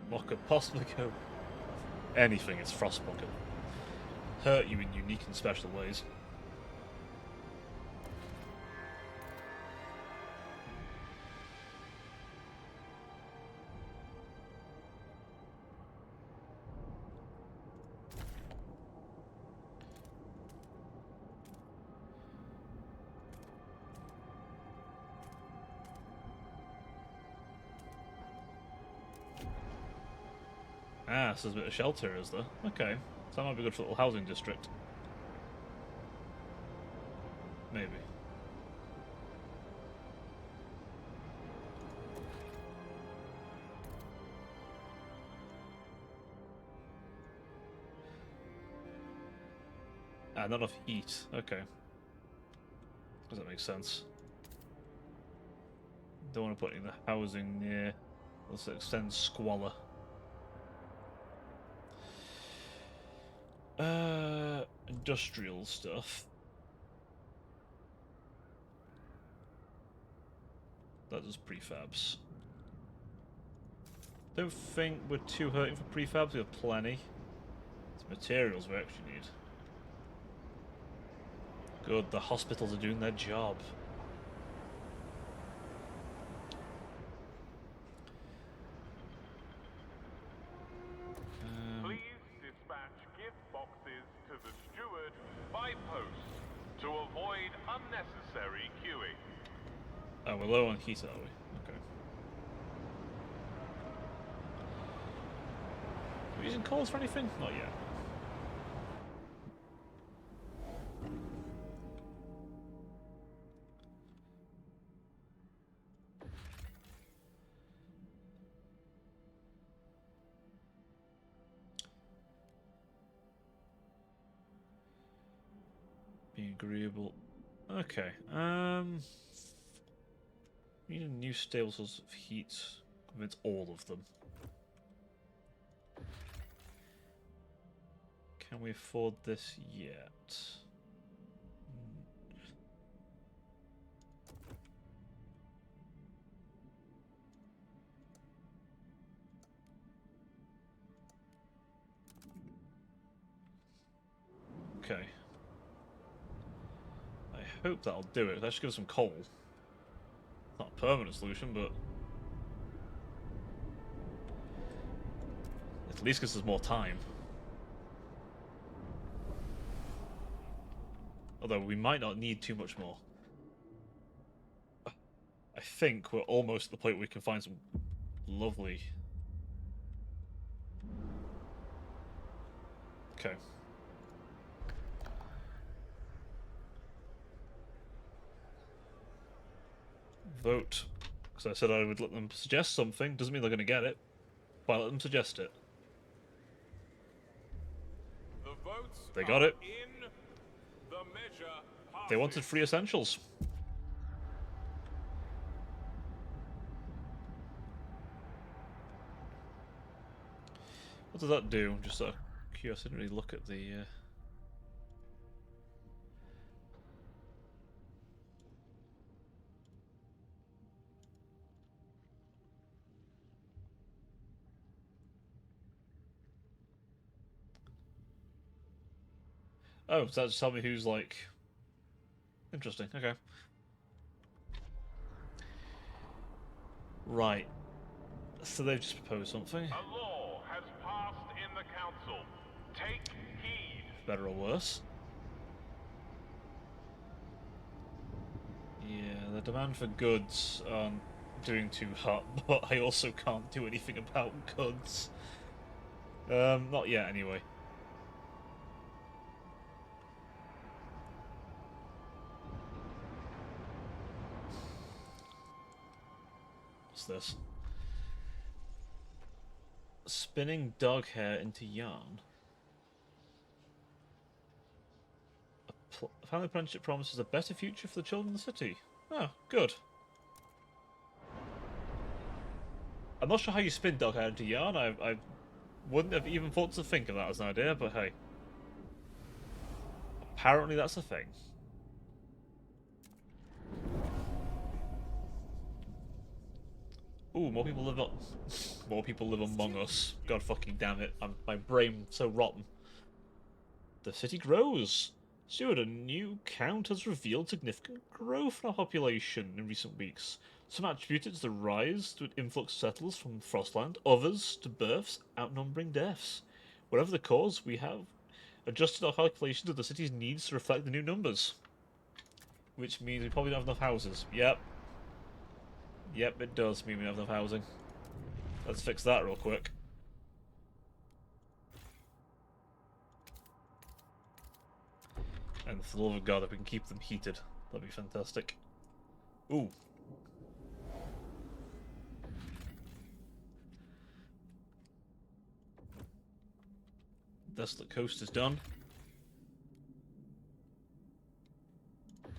What could possibly go? Anything is Frostpunk. Hurt you in unique and special ways. Ah, so there's a bit of shelter, is there? Okay. So that might be good for a little housing district. Maybe. Ah, not enough heat. Okay. Does that make sense? Don't want to put any of the housing near. Let's extend squalor. Industrial stuff. That is prefabs. Don't think we're too hurting for prefabs. We have plenty. It's materials we actually need. Good, the hospitals are doing their job. Please dispatch gift boxes to the steward by post to avoid unnecessary queuing. Oh, we're low on heat, are we? Okay. Are we using coals for anything? Not yet. Be agreeable. Okay. We need a new stable source of heat. Convince all of them. Can we afford this yet? Okay. I hope that'll do it. That should give us some coal. Not a permanent solution, but at least gives us more time. Although we might not need too much more. I think we're almost at the point where we can find some lovely... Okay. Vote. Because I said I would let them suggest something. Doesn't mean they're going to get it. But I let them suggest it. The votes They got it. in the measure They wanted free essentials. What does that do? Just out of curiosity, I didn't really look at the... Oh, so that just tell me who's, like... Interesting, okay. Right. So they've just proposed something. A law has passed in the council. Take heed. Better or worse. Yeah, the demand for goods aren't doing too hot, but I also can't do anything about goods. Not yet, anyway. What's this? Spinning dog hair into yarn. A family apprenticeship promises a better future for the children in the city. Oh, good. I'm not sure how you spin dog hair into yarn. I wouldn't have even thought to think of that as an idea, but hey. Apparently that's a thing. Ooh, more people live more people live among us. God fucking damn it. My brain so rotten. The city grows. Stewart, a new count has revealed significant growth in our population in recent weeks. Some attribute it to the rise to an influx of settlers from Frostland, others to births outnumbering deaths. Whatever the cause, we have adjusted our calculations of the city's needs to reflect the new numbers. Which means we probably don't have enough houses. Yep. Yep, it does mean we don't have enough housing. Let's fix that real quick. And for the love of God, if we can keep them heated, that'd be fantastic. Ooh. Desolate Coast is done.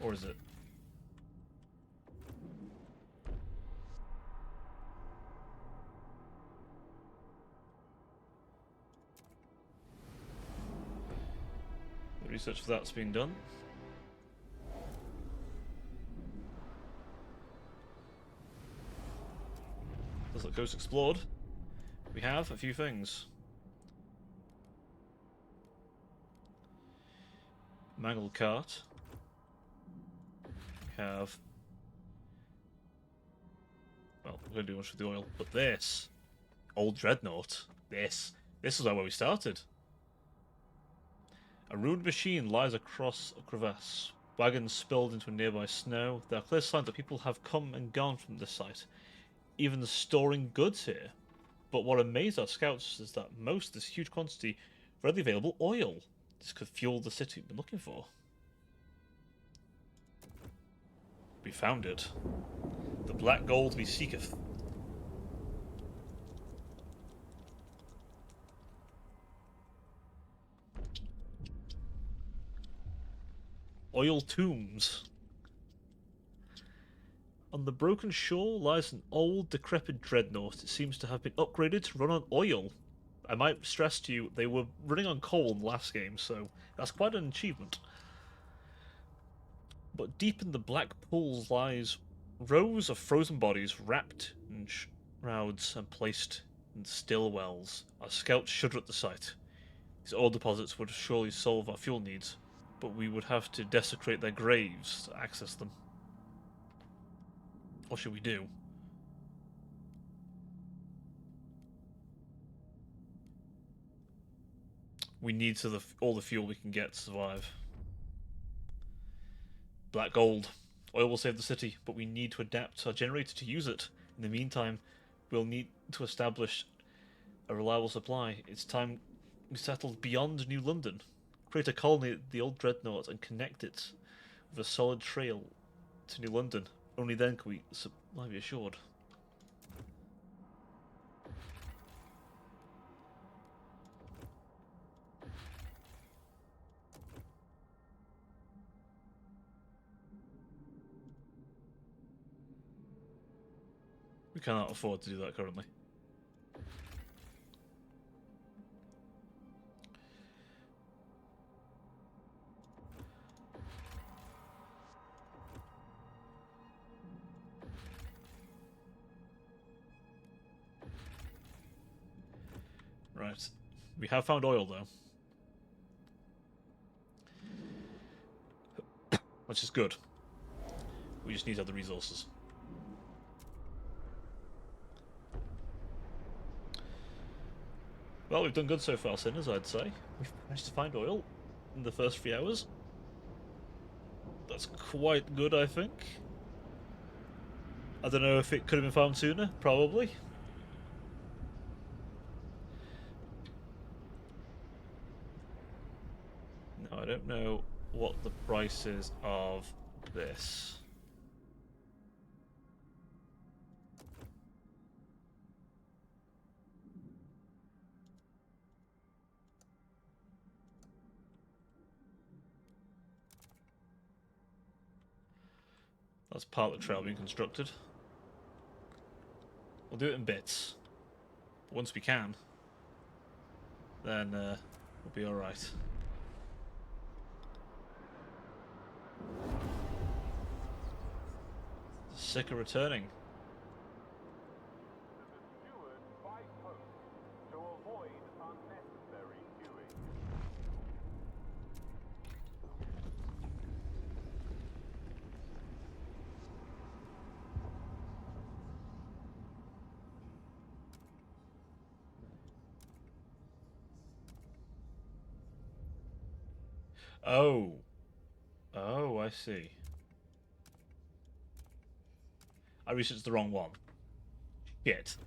Or is it? The research for that's been done. Desolate Coast explored. We have a few things. Mangled cart. We have... Well, we're going to do much with the oil, but this... Old Dreadnought. This is where we started. A ruined machine lies across a crevasse. Wagons spilled into nearby snow. There are clear signs that people have come and gone from this site, even storing goods here. But what amazed our scouts is that most of this huge quantity of readily available oil. This could fuel the city we've been looking for. We found it. The black gold we seeketh. Oil tombs. On the broken shore lies an old, decrepit dreadnought. It seems to have been upgraded to run on oil. I might stress to you, they were running on coal in the last game, so that's quite an achievement. But deep in the black pools lies rows of frozen bodies wrapped in shrouds and placed in still wells. Our scouts shudder at the sight. These oil deposits would surely solve our fuel needs, but we would have to desecrate their graves to access them. What should we do? We need all the fuel we can get to survive. Black gold. Oil will save the city, but we need to adapt our generator to use it. In the meantime, we'll need to establish a reliable supply. It's time we settled beyond New London. Create a colony at the old dreadnought and connect it with a solid trail to New London. Only then can we supply be assured. We cannot afford to do that currently. Right. We have found oil, though. Which is good. We just need to have the resources. Well, we've done good so far, Sinners, I'd say. We've managed to find oil in the first 3 hours. That's quite good, I think. I don't know if it could have been found sooner. Probably. No, I don't know what the price is of this. That's part of the trail being constructed. We'll do it in bits. But once we can, then we'll be alright. Sick of returning. The steward by post to avoid unnecessary queuing. Oh. Oh, I see. I researched the wrong one. Shit.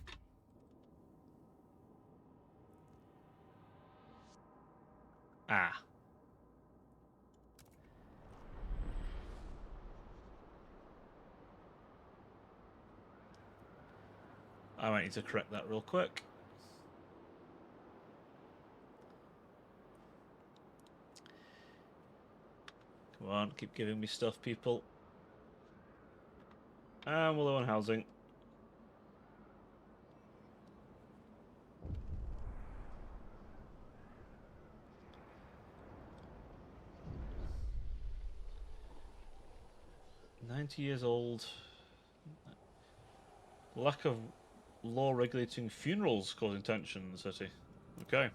Ah. I might need to correct that real quick. Come on, keep giving me stuff, people. And we're low on housing. "90 years old. Lack of law regulating funerals causing tension in the city." Okay.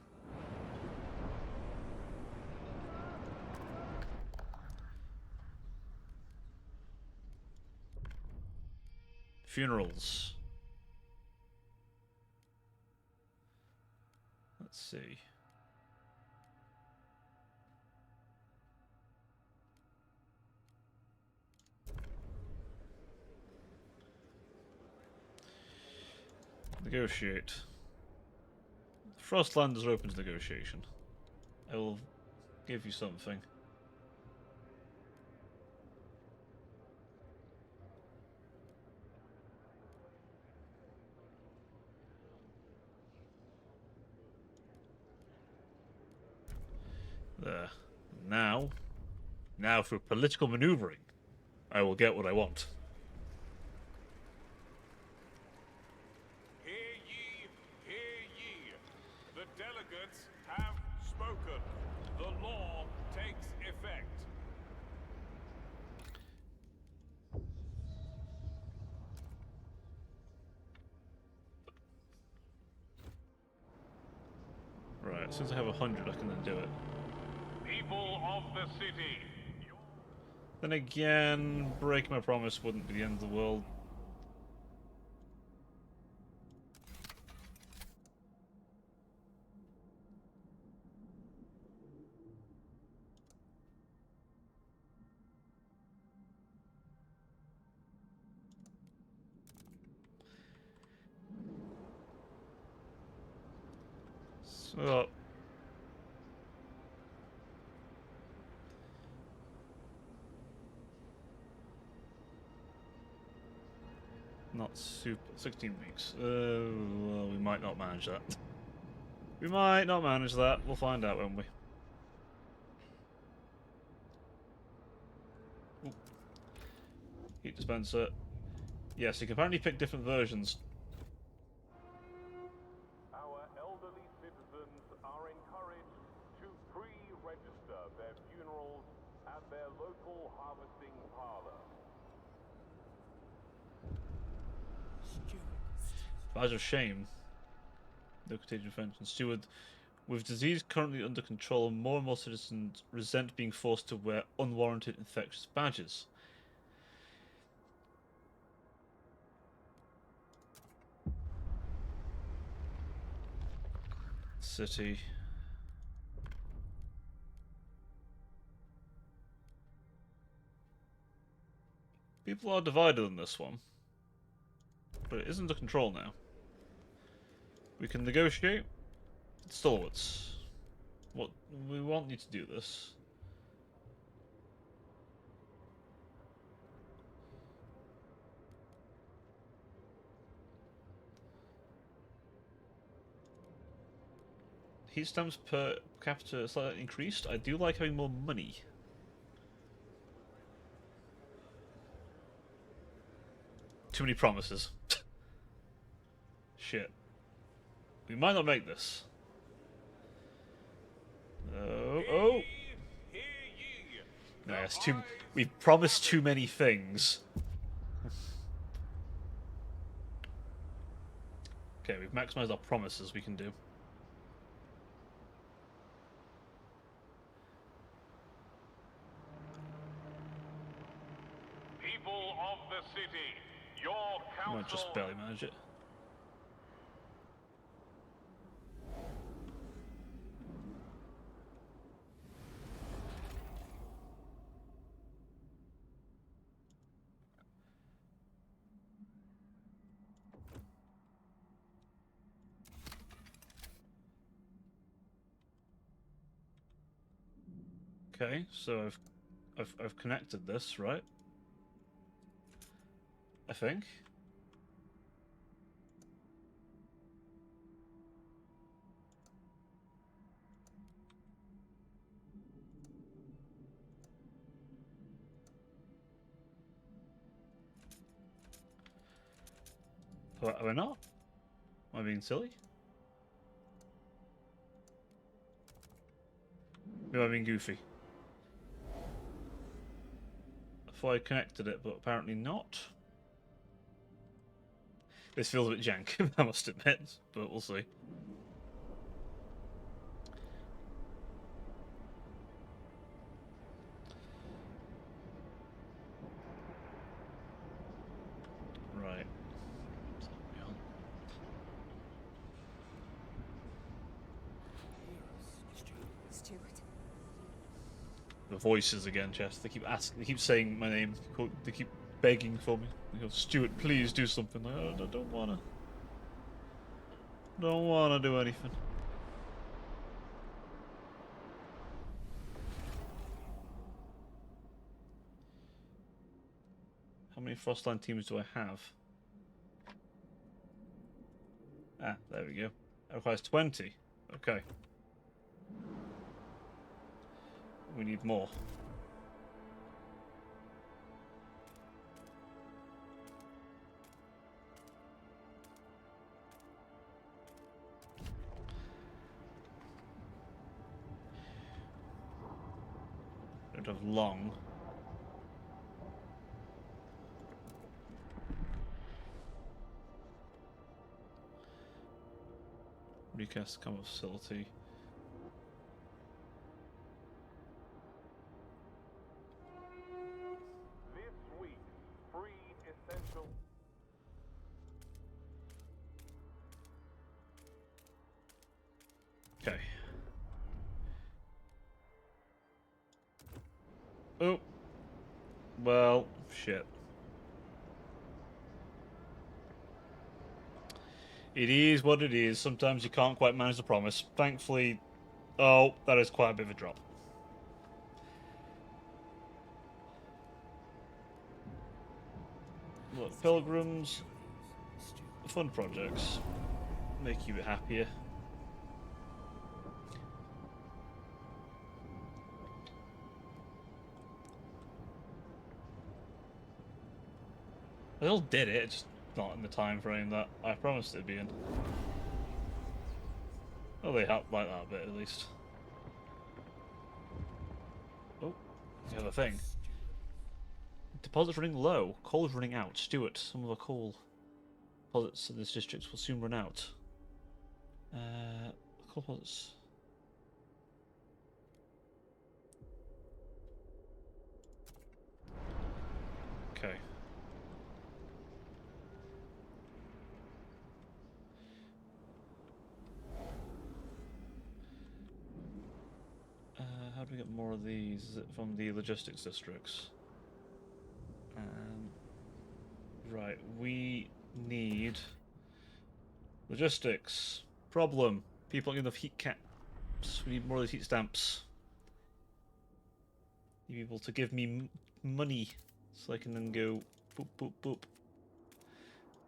Funerals. Let's see. Negotiate. Frostlanders are open to negotiation. I will give you something. There. Now for political maneuvering, I will get what I want. Hear ye, hear ye. The delegates have spoken. The law takes effect. Right, since I have 100, I can then do it. People of the city. Then again, breaking my promise wouldn't be the end of the world. So, not super. 16 weeks. Well, we might not manage that. We might not manage that. We'll find out, won't we? Ooh. Heat dispenser. Yes, you can apparently pick different versions. Our elderly citizens are encouraged to pre-register their funerals at their local harvesting parlor. Badge of shame. No contagion prevention. Steward. With disease currently under control, more and more citizens resent being forced to wear unwarranted infectious badges. City. People are divided on this one. But it is under control now. We can negotiate. Stalwarts. What we want you to do this. Heat stamps per capita slightly increased. I do like having more money. Too many promises. Shit. We might not make this. Oh. No, it's too. We've promised too many things. Okay, we've maximized our promises we can do. People of the city, your council. Might just barely manage it. Okay, so I've connected this, right? I think. Are we not? Am I being silly? Maybe I'm being goofy. I thought I connected it, but apparently not. This feels a bit jank, I must admit, but we'll see. Right. Stuart. The voices again, Chess. They keep asking. They keep saying my name. They keep begging for me. They go, Stuart, please do something. Like, I don't wanna. Don't wanna do anything. How many Frostline teams do I have? Ah, there we go. That requires 20. Okay. We need more. Don't have long. Recast combat facility. This week, free essential. Okay. Oh. Well, shit. It is what it is. Sometimes you can't quite manage the promise. Thankfully, oh, that is quite a bit of a drop. Look, pilgrims, fun projects, make you happier. I all did it, just not in the time frame that I promised it'd be in. Well, they helped like that a bit at least. Oh, the other thing. Deposits running low. Coal is running out. Stuart, some of the coal deposits in this district will soon run out. Coal deposits. Okay. How do we get more of these? Is it from the logistics districts? Right, we need logistics. Problem. People don't get enough heat caps. We need more of these heat stamps. Need people to give me money so I can then go boop boop boop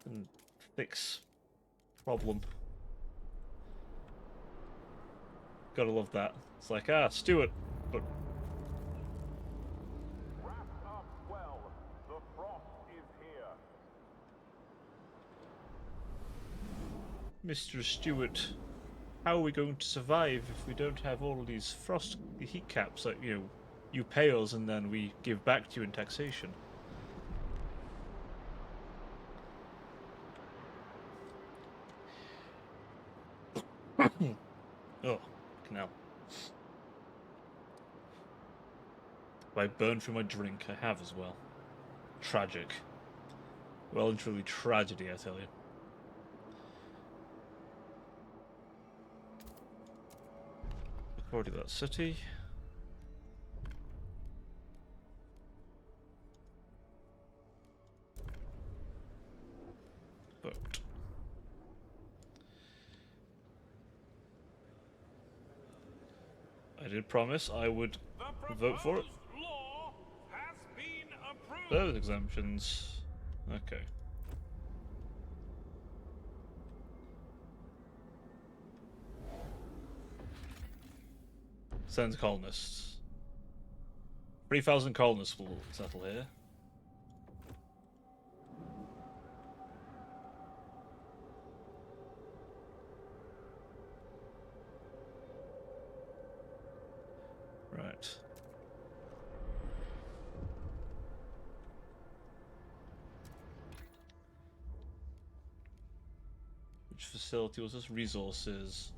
and fix problem. Gotta love that. It's like, ah, Stuart, but Wrapped up well. The frost is here. Mr. Stewart, how are we going to survive if we don't have all of these frost heat caps that, you pay us and then we give back to you in taxation? Oh, canal. Have I burned through my drink? I have as well. Tragic. Well and truly tragedy, I tell you. Already that city. Vote. I did promise I would vote for it. Law has been approved. Those exemptions. Okay. Send colonists. 3,000 colonists will settle here. Right. Which facility was this? Resources.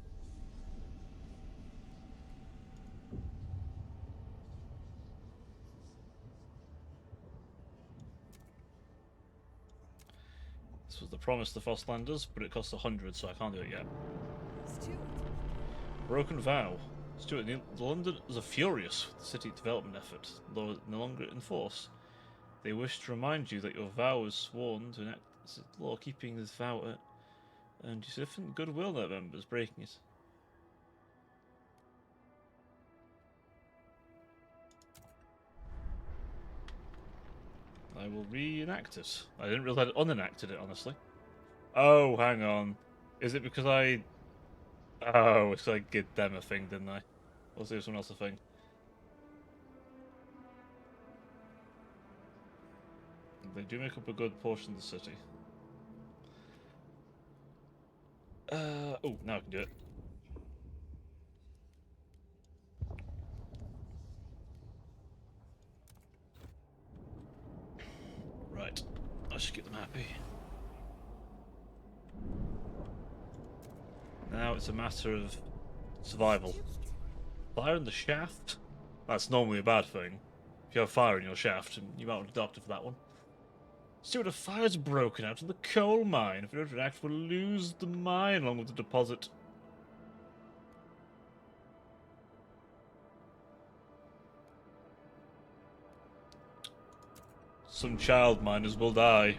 This was the promise to Frostlanders, but it costs 100, so I can't do it yet. Stuart, Broken vow. Stuart, the Londoners are furious with the city development effort, though no longer in force. They wish to remind you that your vow was sworn to enact law, keeping this vow, and you significant goodwill that members breaking it. I will reenact it. I didn't realize I unenacted it, honestly. Oh, hang on. Is it because I... Oh, it's like give them a thing, didn't I? Or give someone else a thing. They do make up a good portion of the city. Oh, now I can do it. Right. I should get them happy. Now it's a matter of survival. Fire in the shaft? That's normally a bad thing. If you have fire in your shaft, you might want a doctor for that one. Stuart, a fire's broken out in the coal mine. If we don't react, we'll lose the mine along with the deposit. Some child miners will die.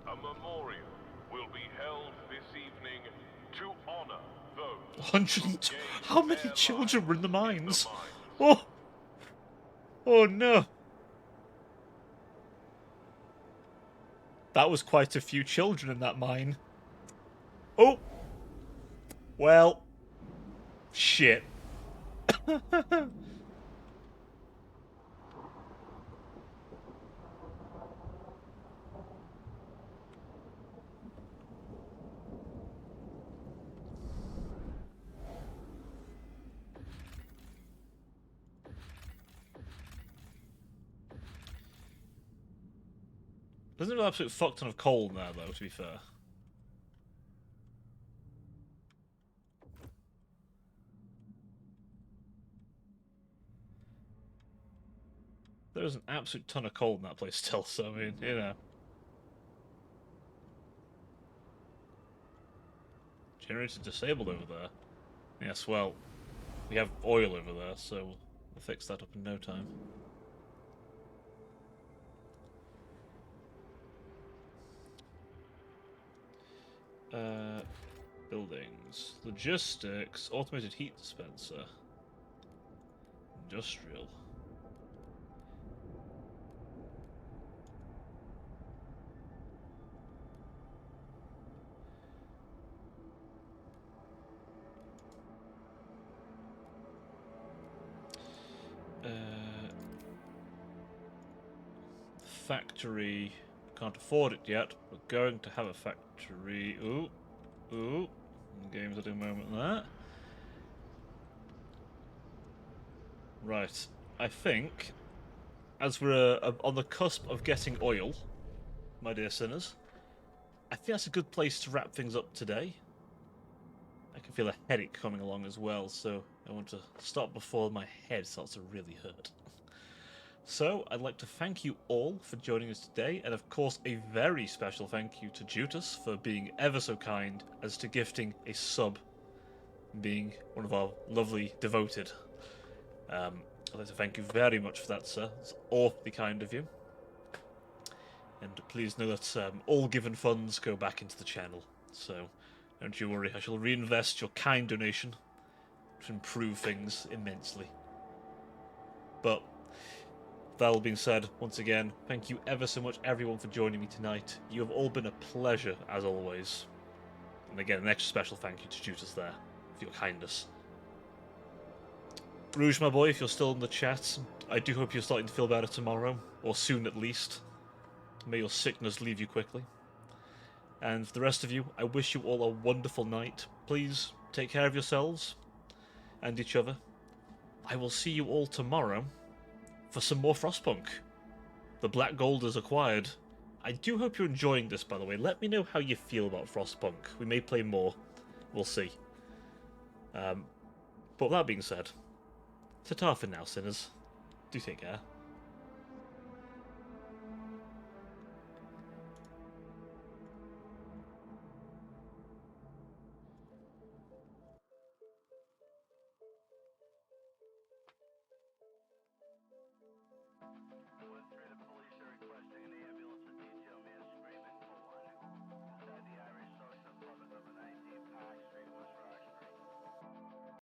A memorial will be held this evening to honor those 102. who How gave many their children were in the lives mines? Oh! Oh no! That was quite a few children in that mine. Oh! Well. Shit. There's an absolute fuck ton of coal in there, though, to be fair. There's an absolute ton of coal in that place still, so I mean, you know. Generator disabled over there. Yes, well, we have oil over there, so we'll fix that up in no time. Buildings. Logistics. Automated heat dispenser. Industrial. Factory. Can't afford it yet. We're going to have a factory. Ooh. Ooh. Game's at a moment there. Right. I think, as we're on the cusp of getting oil, my dear sinners, I think that's a good place to wrap things up today. I can feel a headache coming along as well, so I want to stop before my head starts to really hurt. So, I'd like to thank you all for joining us today, and of course a very special thank you to Jutus for being ever so kind as to gifting a sub, being one of our lovely devoted. I'd like to thank you very much for that, sir. It's awfully kind of you. And please know that all given funds go back into the channel, so don't you worry, I shall reinvest your kind donation to improve things immensely. But that all being said, once again, thank you ever so much everyone for joining me tonight. You have all been a pleasure, as always. And again, an extra special thank you to Jutus there, for your kindness. Rouge, my boy, if you're still in the chat, I do hope you're starting to feel better tomorrow, or soon at least. May your sickness leave you quickly. And for the rest of you, I wish you all a wonderful night. Please take care of yourselves and each other. I will see you all tomorrow for some more Frostpunk. The Black Gold is acquired. I do hope you're enjoying this, by the way. Let me know how you feel about Frostpunk. We may play more. We'll see. But that being said, ta-ta for now, sinners. Do take care.